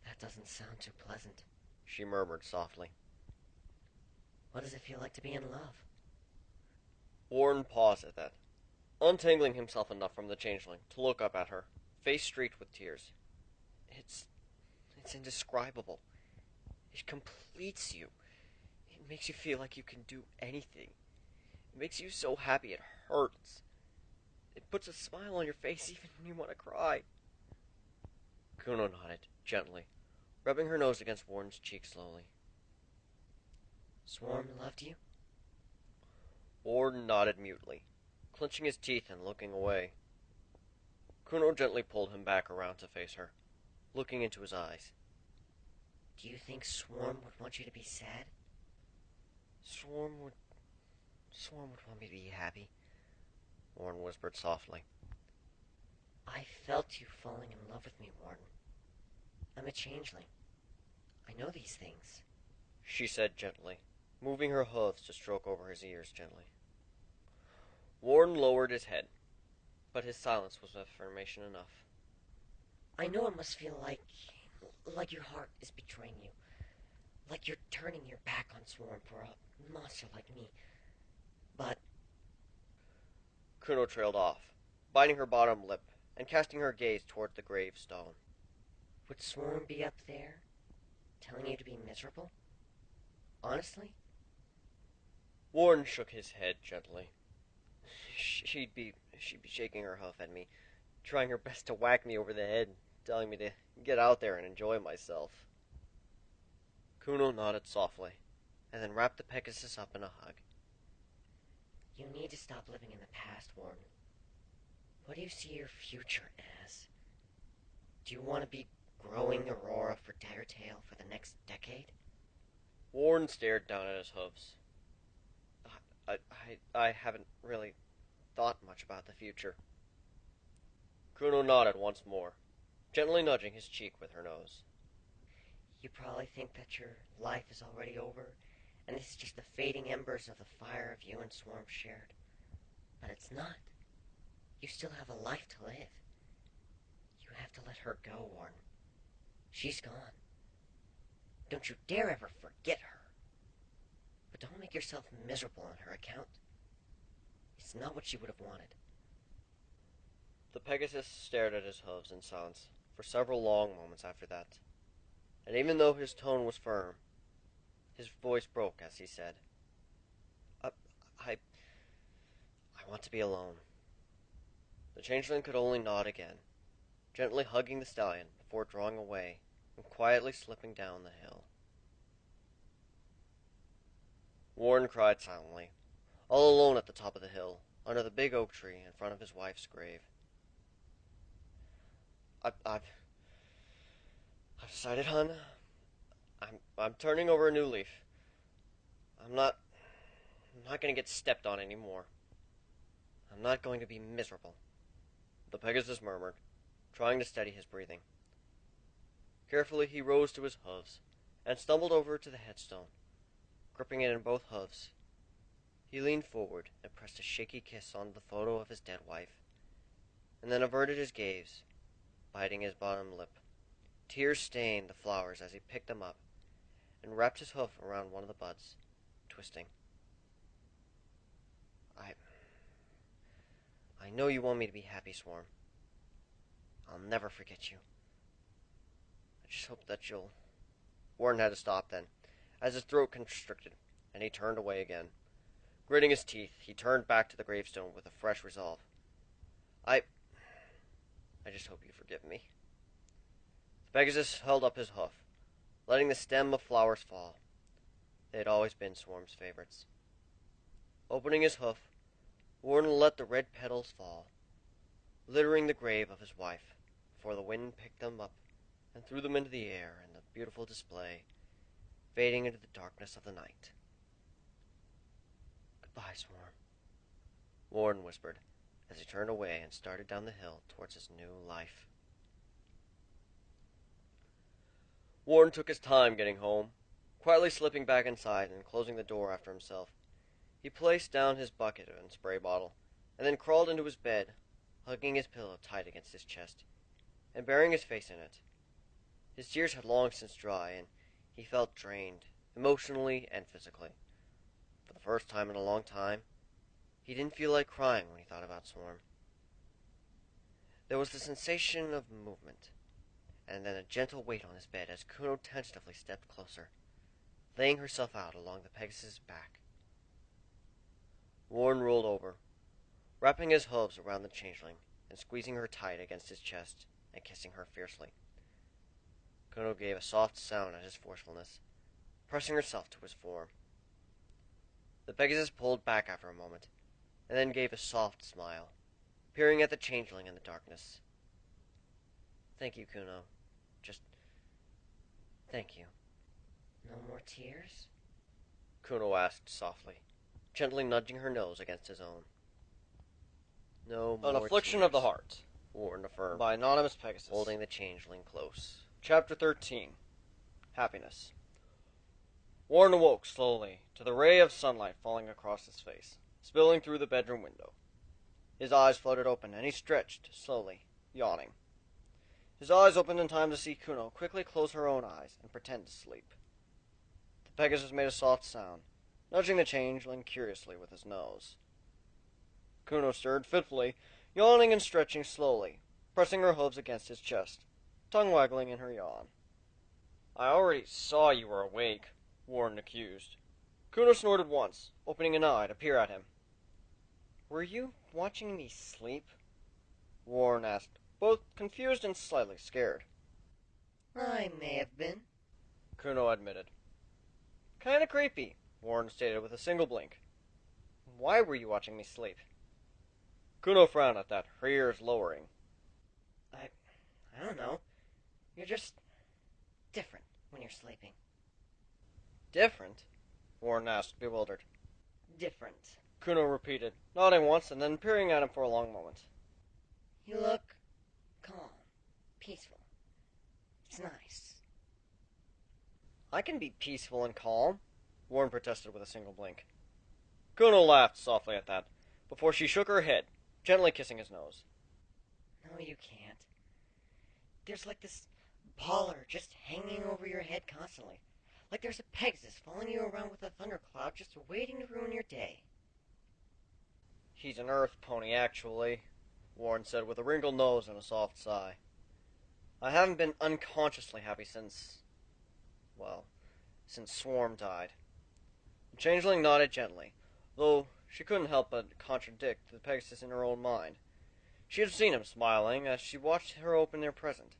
Speaker 2: That doesn't sound too pleasant,
Speaker 1: She murmured softly.
Speaker 2: What does it feel like to be in love?
Speaker 1: Warren paused at that, untangling himself enough from the changeling to look up at her, face streaked with tears. It's indescribable. It completes you. It makes you feel like you can do anything. It makes you so happy it hurts. It puts a smile on your face even when you want to cry. Kuno nodded, gently, rubbing her nose against Warren's cheek slowly.
Speaker 2: Swarm loved you?
Speaker 1: Warren nodded mutely, clenching his teeth and looking away. Kuno gently pulled him back around to face her, looking into his eyes.
Speaker 2: Do you think Swarm would want you to be sad?
Speaker 1: Swarm would want me to be happy, Warren whispered softly.
Speaker 2: I felt you falling in love with me, Warden. I'm a changeling. I know these things.
Speaker 1: She said gently, moving her hooves to stroke over his ears gently. Warren lowered his head, but his silence was affirmation enough.
Speaker 2: I know it must feel like your heart is betraying you. Like you're turning your back on Swarm for a monster like me. But
Speaker 1: Kuno trailed off, biting her bottom lip and casting her gaze toward the gravestone.
Speaker 2: would Swarm be up there, telling you to be miserable? Honestly?
Speaker 1: Warren shook his head gently. She'd be shaking her hoof at me, trying her best to whack me over the head, telling me to get out there and enjoy myself. Kuno nodded softly, and then wrapped the Pegasus up in a hug.
Speaker 2: You need to stop living in the past, Warden. What do you see your future as? Do you want to be growing Aurora for Tail for the next decade?
Speaker 1: Warren stared down at his hooves. I haven't really thought much about the future. Kuno nodded once more, gently nudging his cheek with her nose.
Speaker 2: You probably think that your life is already over, and this is just the fading embers of the fire of you and Swarm shared. But it's not. You still have a life to live. You have to let her go, Warren. She's gone. Don't you dare ever forget her. But don't make yourself miserable on her account. It's not what she would have wanted.
Speaker 1: The Pegasus stared at his hooves in silence for several long moments after that, and even though his tone was firm, his voice broke as he said, I want to be alone." The changeling could only nod again, gently hugging the stallion before drawing away and quietly slipping down the hill. Warren cried silently, all alone at the top of the hill, under the big oak tree in front of his wife's grave. I've decided, hon. I'm turning over a new leaf. I'm not going to get stepped on anymore. I'm not going to be miserable," the Pegasus murmured, trying to steady his breathing. Carefully he rose to his hooves and stumbled over to the headstone, gripping it in both hooves. He leaned forward and pressed a shaky kiss on the photo of his dead wife, and then averted his gaze, biting his bottom lip. Tears stained the flowers as he picked them up and wrapped his hoof around one of the buds, twisting. I know you want me to be happy, Swarm. I'll never forget you. I just hope that you'll... Warren had to stop then, as his throat constricted, and he turned away again. Gritting his teeth, he turned back to the gravestone with a fresh resolve. I just hope you forgive me. The Pegasus held up his hoof, letting the stem of flowers fall. They had always been Swarm's favorites. Opening his hoof, Warren let the red petals fall, littering the grave of his wife, before the wind picked them up and threw them into the air in the beautiful display, fading into the darkness of the night. "Goodbye, Swarm," Warren whispered, as he turned away and started down the hill towards his new life. Warren took his time getting home, quietly slipping back inside and closing the door after himself. He placed down his bucket and spray bottle, and then crawled into his bed, hugging his pillow tight against his chest, and burying his face in it. His tears had long since dried, and he felt drained, emotionally and physically. For the first time in a long time, he didn't feel like crying when he thought about Swarm. There was the sensation of movement, and then a gentle weight on his bed as Kuno tentatively stepped closer, laying herself out along the Pegasus' back. Warren rolled over, wrapping his hooves around the changeling and squeezing her tight against his chest and kissing her fiercely. Kuno gave a soft sound at his forcefulness, pressing herself to his form. The Pegasus pulled back after a moment, and then gave a soft smile, peering at the changeling in the darkness. "Thank you, Kuno. Just... thank you."
Speaker 2: No more tears?
Speaker 1: Kuno asked softly, gently nudging her nose against his own.
Speaker 3: No
Speaker 1: An
Speaker 3: more
Speaker 1: affliction
Speaker 3: tears.
Speaker 1: of the heart.
Speaker 3: Warren affirmed,
Speaker 1: By Anonymous Pegasus.
Speaker 3: holding the changeling close.
Speaker 1: Chapter 13. Happiness. Warren awoke slowly to the ray of sunlight falling across his face, spilling through the bedroom window. His eyes fluttered open, and he stretched, slowly, yawning. His eyes opened in time to see Kuno quickly close her own eyes and pretend to sleep. The Pegasus made a soft sound, nudging the changeling curiously with his nose. Kuno stirred fitfully, yawning and stretching slowly, pressing her hooves against his chest, tongue waggling in her yawn. I already saw you were awake, Warren accused. Kuno snorted once, opening an eye to peer at him. Were you watching me sleep? Warren asked, both confused and slightly scared.
Speaker 2: I may have been.
Speaker 1: Kuno admitted. Kinda creepy, Warren stated with a single blink. Why were you watching me sleep? Kuno frowned at that, her ears lowering.
Speaker 2: I don't know. You're just different when you're sleeping.
Speaker 1: Different? Warren asked, bewildered.
Speaker 2: Different.
Speaker 1: Kuno repeated, nodding once and then peering at him for a long moment.
Speaker 2: You look calm, peaceful. It's nice.
Speaker 1: I can be peaceful and calm, Warren protested with a single blink. Kuno laughed softly at that, before she shook her head, gently kissing his nose.
Speaker 2: No, you can't. There's like this baller just hanging over your head constantly. Like there's a Pegasus following you around with a thundercloud just waiting to ruin your day.
Speaker 1: He's an earth pony, actually, Warren said with a wrinkled nose and a soft sigh. I haven't been unconsciously happy since Swarm died. The changeling nodded gently, though she couldn't help but contradict the Pegasus in her own mind. She had seen him smiling as she watched her open their present,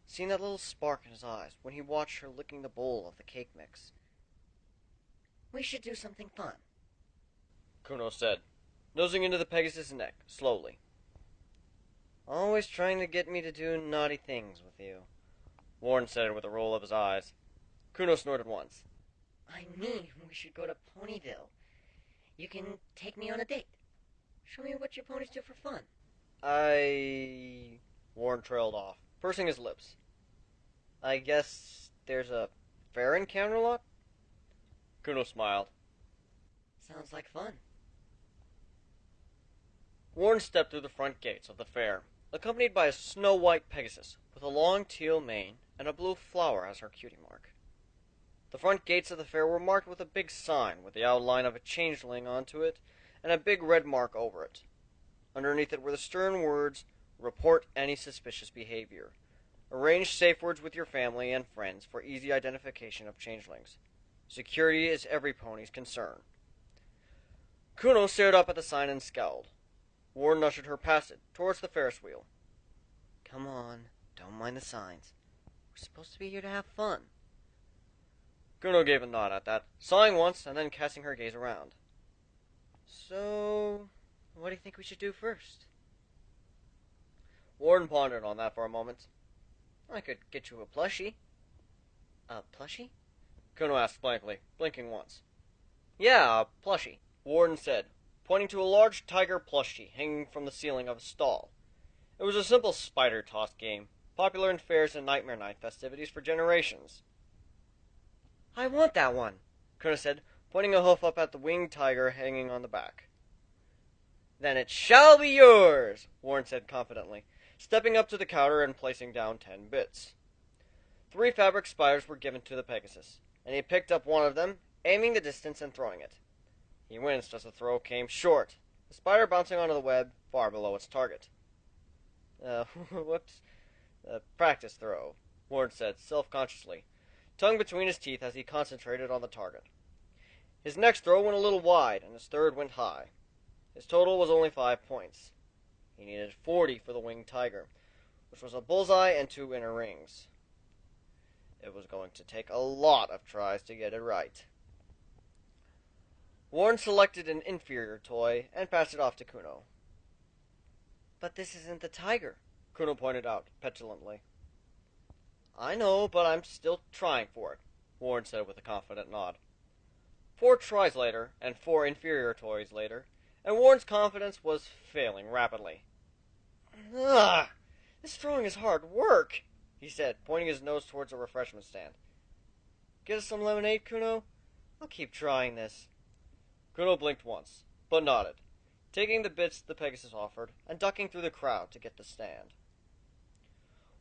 Speaker 1: seen that little spark in his eyes when he watched her licking the bowl of the cake mix.
Speaker 2: We should do something fun.
Speaker 1: Kuno said, nosing into the Pegasus' neck, slowly. Always trying to get me to do naughty things with you, Warren said with a roll of his eyes. Kuno snorted once.
Speaker 2: I mean, we should go to Ponyville. You can take me on a date. Show me what your ponies do for fun.
Speaker 1: Warren trailed off, pursing his lips. I guess there's a fair in Camelot? Kuno smiled.
Speaker 2: Sounds like fun.
Speaker 1: Warren stepped through the front gates of the fair, accompanied by a snow-white Pegasus with a long teal mane and a blue flower as her cutie mark. The front gates of the fair were marked with a big sign with the outline of a changeling onto it and a big red mark over it. Underneath it were the stern words, "Report any suspicious behavior. Arrange safe words with your family and friends for easy identification of changelings. Security is every pony's concern." Kuno stared up at the sign and scowled. Warren ushered her past it, towards the Ferris wheel. Come on, don't mind the signs. We're supposed to be here to have fun. Kuno gave a nod at that, sighing once and then casting her gaze around. So, what do you think we should do first? Warren pondered on that for a moment. I could get you a plushie. A plushie? Kuno asked blankly, blinking once. Yeah, a plushie, Warren said, pointing to a large tiger plushie hanging from the ceiling of a stall. It was a simple spider toss game, popular in fairs and Nightmare Night festivities for generations. I want that one, Kuno said, pointing a hoof up at the winged tiger hanging on the back. Then it shall be yours, Warren said confidently, stepping up to the counter and placing down 10 bits. 3 fabric spiders were given to the Pegasus, and he picked up one of them, aiming the distance and throwing it. He winced as the throw came short, the spider bouncing onto the web far below its target. Whoops. Practice throw, Warren said, self-consciously, tongue between his teeth as he concentrated on the target. His next throw went a little wide, and his third went high. His total was only 5 points. He needed 40 for the winged tiger, which was a bullseye and 2 inner rings. It was going to take a lot of tries to get it right. Warren selected an inferior toy and passed it off to Kuno. But this isn't the tiger, Kuno pointed out petulantly. I know, but I'm still trying for it, Warren said with a confident nod. 4 tries later, and 4 inferior toys later, and Warren's confidence was failing rapidly. Ugh, this drawing is hard work, he said, pointing his nose towards a refreshment stand. Get us some lemonade, Kuno? I'll keep trying this. Kuno blinked once, but nodded, taking the bits the Pegasus offered and ducking through the crowd to get the stand.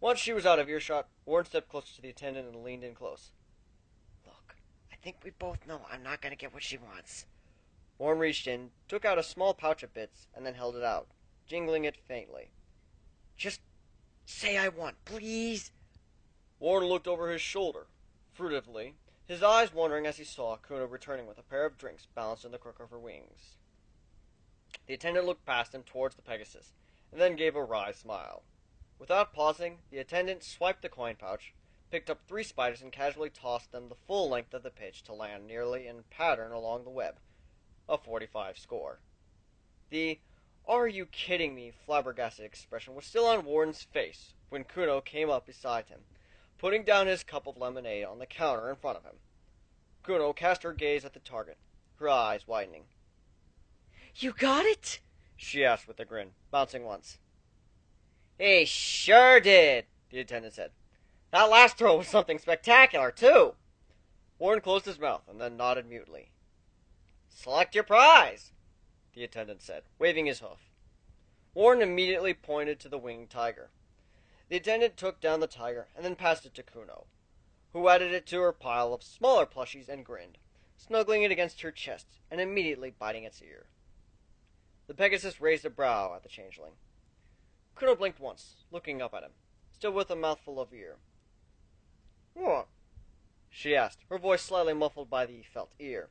Speaker 1: Once she was out of earshot, Warren stepped closer to the attendant and leaned in close.
Speaker 2: Look, I think we both know I'm not going to get what she wants.
Speaker 1: Warren reached in, took out a small pouch of bits, and then held it out, jingling it faintly.
Speaker 2: Just say I want, please.
Speaker 1: Warren looked over his shoulder, furtively, his eyes wandering as he saw Kuno returning with a pair of drinks balanced in the crook of her wings. The attendant looked past him towards the Pegasus, and then gave a wry smile. Without pausing, the attendant swiped the coin pouch, picked up 3 spiders, and casually tossed them the full length of the pitch to land nearly in pattern along the web. A 45 score. The "Are you kidding me?" flabbergasted expression was still on Warren's face when Kuno came up beside him, putting down his cup of lemonade on the counter in front of him. Kuno cast her gaze at the target, her eyes widening.
Speaker 2: You got it?
Speaker 1: She asked with a grin, bouncing once.
Speaker 3: He sure did, the attendant said. That last throw was something spectacular, too.
Speaker 1: Warren closed his mouth and then nodded mutely.
Speaker 3: Select your prize,
Speaker 1: the attendant said, waving his hoof. Warren immediately pointed to the winged tiger. The attendant took down the tiger and then passed it to Kuno, who added it to her pile of smaller plushies and grinned, snuggling it against her chest and immediately biting its ear. The Pegasus raised a brow at the changeling. Kuno blinked once, looking up at him, still with a mouthful of ear. "What?" she asked, her voice slightly muffled by the felt ear,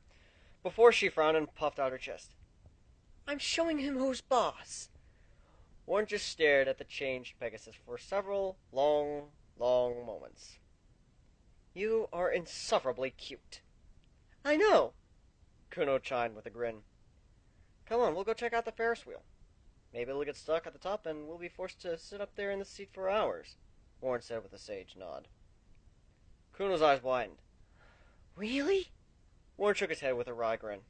Speaker 1: before she frowned and puffed out her chest.
Speaker 2: I'm showing him who's boss.
Speaker 1: Warren just stared at the changed Pegasus for several long moments. "You are insufferably cute."
Speaker 2: I know,
Speaker 1: Kuno chimed with a grin. "Come on, we'll go check out the Ferris wheel. Maybe it'll get stuck at the top and we'll be forced to sit up there in the seat for hours," Warren said with a sage nod. Kuno's eyes widened.
Speaker 2: Really?
Speaker 1: Warren shook his head with a wry grin.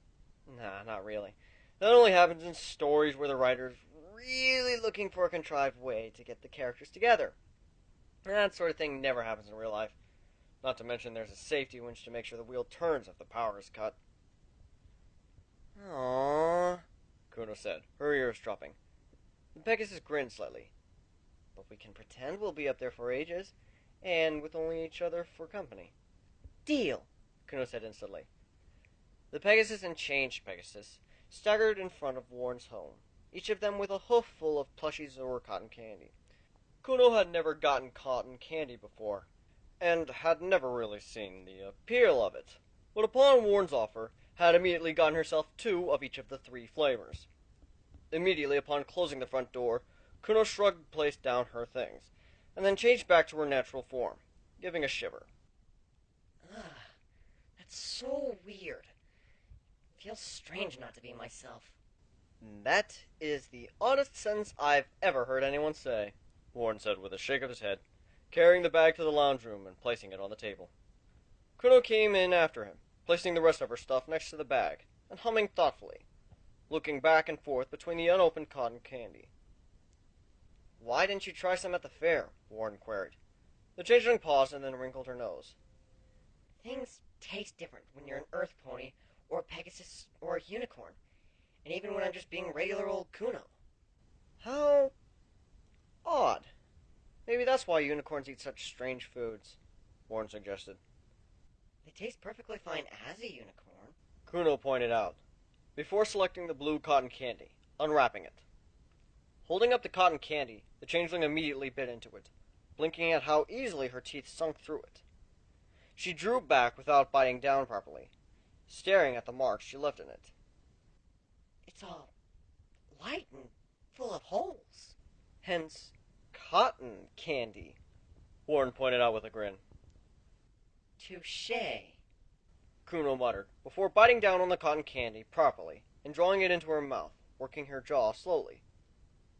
Speaker 1: Nah, not really. That only happens in stories where the writer's really looking for a contrived way to get the characters together. That sort of thing never happens in real life. Not to mention there's a safety winch to make sure the wheel turns if the power is cut. "Aww," Kuno said, her ears dropping. The Pegasus grinned slightly. "But we can pretend we'll be up there for ages, and with only each other for company."
Speaker 2: Deal,
Speaker 1: Kuno said instantly. The Pegasus and changed Pegasus staggered in front of Warren's home, each of them with a hoof full of plushies or cotton candy. Kuno had never gotten cotton candy before, and had never really seen the appeal of it, but upon Warren's offer, had immediately gotten herself 2 of each of the 3 flavors. Immediately upon closing the front door, Kuno shrugged and placed down her things, and then changed back to her natural form, giving a shiver.
Speaker 2: Ugh, that's so weird. Feels strange not to be myself.
Speaker 1: "That is the oddest sentence I've ever heard anyone say," Warren said with a shake of his head, carrying the bag to the lounge room and placing it on the table. Kuno came in after him, placing the rest of her stuff next to the bag, and humming thoughtfully, looking back and forth between the unopened cotton candy. "Why didn't you try some at the fair?" Warren queried. The changeling paused and then wrinkled her nose.
Speaker 2: Things taste different when you're an earth pony, or a Pegasus, or a unicorn. And even when I'm just being regular old Kuno.
Speaker 1: "How odd. Maybe that's why unicorns eat such strange foods," Warren suggested.
Speaker 2: They taste perfectly fine as a unicorn.
Speaker 1: Kuno pointed out, before selecting the blue cotton candy, unwrapping it. Holding up the cotton candy, the changeling immediately bit into it, blinking at how easily her teeth sunk through it. She drew back without biting down properly, staring at the marks she left in it.
Speaker 2: It's all light and full of holes.
Speaker 1: "Hence, cotton candy," Warren pointed out with a grin.
Speaker 2: Touché.
Speaker 1: Kuno muttered, before biting down on the cotton candy properly and drawing it into her mouth, working her jaw slowly.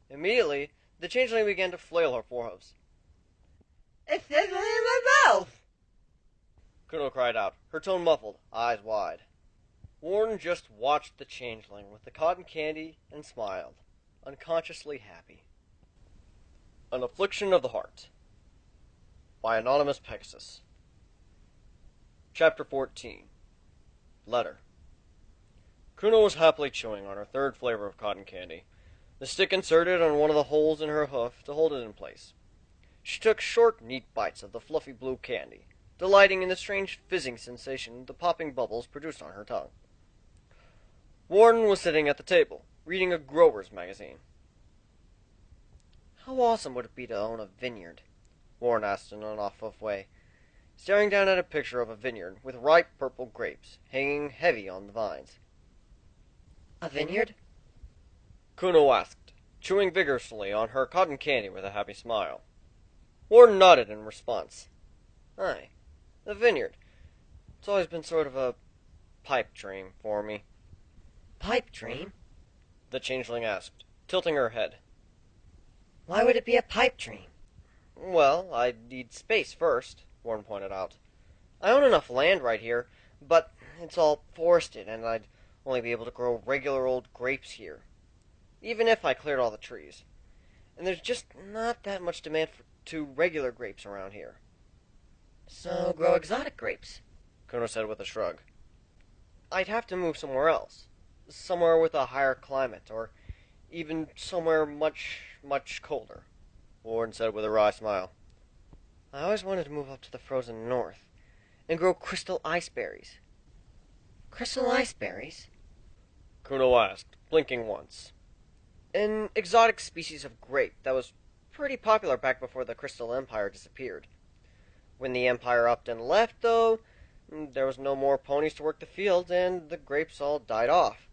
Speaker 1: Immediately, the changeling began to flail her forehoofs.
Speaker 2: It's in my mouth!
Speaker 1: Kuno cried out, her tone muffled, eyes wide. Warren just watched the changeling with the cotton candy and smiled, unconsciously happy. An Affliction of the Heart by Anonymous Pegasus. Chapter 14. Letter. Kuno was happily chewing on her third flavor of cotton candy, the stick inserted on one of the holes in her hoof to hold it in place. She took short, neat bites of the fluffy blue candy, delighting in the strange fizzing sensation the popping bubbles produced on her tongue. Warren was sitting at the table, reading a grower's magazine. How awesome would it be to own a vineyard? Warren asked in an off way, staring down at a picture of a vineyard with ripe purple grapes hanging heavy on the vines.
Speaker 2: A vineyard?
Speaker 1: Kuno asked, chewing vigorously on her cotton candy with a happy smile. Warren nodded in response. Aye, a vineyard. It's always been sort of a pipe dream for me.
Speaker 2: Pipe dream?
Speaker 1: The changeling asked, tilting her head.
Speaker 2: Why would it be a pipe dream?
Speaker 1: Well, I'd need space first, Warren pointed out. I own enough land right here, but it's all forested, and I'd only be able to grow regular old grapes here, even if I cleared all the trees. And there's just not that much demand to regular grapes around here.
Speaker 2: So grow exotic grapes,
Speaker 1: Kuno said with a shrug. I'd have to move somewhere else, somewhere with a higher climate, or even somewhere much, much colder, Warren said with a wry smile. I always wanted to move up to the frozen north and grow crystal ice berries.
Speaker 2: Crystal ice berries?
Speaker 1: Kuno asked, blinking once. An exotic species of grape that was pretty popular back before the Crystal Empire disappeared. When the Empire upped and left, though, there was no more ponies to work the fields, and the grapes all died off.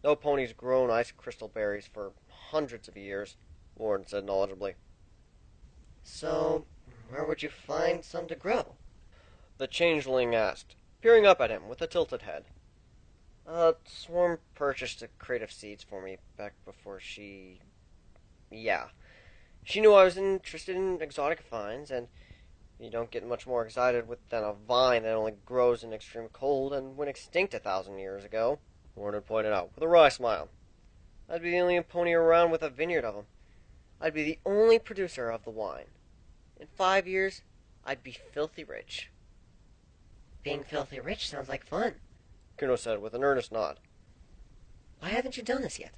Speaker 1: No ponies grown ice crystal berries for hundreds of years, Warren said knowledgeably.
Speaker 2: So, where would you find some to grow?
Speaker 1: The changeling asked, peering up at him with a tilted head. Swarm purchased a crate of seeds for me back before she... Yeah. She knew I was interested in exotic vines, and you don't get much more excited than a vine that only grows in extreme cold and went extinct 1,000 years ago, Warren had pointed out, with a wry smile. I'd be the only pony around with a vineyard of them. I'd be the only producer of the wine. In 5 years, I'd be filthy rich.
Speaker 2: Being filthy rich sounds like fun,
Speaker 1: Kuno said with an earnest nod.
Speaker 2: Why haven't you done this yet?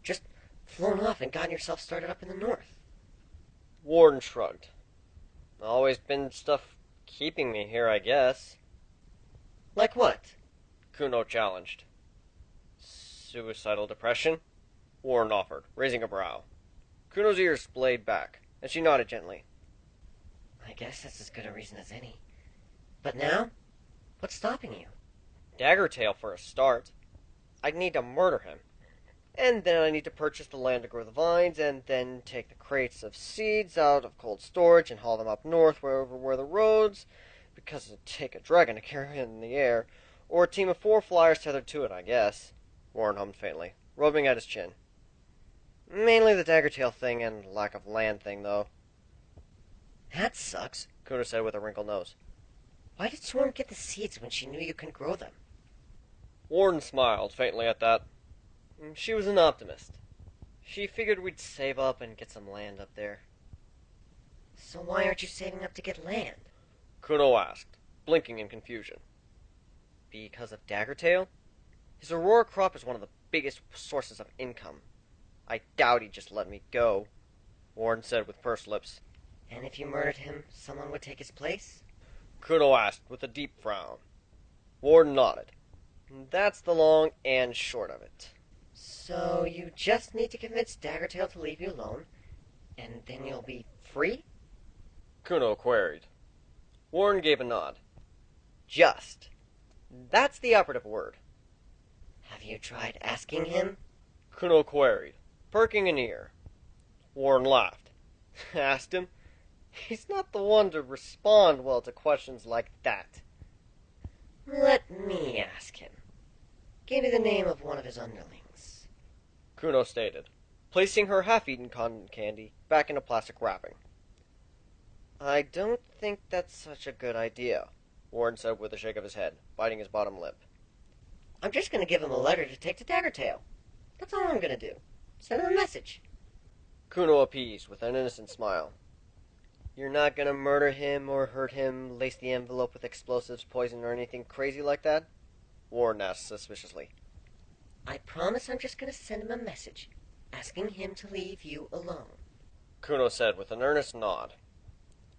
Speaker 2: Just flown off and gotten yourself started up in the north.
Speaker 1: Warren shrugged. Always been stuff keeping me here, I guess.
Speaker 2: Like what?
Speaker 1: Kuno challenged. Suicidal depression? Warren offered, raising a brow. Kuno's ears splayed back, and she nodded gently.
Speaker 2: I guess that's as good a reason as any. But now? What's stopping you?
Speaker 1: Daggertail for a start. I'd need to murder him. And then I need to purchase the land to grow the vines, and then take the crates of seeds out of cold storage and haul them up north where the roads, because it'd take a dragon to carry it in the air, or a team of 4 flyers tethered to it, I guess, Warren hummed faintly, rubbing at his chin. Mainly the Daggertail thing and lack of land thing, though.
Speaker 2: That sucks,
Speaker 1: Kuno said with a wrinkled nose.
Speaker 2: Why did Swarm get the seeds when she knew you couldn't grow them?
Speaker 1: Warren smiled faintly at that. She was an optimist. She figured we'd save up and get some land up there.
Speaker 2: So why aren't you saving up to get land?
Speaker 1: Kuno asked, blinking in confusion. Because of Daggertail? His Aurora crop is one of the biggest sources of income. I doubt he'd just let me go, Warren said with pursed lips.
Speaker 2: And if you murdered him, someone would take his place?
Speaker 1: Kuno asked with a deep frown. Warren nodded. That's the long and short of it.
Speaker 2: So you just need to convince Daggertail to leave you alone, and then you'll be free?
Speaker 1: Kuno queried. Warren gave a nod. Just. That's the operative word.
Speaker 2: Have you tried asking him?
Speaker 1: Kuno queried, perking an ear. Warren laughed. Asked him? He's not the one to respond well to questions like that.
Speaker 2: Let me ask him. Give me the name of one of his underlings.
Speaker 1: Kuno stated, placing her half-eaten cotton candy back in a plastic wrapping. I don't think that's such a good idea, Warren said with a shake of his head, biting his bottom lip.
Speaker 2: I'm just going to give him a letter to take to Daggertail. That's all I'm going to do. Send him a message.
Speaker 4: Kuno appeased with an innocent smile. You're not gonna murder him or hurt him, lace the envelope with explosives, poison, or anything crazy like that? Warren asked suspiciously.
Speaker 2: I promise I'm just going to send him a message, asking him to leave you alone.
Speaker 4: Kuno said with an earnest nod.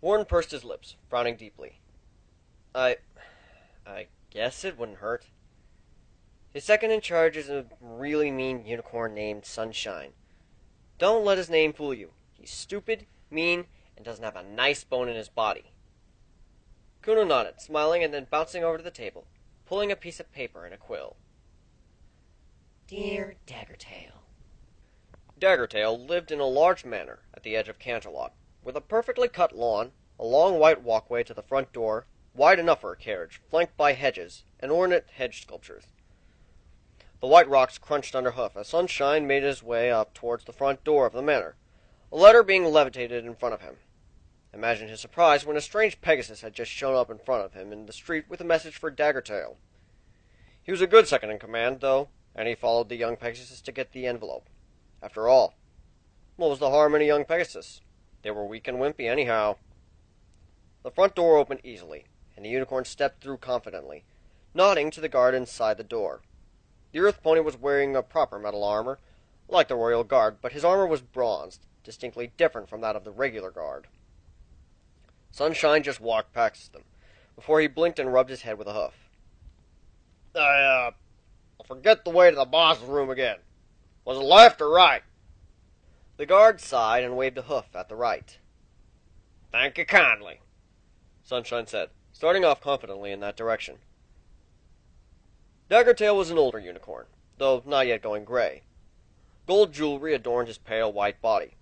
Speaker 4: Warren pursed his lips, frowning deeply. I guess it wouldn't hurt. His second in charge is a really mean unicorn named Sunshine. Don't let his name fool you. He's stupid, mean, and doesn't have a nice bone in his body. Kuno nodded, smiling and then bouncing over to the table, pulling a piece of paper and a quill.
Speaker 2: Dear Daggertail.
Speaker 4: Daggertail lived in a large manor at the edge of Canterlot, with a perfectly cut lawn, a long white walkway to the front door, wide enough for a carriage, flanked by hedges and ornate hedge sculptures. The white rocks crunched under hoof as Sunshine made his way up towards the front door of the manor, a letter being levitated in front of him. Imagine his surprise when a strange Pegasus had just shown up in front of him in the street with a message for Daggertail. He was a good second in command, though, and he followed the young Pegasus to get the envelope. After all, what was the harm in a young Pegasus? They were weak and wimpy anyhow. The front door opened easily, and the unicorn stepped through confidently, nodding to the guard inside the door. The Earth Pony was wearing a proper metal armor, like the Royal Guard, but his armor was bronzed, distinctly different from that of the regular guard. Sunshine just walked past them, before he blinked and rubbed his head with a hoof. I'll forget the way to the boss's room again. Was it left or right? The guard sighed and waved a hoof at the right. Thank you kindly, Sunshine said, starting off confidently in that direction. Daggertail was an older unicorn, though not yet going gray. Gold jewelry adorned his pale white body.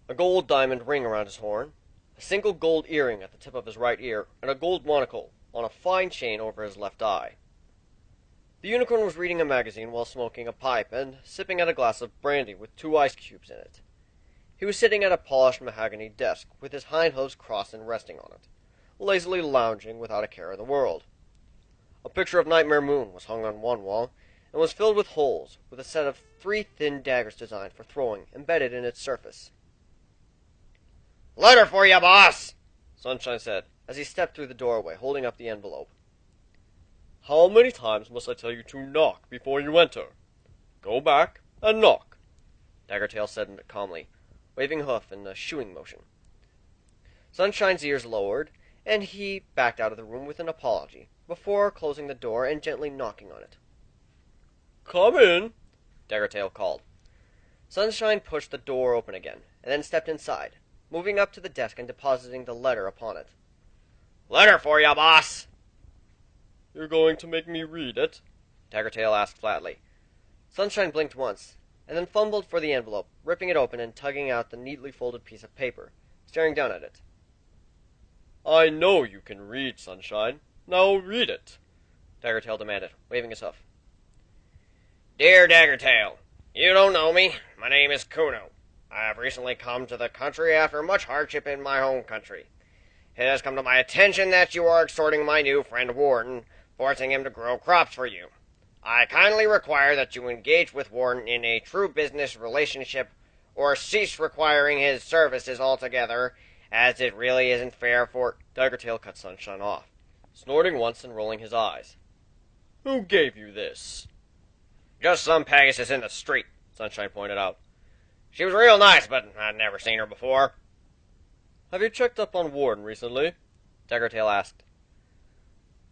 Speaker 4: A gold diamond ring around his horn, a single gold earring at the tip of his right ear, and a gold monocle on a fine chain over his left eye. The unicorn was reading a magazine while smoking a pipe and sipping at a glass of brandy with 2 ice cubes in it. He was sitting at a polished mahogany desk with his hind hooves crossed and resting on it, lazily lounging without a care in the world. A picture of Nightmare Moon was hung on one wall, and was filled with holes, with a set of 3 thin daggers designed for throwing embedded in its surface. "Letter for you, boss!" Sunshine said, as he stepped through the doorway, holding up the envelope. "How many times must I tell you to knock before you enter? Go back and knock," Daggertail said calmly, waving a hoof in a shooing motion. Sunshine's ears lowered, and he backed out of the room with an apology, before closing the door and gently knocking on it. "Come in," Daggertail called. Sunshine pushed the door open again, and then stepped inside, moving up to the desk and depositing the letter upon it. "Letter for you, boss!" "You're going to make me read it?" Daggertail asked flatly. Sunshine blinked once, and then fumbled for the envelope, ripping it open and tugging out the neatly folded piece of paper, staring down at it. "I know you can read, Sunshine. Now read it," Daggertail demanded, waving his hoof. "Dear Daggertail, you don't know me. My name is Kuno. I have recently come to the country after much hardship in my home country. It has come to my attention that you are extorting my new friend Warden, forcing him to grow crops for you. I kindly require that you engage with Warden in a true business relationship, or cease requiring his services altogether, as it really isn't fair for—" Daggertail cut Sunshine off, snorting once and rolling his eyes. "Who gave you this?" "Just some Pegasus in the street," Sunshine pointed out. "She was real nice, but I'd never seen her before." "Have you checked up on Warden recently?" Daggertail asked.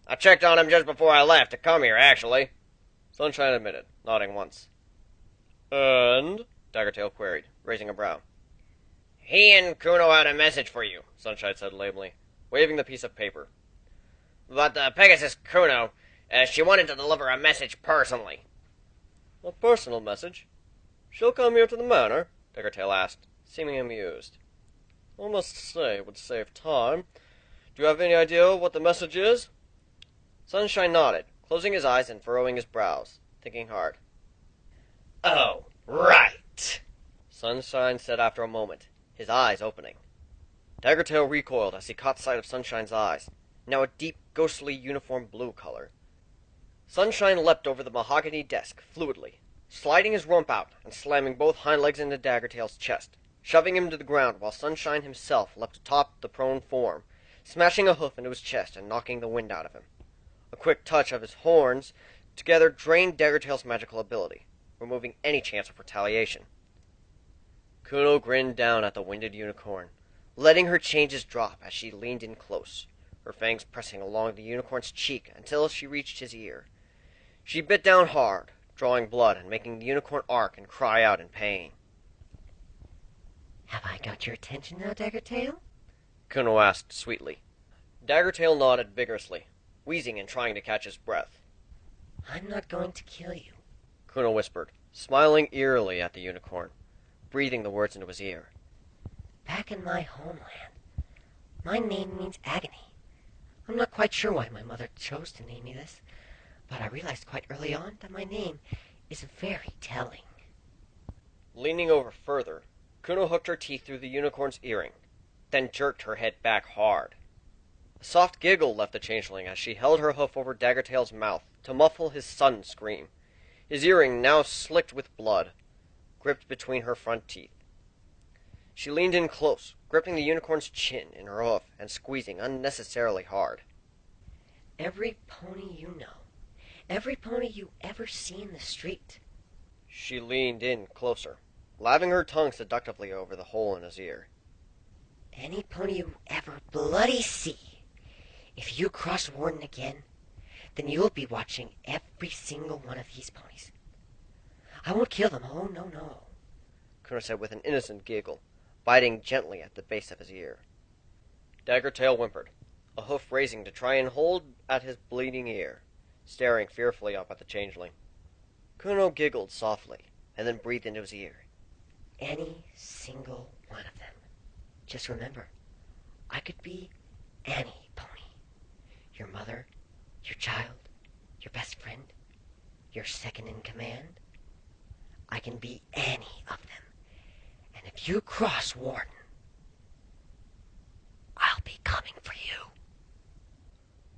Speaker 4: "I checked on him just before I left to come here, actually," Sunshine admitted, nodding once. "And?" Daggertail queried, raising a brow. "He and Kuno had a message for you," Sunshine said lamely, waving the piece of paper. "But the Pegasus Kuno, she wanted to deliver a message personally." "A personal message? She'll come here to the manor?" Daggertail asked, seeming amused. "I must say it would save time. Do you have any idea what the message is?" Sunshine nodded, closing his eyes and furrowing his brows, thinking hard. "Oh, right," Sunshine said after a moment, his eyes opening. Daggertail recoiled as he caught sight of Sunshine's eyes, now a deep, ghostly, uniform blue color.
Speaker 1: Sunshine leapt over the mahogany desk fluidly, sliding his rump out and slamming both hind legs into Daggertail's chest, shoving him to the ground while Sunshine himself leapt atop the prone form, smashing a hoof into his chest and knocking the wind out of him. A quick touch of his horns together drained Daggertail's magical ability, removing any chance of retaliation. Kuno grinned down at the winded unicorn, letting her changes drop as she leaned in close, her fangs pressing along the unicorn's cheek until she reached his ear. She bit down hard, drawing blood and making the unicorn arc and cry out in pain.
Speaker 2: Have I got your attention now, Daggertail?
Speaker 1: Kuno asked sweetly. Daggertail nodded vigorously, wheezing and trying to catch his breath.
Speaker 2: I'm not going to kill you,
Speaker 1: Kuno whispered, smiling eerily at the unicorn, breathing the words into his ear.
Speaker 2: Back in my homeland, my name means agony. I'm not quite sure why my mother chose to name me this, but I realized quite early on that my name is very telling.
Speaker 1: Leaning over further, Kuno hooked her teeth through the unicorn's earring, then jerked her head back hard. A soft giggle left the changeling as she held her hoof over Daggertail's mouth to muffle his sudden scream, his earring now slicked with blood, gripped between her front teeth. She leaned in close, gripping the unicorn's chin in her hoof and squeezing unnecessarily hard.
Speaker 2: Every pony you know, every pony you ever see in the street.
Speaker 1: She leaned in closer, laving her tongue seductively over the hole in his ear.
Speaker 2: Any pony you ever bloody see. If you cross Warden again, then you'll be watching every single one of these ponies. I won't kill them, oh no.
Speaker 1: Kuno said with an innocent giggle, biting gently at the base of his ear. Daggertail whimpered, a hoof raising to try and hold at his bleeding ear, staring fearfully up at the changeling. Kuno giggled softly, and then breathed into his ear.
Speaker 2: Any single one of them. Just remember, I could be any pony. Your mother, your child, your best friend, your second in command. I can be any of them. And if you cross Warden, I'll be coming for you.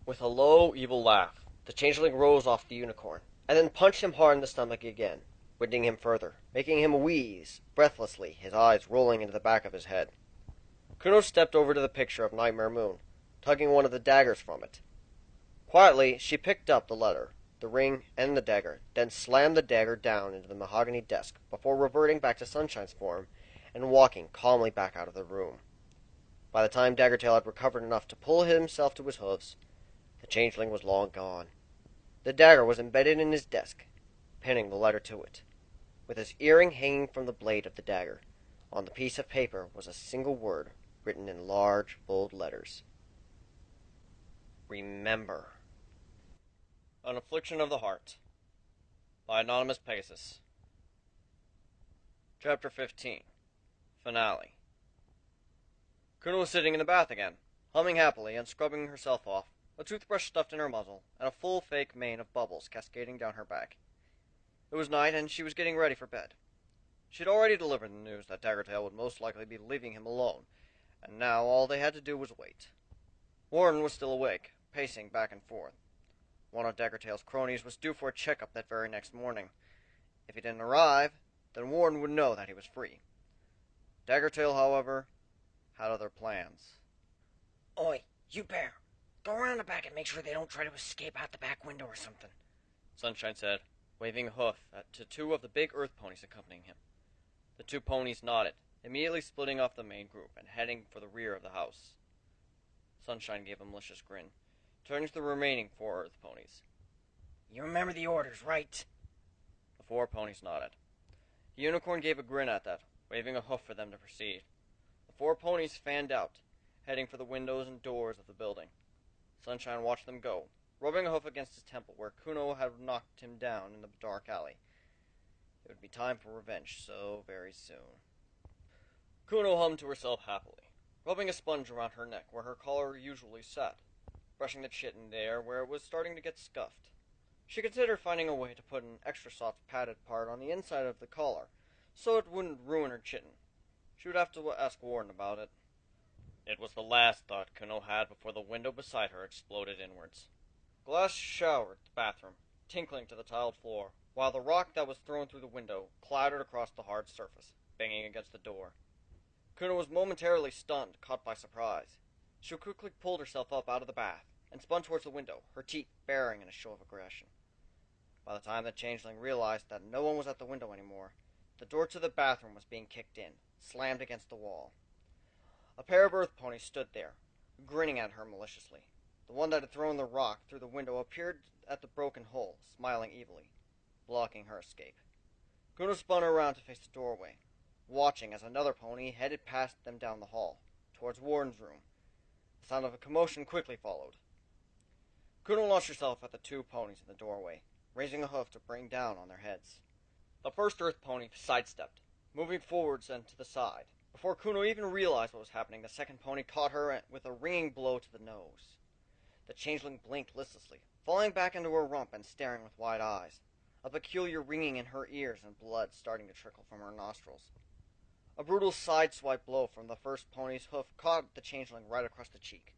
Speaker 1: With a low, evil laugh, the changeling rose off the unicorn, and then punched him hard in the stomach again, winding him further, making him wheeze breathlessly, his eyes rolling into the back of his head. Kuno stepped over to the picture of Nightmare Moon, tugging one of the daggers from it. Quietly, she picked up the letter, the ring, and the dagger, then slammed the dagger down into the mahogany desk before reverting back to Sunshine's form and walking calmly back out of the room. By the time Daggertail had recovered enough to pull himself to his hoofs, the changeling was long gone. The dagger was embedded in his desk, pinning the letter to it, with his earring hanging from the blade of the dagger. On the piece of paper was a single word written in large, bold letters. Remember. An Affliction of the Heart by Anonymous Pegasus. Chapter 15. Finale. Kuno was sitting in the bath again, humming happily and scrubbing herself off, a toothbrush stuffed in her muzzle, and a full fake mane of bubbles cascading down her back. It was night, and she was getting ready for bed. She had already delivered the news that Daggertail would most likely be leaving him alone, and now all they had to do was wait. Warren was still awake, pacing back and forth. One of Daggertail's cronies was due for a checkup that very next morning. If he didn't arrive, then Warren would know that he was free. Daggertail, however, had other plans.
Speaker 3: Oi, you bear. Go around the back and make sure they don't try to escape out the back window or something.
Speaker 1: Sunshine said, waving a hoof to two of the big earth ponies accompanying him. The two ponies nodded, immediately splitting off the main group and heading for the rear of the house. Sunshine gave a malicious grin, turning to the remaining 4 earth ponies.
Speaker 3: You remember the orders, right?
Speaker 1: The 4 ponies nodded. The unicorn gave a grin at that, waving a hoof for them to proceed. The 4 ponies fanned out, heading for the windows and doors of the building. Sunshine watched them go, rubbing a hoof against his temple where Kuno had knocked him down in the dark alley. It would be time for revenge so very soon. Kuno hummed to herself happily, rubbing a sponge around her neck where her collar usually sat, brushing the chitin there where it was starting to get scuffed. She considered finding a way to put an extra soft padded part on the inside of the collar, so it wouldn't ruin her chitin. She would have to ask Warren about it. It was the last thought Kuno had before the window beside her exploded inwards. Glass showered the bathroom, tinkling to the tiled floor, while the rock that was thrown through the window clattered across the hard surface, banging against the door. Kuna was momentarily stunned, caught by surprise. She quickly pulled herself up out of the bath and spun towards the window, her teeth baring in a show of aggression. By the time the changeling realized that no one was at the window anymore, the door to the bathroom was being kicked in, slammed against the wall. A pair of earth ponies stood there, grinning at her maliciously. The one that had thrown the rock through the window appeared at the broken hole, smiling evilly, blocking her escape. Kuna spun around to face the doorway, watching as another pony headed past them down the hall, towards Warren's room. The sound of a commotion quickly followed. Kuna launched herself at the two ponies in the doorway, raising a hoof to bring down on their heads. The first earth pony sidestepped, moving forwards and to the side. Before Kuno even realized what was happening, the second pony caught her with a ringing blow to the nose. The changeling blinked listlessly, falling back into her rump and staring with wide eyes, a peculiar ringing in her ears and blood starting to trickle from her nostrils. A brutal side-swipe blow from the first pony's hoof caught the changeling right across the cheek,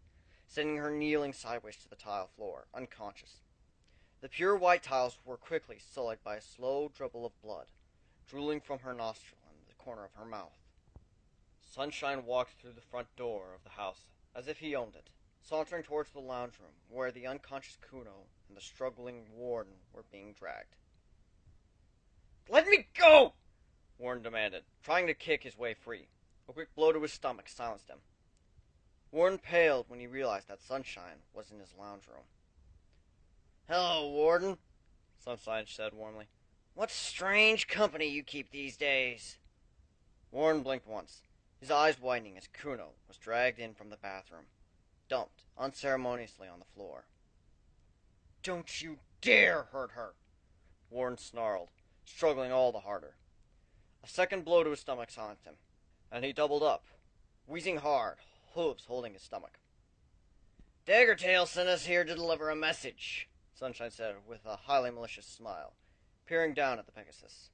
Speaker 1: sending her kneeling sideways to the tile floor, unconscious. The pure white tiles were quickly sullied by a slow dribble of blood, drooling from her nostril and the corner of her mouth. Sunshine walked through the front door of the house as if he owned it, sauntering towards the lounge room where the unconscious Kuno and the struggling Warden were being dragged. "Let me go!" Warren demanded, trying to kick his way free. A quick blow to his stomach silenced him. Warren paled when he realized that Sunshine was in his lounge room. "Hello, Warden," Sunshine said warmly. "What strange company you keep these days." Warren blinked once, his eyes widening as Kuno was dragged in from the bathroom, dumped unceremoniously on the floor. "Don't you dare hurt her!" Warren snarled, struggling all the harder. A second blow to his stomach silenced him, and he doubled up, wheezing hard, hooves holding his stomach. "Daggertail sent us here to deliver a message," Sunshine said with a highly malicious smile, peering down at the Pegasus.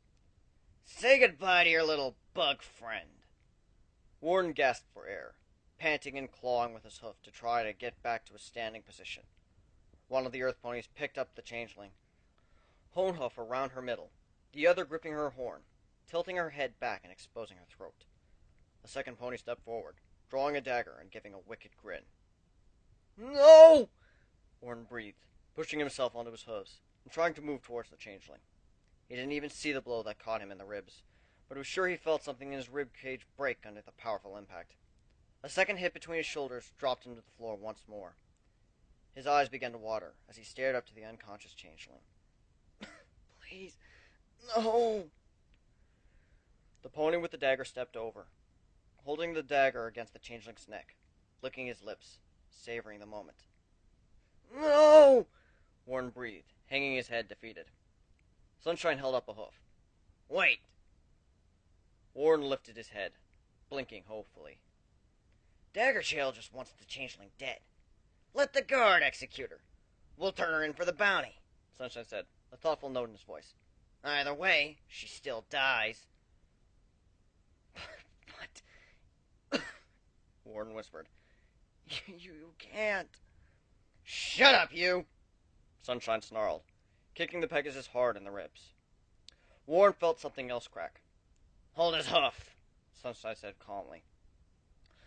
Speaker 1: "Say goodbye to your little bug friend." Warden gasped for air, panting and clawing with his hoof to try to get back to a standing position. One of the earth ponies picked up the changeling, one hoof around her middle, the other gripping her horn, tilting her head back and exposing her throat. The second pony stepped forward, drawing a dagger and giving a wicked grin. "No!" Warren breathed, pushing himself onto his hooves and trying to move towards the changeling. He didn't even see the blow that caught him in the ribs, but was sure he felt something in his rib cage break under the powerful impact. A second hit between his shoulders dropped him to the floor once more. His eyes began to water as he stared up to the unconscious changeling. "Please, no!" The pony with the dagger stepped over, holding the dagger against the changeling's neck, licking his lips, savoring the moment. "No!" Warren breathed, hanging his head defeated. Sunshine held up a hoof. "Wait!" Warren lifted his head, blinking hopefully. "Daggertail just wants the changeling dead. Let the guard execute her. We'll turn her in for the bounty," Sunshine said, a thoughtful note in his voice. "Either way, she still dies." "But," Warren whispered, you can't." "Shut up, you!" Sunshine snarled, kicking the Pegasus hard in the ribs. Warren felt something else crack. "Hold his hoof," Sunshine said calmly.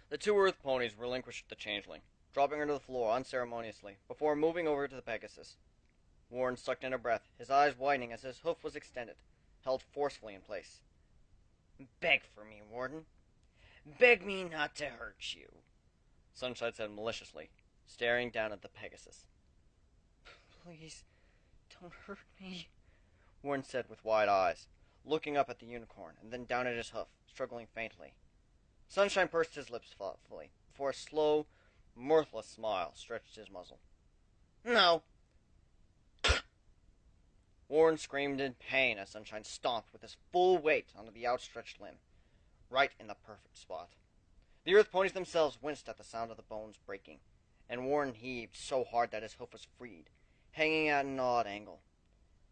Speaker 1: The two earth ponies relinquished the changeling, dropping her to the floor unceremoniously before moving over to the Pegasus. Warren sucked in a breath, his eyes widening as his hoof was extended, held forcefully in place. "Beg for me, Warden. Beg me not to hurt you," Sunshine said maliciously, staring down at the Pegasus. "Please, don't hurt me," Warren said with wide eyes, looking up at the unicorn and then down at his hoof, struggling faintly. Sunshine pursed his lips thoughtfully, before a slow, mirthless smile stretched his muzzle. "No." Warren screamed in pain as Sunshine stomped with his full weight onto the outstretched limb, right in the perfect spot. The earth ponies themselves winced at the sound of the bones breaking, and Warren heaved so hard that his hoof was freed, hanging at an odd angle.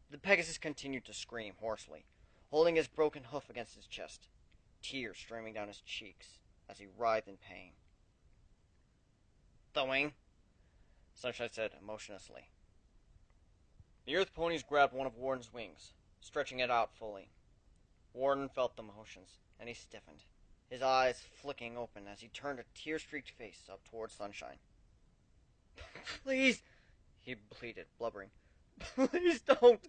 Speaker 1: The Pegasus continued to scream hoarsely, holding his broken hoof against his chest, tears streaming down his cheeks as he writhed in pain. "The wing," Sunshine said emotionlessly. The Earth ponies grabbed one of Warden's wings, stretching it out fully. Warden felt the motions, and he stiffened, his eyes flicking open as he turned a tear-streaked face up toward Sunshine. "Please," he pleaded, blubbering. "Please don't.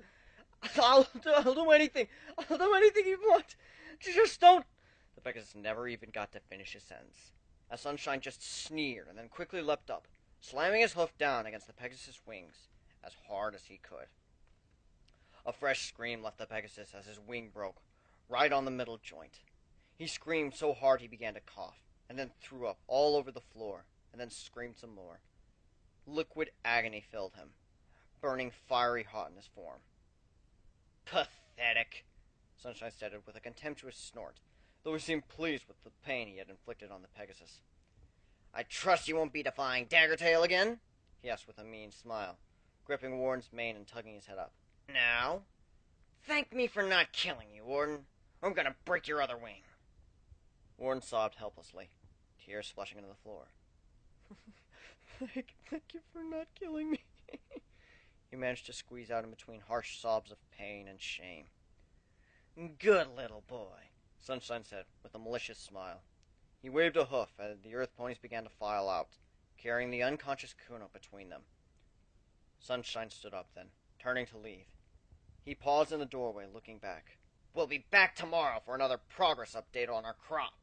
Speaker 1: I'll do anything. I'll do anything you want. Just don't." The Pegasus never even got to finish his sentence, as Sunshine just sneered and then quickly leapt up, slamming his hoof down against the Pegasus' wings as hard as he could. A fresh scream left the Pegasus as his wing broke, right on the middle joint. He screamed so hard he began to cough, and then threw up all over the floor, and then screamed some more. Liquid agony filled him, burning fiery hot in his form. "Pathetic," Sunshine said it with a contemptuous snort, though he seemed pleased with the pain he had inflicted on the Pegasus. "I trust you won't be defying Daggertail again?" he asked with a mean smile, gripping Warden's mane and tugging his head up. "Now, thank me for not killing you, Warden, or I'm gonna break your other wing." Warden sobbed helplessly, tears splashing into the floor. Thank you for not killing me," he managed to squeeze out in between harsh sobs of pain and shame. "Good little boy," Sunshine said with a malicious smile. He waved a hoof as the Earth ponies began to file out, carrying the unconscious Kuno between them. Sunshine stood up then, turning to leave. He paused in the doorway, looking back. "We'll be back tomorrow for another progress update on our crop."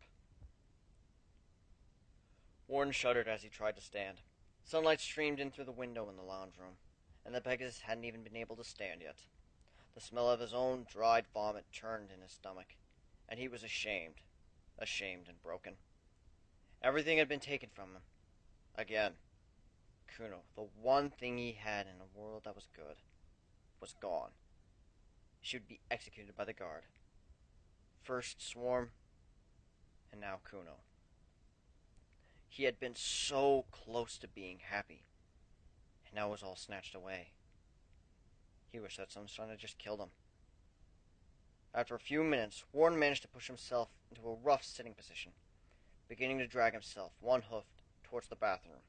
Speaker 1: Warren shuddered as he tried to stand. Sunlight streamed in through the window in the lounge room, and the Pegasus hadn't even been able to stand yet. The smell of his own dried vomit churned in his stomach, and he was ashamed and broken. Everything had been taken from him. Again. Kuno, the one thing he had in a world that was good, was gone. She would be executed by the guard. First Swarm, and now Kuno. He had been so close to being happy, and now it was all snatched away. He wished that Sunshine had just killed him. After a few minutes, Warren managed to push himself into a rough sitting position, beginning to drag himself, one hoof, towards the bathroom.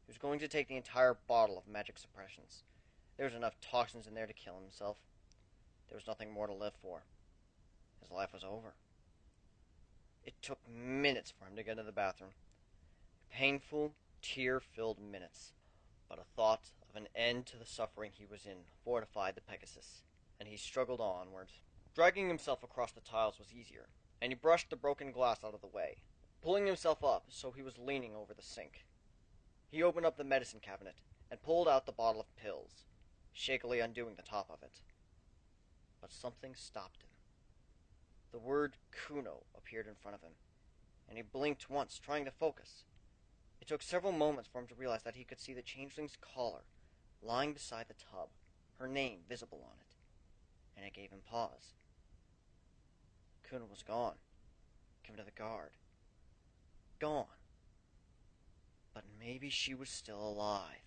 Speaker 1: He was going to take the entire bottle of magic suppressants. There was enough toxins in there to kill himself. There was nothing more to live for. His life was over. It took minutes for him to get to the bathroom. Painful, tear-filled minutes. But a thought of an end to the suffering he was in fortified the Pegasus, and he struggled onwards. Dragging himself across the tiles was easier, and he brushed the broken glass out of the way, pulling himself up so he was leaning over the sink. He opened up the medicine cabinet and pulled out the bottle of pills, shakily undoing the top of it. But something stopped him. The word Kuno appeared in front of him, and he blinked once, trying to focus. It took several moments for him to realize that he could see the changeling's collar lying beside the tub, her name visible on it, and it gave him pause. Kuno was gone, given to the guard. Gone. But maybe she was still alive.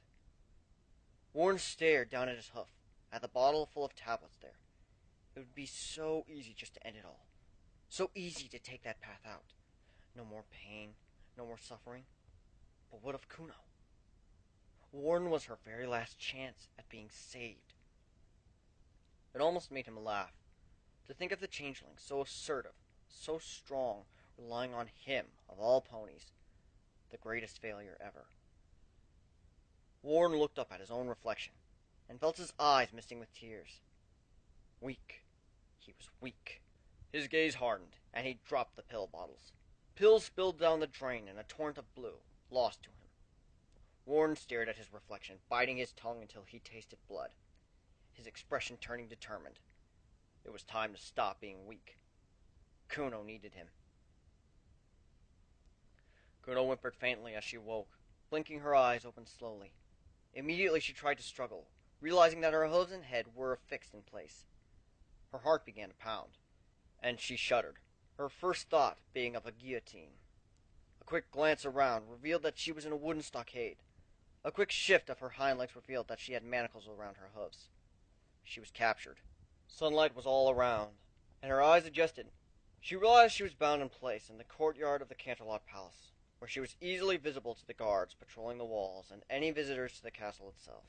Speaker 1: Warren stared down at his hoof, at the bottle full of tablets there. It would be so easy just to end it all. So easy to take that path out. No more pain, no more suffering. But what of Kuno? Warren was her very last chance at being saved. It almost made him laugh, to think of the changeling, so assertive, so strong, relying on him, of all ponies, the greatest failure ever. Warren looked up at his own reflection, and felt his eyes misting with tears. Weak. He was weak. His gaze hardened, and he dropped the pill bottles. Pills spilled down the drain in a torrent of blue, lost to him. Warren stared at his reflection, biting his tongue until he tasted blood, his expression turning determined. It was time to stop being weak. Kuno needed him. Kuno whimpered faintly as she woke, blinking her eyes open slowly. Immediately she tried to struggle, realizing that her hooves and head were affixed in place. Her heart began to pound, and she shuddered, her first thought being of a guillotine. A quick glance around revealed that she was in a wooden stockade. A quick shift of her hind legs revealed that she had manacles around her hooves. She was captured. Sunlight was all around, and her eyes adjusted. She realized she was bound in place in the courtyard of the Canterlot Palace, where she was easily visible to the guards patrolling the walls and any visitors to the castle itself.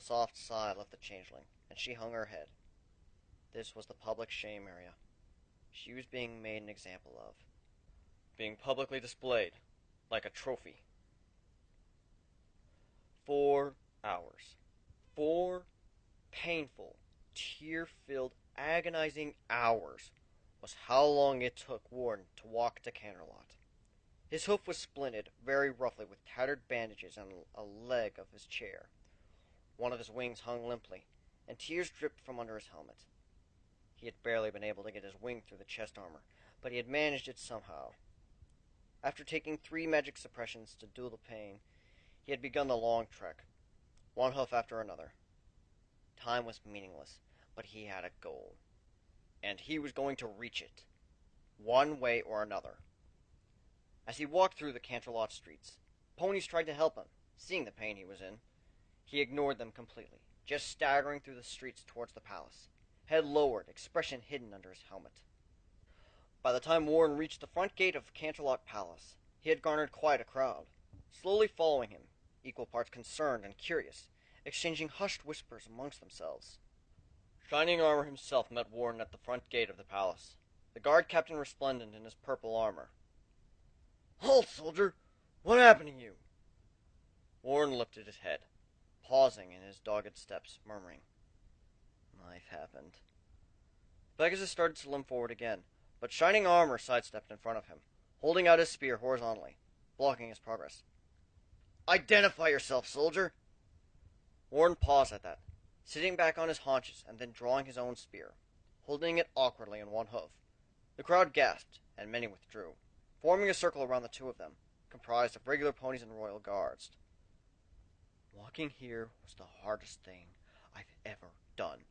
Speaker 1: A soft sigh left the changeling, and she hung her head. This was the public shame area. She was being made an example of. Being publicly displayed, like a trophy. 4 hours. 4 painful, tear-filled, agonizing hours was how long it took Warren to walk to Canterlot. His hoof was splinted very roughly with tattered bandages on a leg of his chair. One of his wings hung limply, and tears dripped from under his helmet. He had barely been able to get his wing through the chest armor, but he had managed it somehow. After taking 3 magic suppressions to dull the pain, he had begun the long trek, one hoof after another. Time was meaningless, but he had a goal, and he was going to reach it, one way or another. As he walked through the Canterlot streets, ponies tried to help him, seeing the pain he was in. He ignored them completely, just staggering through the streets towards the palace, head lowered, expression hidden under his helmet. By the time Warren reached the front gate of Canterlot Palace, he had garnered quite a crowd, slowly following him, equal parts concerned and curious, exchanging hushed whispers amongst themselves. Shining Armor himself met Warren at the front gate of the palace, the guard captain resplendent in his purple armor. "Halt, soldier! What happened to you?" Warren lifted his head, pausing in his dogged steps, murmuring, "Life happened." Pegasus started to limp forward again, but Shining Armor sidestepped in front of him, holding out his spear horizontally, blocking his progress. "Identify yourself, soldier!" Warren paused at that, sitting back on his haunches and then drawing his own spear, holding it awkwardly in one hoof. The crowd gasped, and many withdrew, forming a circle around the two of them, comprised of regular ponies and royal guards. "Walking here was the hardest thing I've ever done.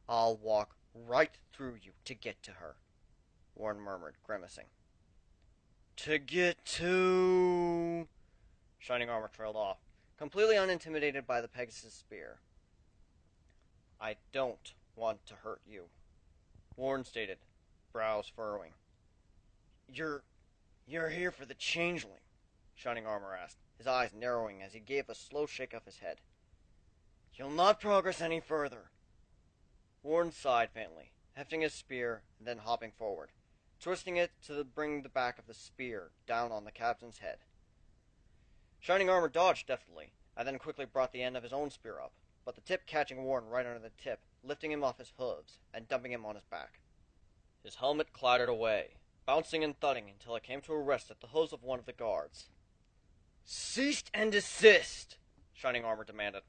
Speaker 1: I'll walk right through you to get to her," Warren murmured, grimacing. "To get to..." Shining Armor trailed off, completely unintimidated by the Pegasus spear. "I don't want to hurt you," Warren stated, brows furrowing. You're here for the changeling?" Shining Armor asked, his eyes narrowing as he gave a slow shake of his head. "You'll not progress any further." Warren sighed faintly, hefting his spear and then hopping forward, twisting it to bring the back of the spear down on the captain's head. Shining Armor dodged deftly, and then quickly brought the end of his own spear up, but the tip catching Warren right under the tip, lifting him off his hooves and dumping him on his back. His helmet clattered away, bouncing and thudding until it came to a rest at the hooves of one of the guards. "Cease and desist!" Shining Armor demanded.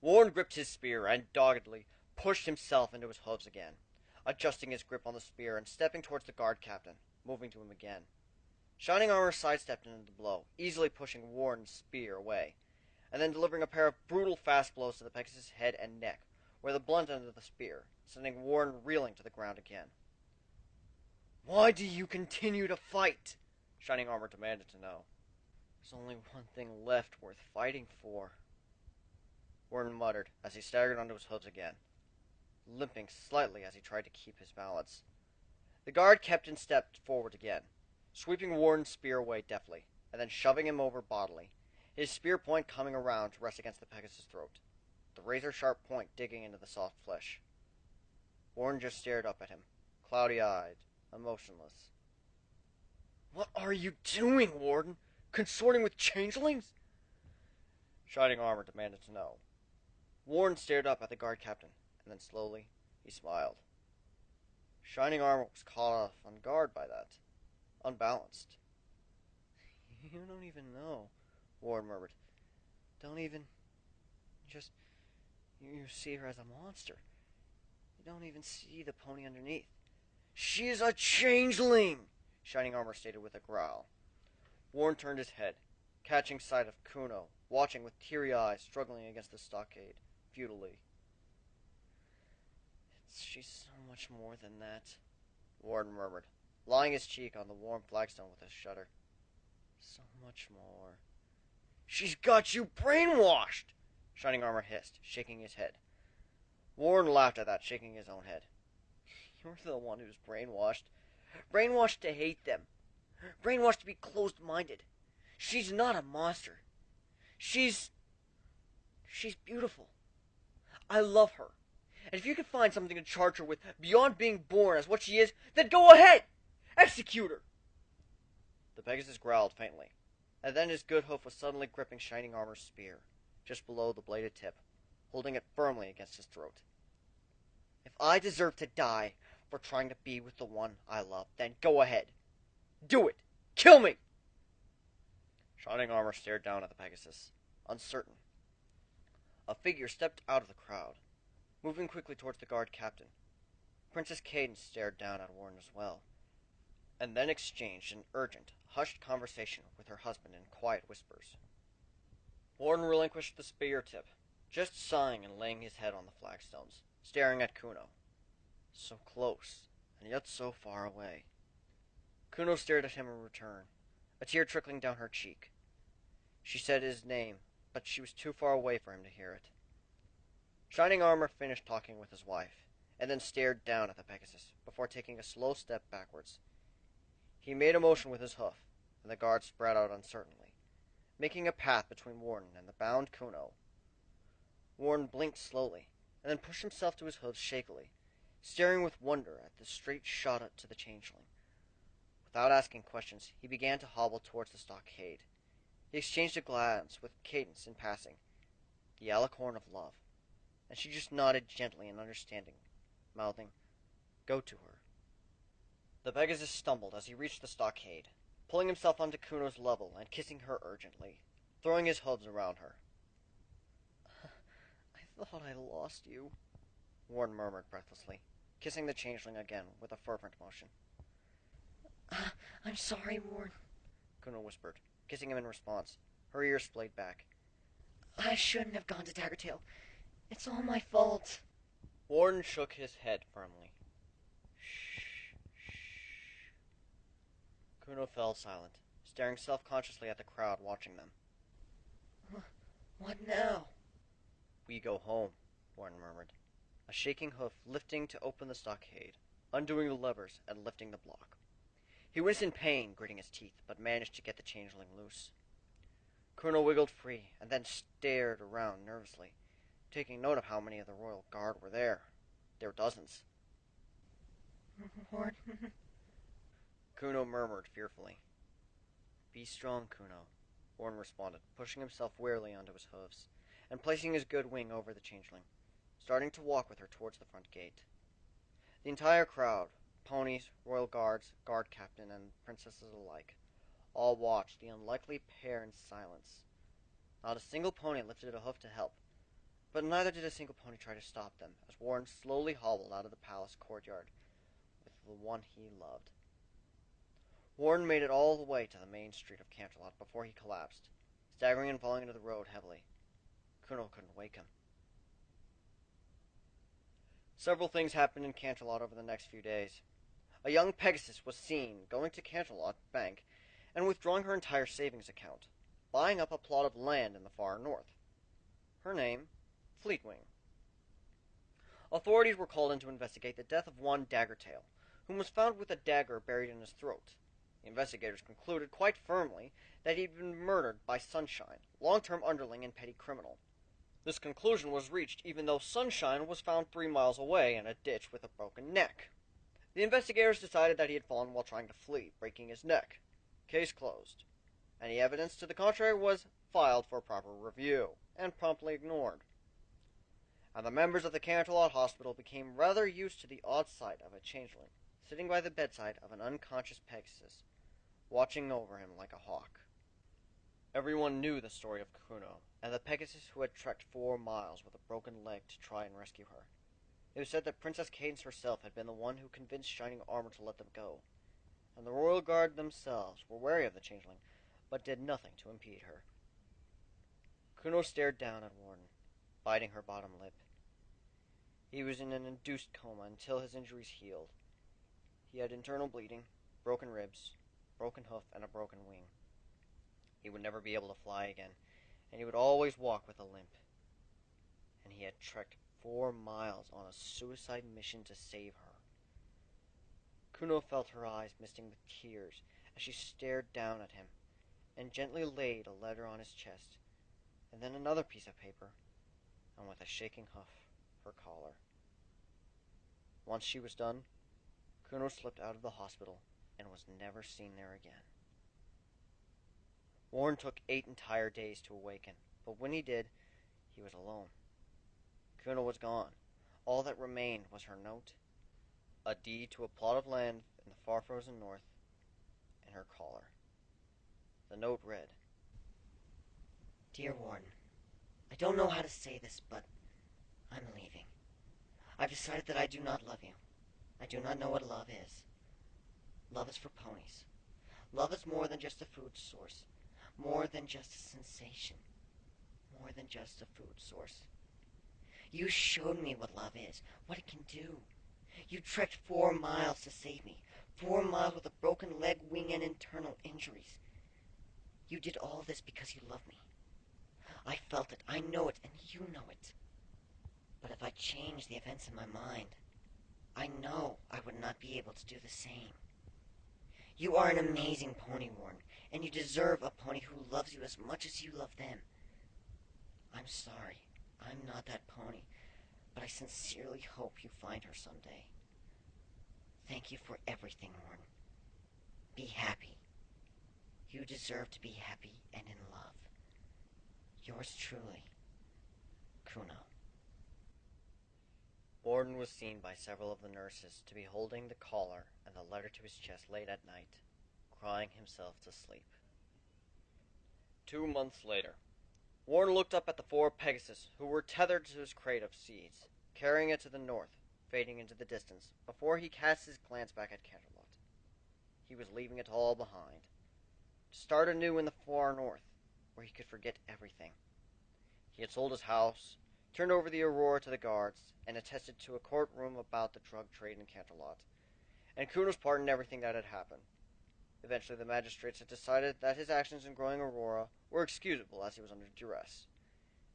Speaker 1: Warren gripped his spear and doggedly pushed himself into his hooves again, adjusting his grip on the spear and stepping towards the guard captain, moving to him again. Shining Armor sidestepped into the blow, easily pushing Warren's spear away, and then delivering a pair of brutal fast blows to the Pegasus' head and neck, where the blunt end of the spear, sending Warren reeling to the ground again. "Why do you continue to fight?" Shining Armor demanded to know. "There's only one thing left worth fighting for," Warren muttered as he staggered onto his hooves again, limping slightly as he tried to keep his balance. The guard captain stepped forward again, sweeping Warren's spear away deftly, and then shoving him over bodily, his spear point coming around to rest against the Pegasus' throat, the razor-sharp point digging into the soft flesh. Warren just stared up at him, cloudy-eyed, emotionless. "What are you doing, Warden? Consorting with changelings?" Shining Armor demanded to know. Warren stared up at the guard captain, and then slowly he smiled. Shining Armor was caught off on guard by that, unbalanced. "You don't even know," Warren murmured. "Don't even... just... you see her as a monster. You don't even see the pony underneath." "She is a changeling!" Shining Armor stated with a growl. Warren turned his head, catching sight of Kuno, watching with teary eyes, struggling against the stockade, futilely. "She's so much more than that," Warren murmured, lying his cheek on the warm flagstone with a shudder. "So much more." "She's got you brainwashed!" Shining Armor hissed, shaking his head. Warren laughed at that, shaking his own head. "You're the one who's brainwashed. Brainwashed to hate them. Brainwashed to be closed-minded. She's not a monster. She's beautiful.
Speaker 3: I love her. And if you can find something to charge her with beyond being born as what she is, then go ahead! Execute her!
Speaker 1: The Pegasus growled faintly, and then his good hoof was suddenly gripping Shining Armor's spear, just below the bladed tip, holding it firmly against his throat. If I deserve to die for trying to be with the one I love, then go ahead. Do it! Kill me! Shining Armor stared down at the Pegasus, uncertain. A figure stepped out of the crowd, moving quickly towards the guard captain. Princess Cadence stared down at Warren as well, and then exchanged an urgent, hushed conversation with her husband in quiet whispers. Warren relinquished the spear tip, just sighing and laying his head on the flagstones, staring at Kuno. So close, and yet so far away. Kuno stared at him in return, a tear trickling down her cheek. She said his name, but she was too far away for him to hear it. Shining Armor finished talking with his wife, and then stared down at the Pegasus before taking a slow step backwards. He made a motion with his hoof, and the guard spread out uncertainly, making a path between Warden and the bound Kuno. Warden blinked slowly, and then pushed himself to his hooves shakily, staring with wonder at the straight shot to the changeling. Without asking questions, he began to hobble towards the stockade. He exchanged a glance with Cadence in passing, the alicorn of love, and she just nodded gently in understanding, mouthing, "Go to her." The Pegasus stumbled as he reached the stockade, pulling himself onto Kuno's level and kissing her urgently, throwing his hooves around her. "I thought I lost you," Warren murmured breathlessly, kissing the changeling again with a fervent motion.
Speaker 2: I'm sorry, Warren,
Speaker 1: Kuno whispered, kissing him in response, her ears splayed back.
Speaker 2: I shouldn't have gone to Daggertail. It's all my fault.
Speaker 1: Warren shook his head firmly. Shh, shh. Kuno fell silent, staring self-consciously at the crowd watching them.
Speaker 2: What now?
Speaker 1: "We go home," Warren murmured, a shaking hoof lifting to open the stockade, undoing the levers and lifting the block. He was in pain, gritting his teeth, but managed to get the changeling loose. Kuno wiggled free, and then stared around nervously, taking note of how many of the royal guard were there. There were dozens.
Speaker 2: Warden?
Speaker 1: Kuno murmured fearfully. "Be strong, Kuno," Warren responded, pushing himself wearily onto his hooves, and placing his good wing over the changeling, starting to walk with her towards the front gate. The entire crowd, ponies, royal guards, guard captain, and princesses alike, all watched the unlikely pair in silence. Not a single pony lifted a hoof to help, but neither did a single pony try to stop them, as Warren slowly hobbled out of the palace courtyard with the one he loved. Warren made it all the way to the main street of Canterlot before he collapsed, staggering and falling into the road heavily. Kuno couldn't wake him. Several things happened in Canterlot over the next few days. A young Pegasus was seen going to Canterlot Bank and withdrawing her entire savings account, buying up a plot of land in the far north. Her name, Fleetwing. Authorities were called in to investigate the death of one Daggertail, whom was found with a dagger buried in his throat. The investigators concluded quite firmly that he had been murdered by Sunshine, long-term underling and petty criminal. This conclusion was reached even though Sunshine was found 3 miles away in a ditch with a broken neck. The investigators decided that he had fallen while trying to flee, breaking his neck. Case closed. Any evidence to the contrary was filed for proper review, and promptly ignored. And the members of the Canterlot Hospital became rather used to the odd sight of a changeling sitting by the bedside of an unconscious Pegasus, watching over him like a hawk. Everyone knew the story of Kuno, and the Pegasus who had trekked 4 miles with a broken leg to try and rescue her. It was said that Princess Cadence herself had been the one who convinced Shining Armor to let them go, and the royal guard themselves were wary of the changeling, but did nothing to impede her. Kuno stared down at Warden, biting her bottom lip. He was in an induced coma until his injuries healed. He had internal bleeding, broken ribs, broken hoof, and a broken wing. He would never be able to fly again, and he would always walk with a limp. And he had trekked 4 miles on a suicide mission to save her. Kuno felt her eyes misting with tears as she stared down at him, and gently laid a letter on his chest, and then another piece of paper, and with a shaking hoof her collar. Once she was done, Kuno slipped out of the hospital and was never seen there again. Warren took 8 entire days to awaken, but when he did, he was alone. Kuno was gone. All that remained was her note, a deed to a plot of land in the far frozen north, and her collar. The note read,
Speaker 2: Dear Warden, I don't know how to say this, but I'm leaving. I've decided that I do not love you. I do not know what love is. Love is for ponies. Love is more than just a food source, more than just a sensation, more than just a food source. You showed me what love is, what it can do. You trekked 4 miles to save me, 4 miles with a broken leg, wing, and internal injuries. You did all this because you love me. I felt it, I know it, and you know it. But if I changed the events in my mind, I know I would not be able to do the same. You are an amazing pony, Warren, and you deserve a pony who loves you as much as you love them. I'm sorry, I'm not that pony, but I sincerely hope you find her someday. Thank you for everything, Warren. Be happy. You deserve to be happy and in love. Yours truly, Kuno.
Speaker 1: Warden was seen by several of the nurses to be holding the collar and the letter to his chest late at night, crying himself to sleep. 2 months later, Warren looked up at the 4 Pegasus who were tethered to his crate of seeds, carrying it to the north, fading into the distance, before he cast his glance back at Canterlot. He was leaving it all behind, to start anew in the far north, where he could forget everything. He had sold his house, turned over the Aurora to the guards, and attested to a courtroom about the drug trade in Canterlot, and Kuno's part in everything that had happened. Eventually the magistrates had decided that his actions in growing Aurora were excusable as he was under duress,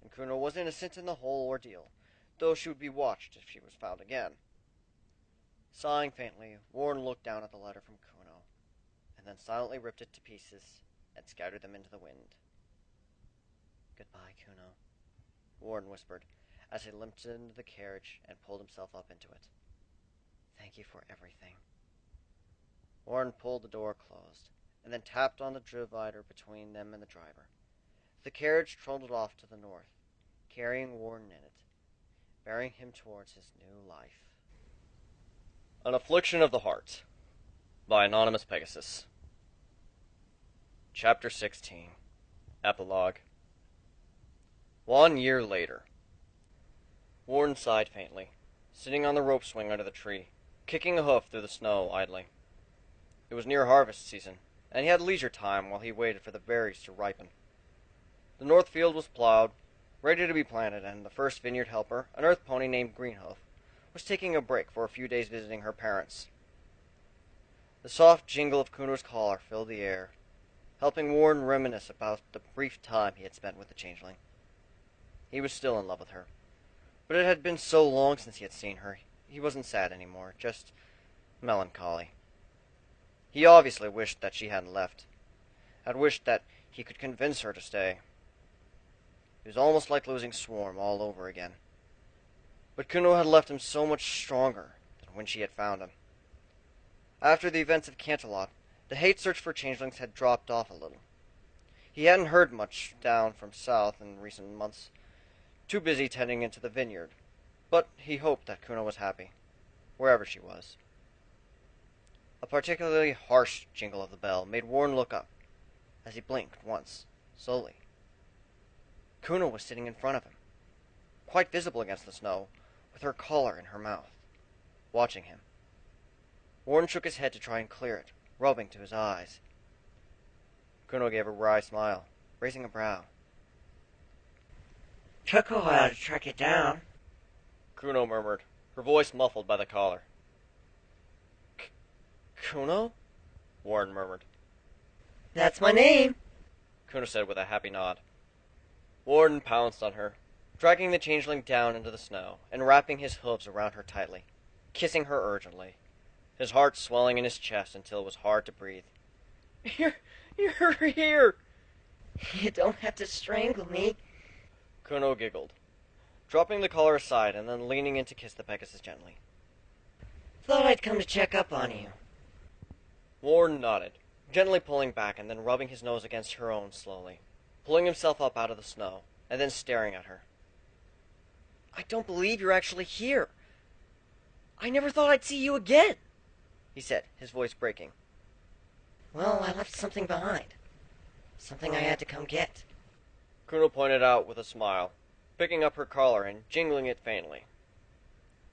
Speaker 1: and Kuno was innocent in the whole ordeal, though she would be watched if she was found again. Sighing faintly, Warren looked down at the letter from Kuno, and then silently ripped it to pieces and scattered them into the wind. Goodbye, Kuno, Warren whispered, as he limped into the carriage and pulled himself up into it. Thank you for everything. Warren pulled the door closed, and then tapped on the divider between them and the driver. The carriage trundled off to the north, carrying Warren in it, bearing him towards his new life. An Affliction of the Heart, by Anonymous Pegasus. Chapter 16. Epilogue. 1 year later. Warren sighed faintly, sitting on the rope swing under the tree, kicking a hoof through the snow idly. It was near harvest season, and he had leisure time while he waited for the berries to ripen. The north field was plowed, ready to be planted, and the first vineyard helper, an earth pony named Greenhoof, was taking a break for a few days visiting her parents. The soft jingle of Kuno's collar filled the air, helping Warren reminisce about the brief time he had spent with the changeling. He was still in love with her, but it had been so long since he had seen her, he wasn't sad anymore, just melancholy. He obviously wished that she hadn't left, had wished that he could convince her to stay. It was almost like losing Swarm all over again. But Kuno had left him so much stronger than when she had found him. After the events of Canterlot, the hate search for changelings had dropped off a little. He hadn't heard much down from south in recent months, too busy tending into the vineyard, but he hoped that Kuno was happy, wherever she was. A particularly harsh jingle of the bell made Warren look up, as he blinked once, slowly. Kuno was sitting in front of him, quite visible against the snow, with her collar in her mouth, watching him. Warren shook his head to try and clear it, rubbing to his eyes. Kuno gave a wry smile, raising a brow.
Speaker 2: Took a while to track it down.
Speaker 1: Kuno murmured, her voice muffled by the collar. Kuno? Warren murmured.
Speaker 2: That's my name.
Speaker 1: Kuno said with a happy nod. Warren pounced on her, dragging the changeling down into the snow and wrapping his hooves around her tightly, kissing her urgently, his heart swelling in his chest until it was hard to breathe. You're here!
Speaker 2: You don't have to strangle me.
Speaker 1: Kuno giggled, dropping the collar aside and then leaning in to kiss the Pegasus gently.
Speaker 2: Thought I'd come to check up on you.
Speaker 1: Warren nodded, gently pulling back and then rubbing his nose against her own slowly, pulling himself up out of the snow, and then staring at her. I don't believe you're actually here. I never thought I'd see you again, he said, his voice breaking.
Speaker 2: Well, I left something behind. Something I had to come get.
Speaker 1: Kuno pointed out with a smile, picking up her collar and jingling it faintly.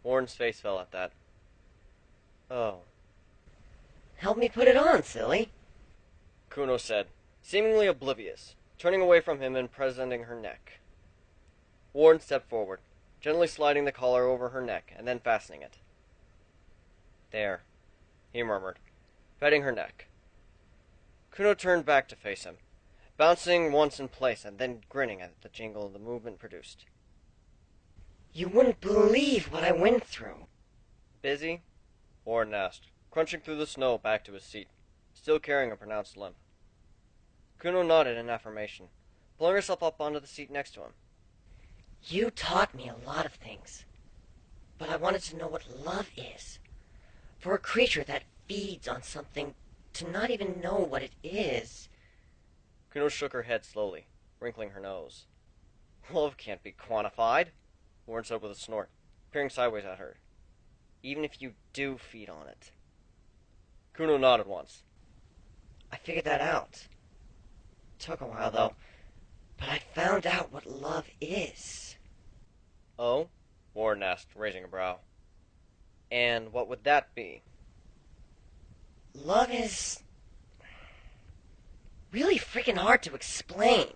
Speaker 1: Warren's face fell at that. Oh.
Speaker 2: Help me put it on, silly.
Speaker 1: Kuno said, seemingly oblivious, turning away from him and presenting her neck. Warren stepped forward, gently sliding the collar over her neck and then fastening it. There, he murmured, petting her neck. Kuno turned back to face him, bouncing once in place and then grinning at the jingle the movement produced.
Speaker 2: You wouldn't believe what I went through.
Speaker 1: Busy? Warren asked, crunching through the snow back to his seat, still carrying a pronounced limp. Kuno nodded in affirmation, pulling herself up onto the seat next to him.
Speaker 2: You taught me a lot of things, but I wanted to know what love is. For a creature that feeds on something to not even know what it is.
Speaker 1: Kuno shook her head slowly, wrinkling her nose. Love can't be quantified, Warren said with a snort, peering sideways at her. Even if you do feed on it. Kuno nodded once.
Speaker 2: I figured that out. Took a while, though, but I found out what love is.
Speaker 1: Oh? Warren asked, raising a brow. And what would that be?
Speaker 2: Love is really freaking hard to explain.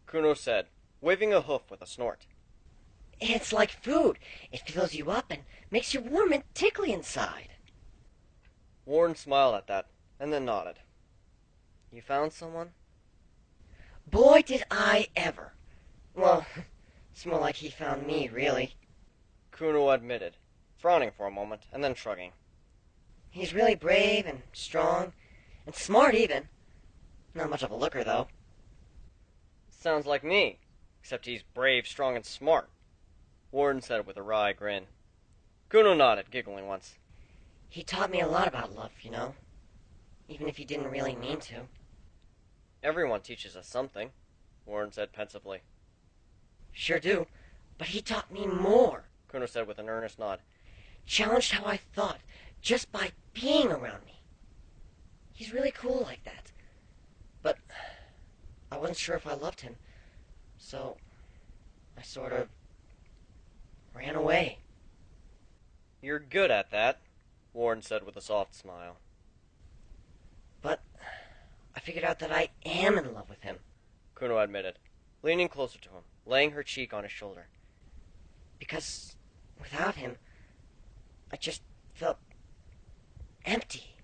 Speaker 1: Kuno said, waving a hoof with a snort.
Speaker 2: It's like food. It fills you up and makes you warm and tickly inside.
Speaker 1: Warren smiled at that, and then nodded. You found someone?
Speaker 2: Boy, did I ever. Well, it's more like he found me, really.
Speaker 1: Kuno admitted, frowning for a moment, and then shrugging.
Speaker 2: He's really brave and strong, and smart even. Not much of a looker, though.
Speaker 1: Sounds like me, except he's brave, strong, and smart, Warren said with a wry grin. Kuno nodded, giggling once.
Speaker 2: He taught me a lot about love, you know, even if he didn't really mean to.
Speaker 1: Everyone teaches us something, Warren said pensively.
Speaker 2: Sure do, but he taught me more.
Speaker 1: Kuno said with an earnest nod.
Speaker 2: Challenged how I thought, just by being around me. He's really cool like that. But I wasn't sure if I loved him, so I sort of ran away.
Speaker 1: You're good at that, Warren said with a soft smile.
Speaker 2: But I figured out that I am in love with him.
Speaker 1: Kuno admitted, leaning closer to him, laying her cheek on his shoulder.
Speaker 2: Because without him, I just felt empty,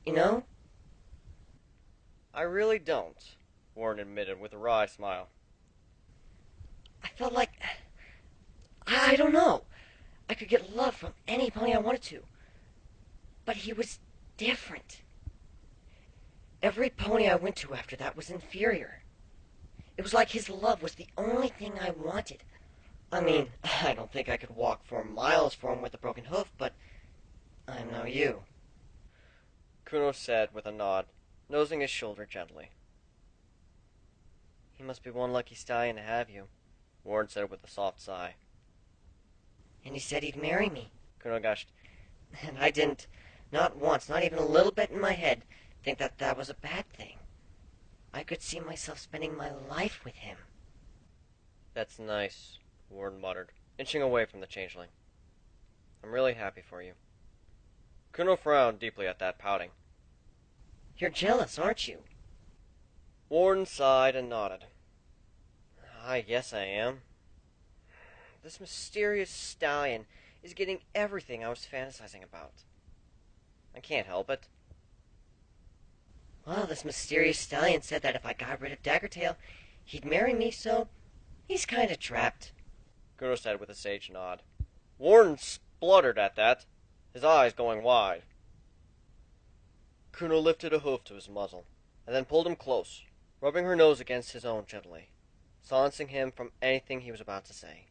Speaker 2: you know?
Speaker 1: I really don't, Warren admitted with a wry smile.
Speaker 2: I felt like, I don't know. I could get love from any pony I wanted to. But he was different. Every pony I went to after that was inferior. It was like his love was the only thing I wanted. I mean, I don't think I could walk 4 miles for him with a broken hoof, but I'm no you.
Speaker 1: Kuno said with a nod, nosing his shoulder gently. He must be one lucky stallion to have you, Warren said with a soft sigh.
Speaker 2: And he said he'd marry me.
Speaker 1: Kuno gushed.
Speaker 2: And I didn't, not once, not even a little bit in my head, think that that was a bad thing. I could see myself spending my life with him.
Speaker 1: That's nice, Warren muttered, inching away from the changeling. I'm really happy for you. Kuno frowned deeply at that, pouting.
Speaker 2: You're jealous, aren't you?
Speaker 1: Warren sighed and nodded. I guess I am. This mysterious stallion is getting everything I was fantasizing about. I can't help it.
Speaker 2: Well, this mysterious stallion said that if I got rid of Daggertail, he'd marry me, so he's kind of trapped.
Speaker 1: Kuno said with a sage nod. Warren spluttered at that, his eyes going wide. Kuno lifted a hoof to his muzzle, and then pulled him close, rubbing her nose against his own gently, silencing him from anything he was about to say.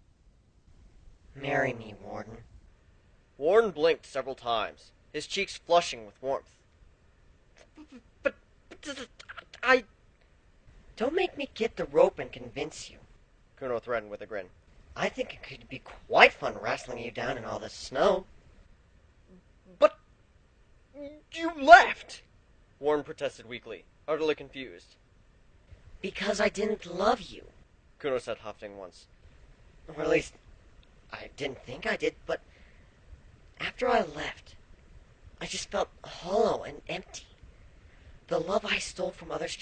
Speaker 2: Marry me, Warden.
Speaker 1: Warren blinked several times, his cheeks flushing with warmth. But I...
Speaker 2: Don't make me get the rope and convince you.
Speaker 1: Kuno threatened with a grin.
Speaker 2: I think it could be quite fun wrestling you down in all this snow.
Speaker 1: But you left! Warren protested weakly, utterly confused.
Speaker 2: Because I didn't love you.
Speaker 1: Kuno said, huffing once.
Speaker 2: Or at least, I didn't think I did, but after I left, I just felt hollow and empty. The love I stole from others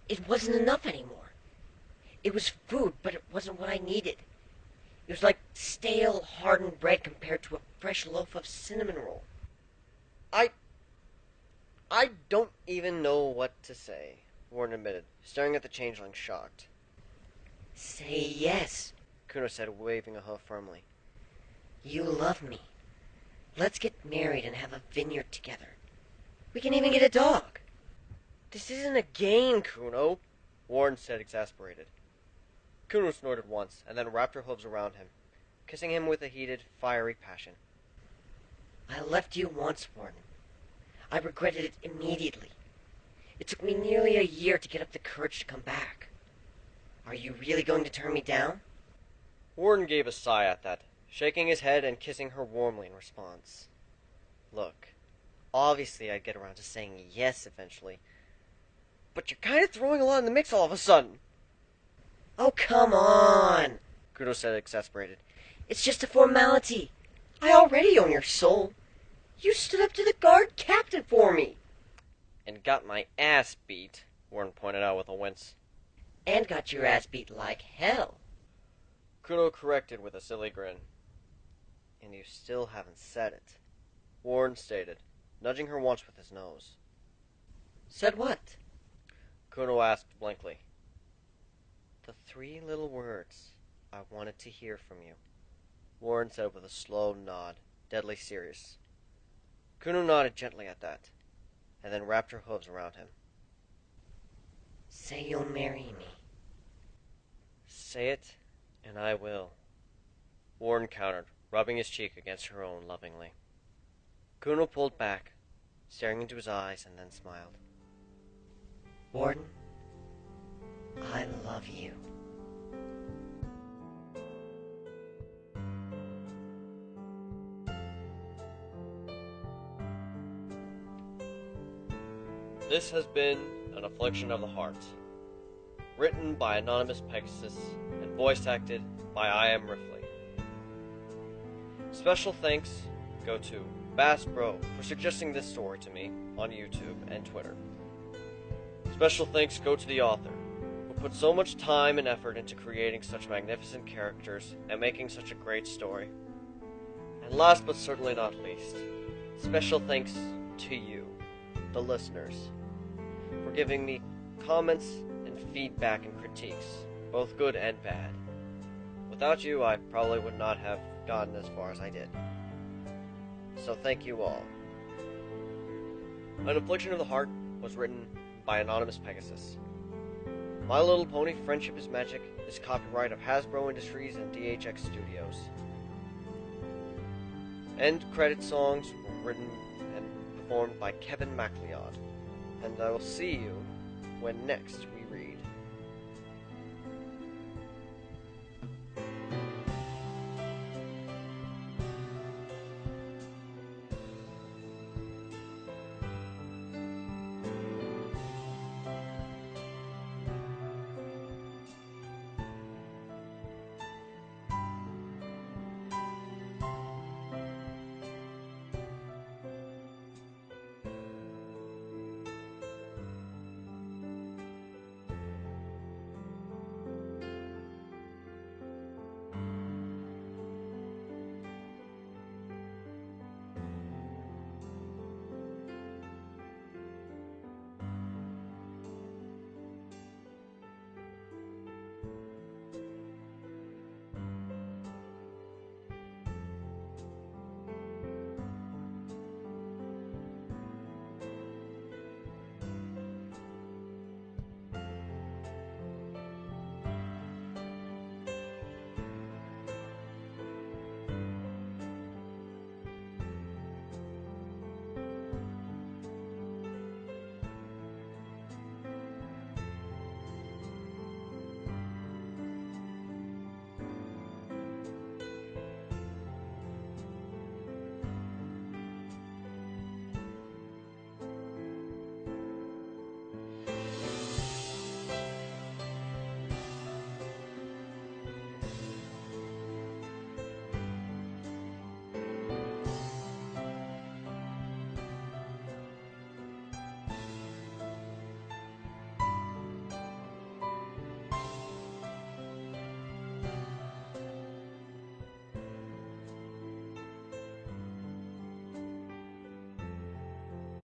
Speaker 2: it wasn't enough anymore. It was food, but it wasn't what I needed. It was like stale, hardened bread compared to a fresh loaf of cinnamon roll.
Speaker 1: I don't even know what to say, Warren admitted, staring at the changeling shocked.
Speaker 2: Say yes.
Speaker 1: Kuno said, waving a hoof firmly.
Speaker 2: You love me. Let's get married and have a vineyard together. We can even get a dog.
Speaker 1: This isn't a game, Kuno, Warren said, exasperated. Kuno snorted once, and then wrapped her hooves around him, kissing him with a heated, fiery passion.
Speaker 2: I left you once, Warden. I regretted it immediately. It took me nearly a year to get up the courage to come back. Are you really going to turn me down?
Speaker 1: Warden gave a sigh at that, shaking his head and kissing her warmly in response. Look, obviously I'd get around to saying yes eventually, but you're kind of throwing a lot in the mix all of a sudden.
Speaker 2: Oh, come on!
Speaker 1: Kuno said, exasperated.
Speaker 2: It's just a formality. I already own your soul. You stood up to the guard captain for me.
Speaker 1: And got my ass beat, Warren pointed out with a wince.
Speaker 2: And got your ass beat like hell.
Speaker 1: Kuno corrected with a silly grin. And you still haven't said it, Warren stated, nudging her once with his nose.
Speaker 2: Said what?
Speaker 1: Kuno asked blankly. The 3 little words I wanted to hear from you, Warren said with a slow nod, deadly serious. Kuno nodded gently at that, and then wrapped her hooves around him.
Speaker 2: Say you'll marry me.
Speaker 1: Say it, and I will, Warren countered, rubbing his cheek against her own lovingly. Kuno pulled back, staring into his eyes, and then smiled.
Speaker 2: Warden, I love you.
Speaker 1: This has been An Affliction of the Heart, written by Anonymous Pegasus and voice acted by I Am Riffley. Special thanks go to Bass Bro for suggesting this story to me on YouTube and Twitter. Special thanks go to the author, who put so much time and effort into creating such magnificent characters and making such a great story. And last but certainly not least, special thanks to you, the listeners, for giving me comments and feedback and critiques, both good and bad. Without you, I probably would not have gotten as far as I did. So thank you all. An Affliction of the Heart was written by Anonymous Pegasus. My Little Pony Friendship is Magic is copyright of Hasbro Industries and DHX Studios. End credit songs were written and performed by Kevin MacLeod. And I will see you when next we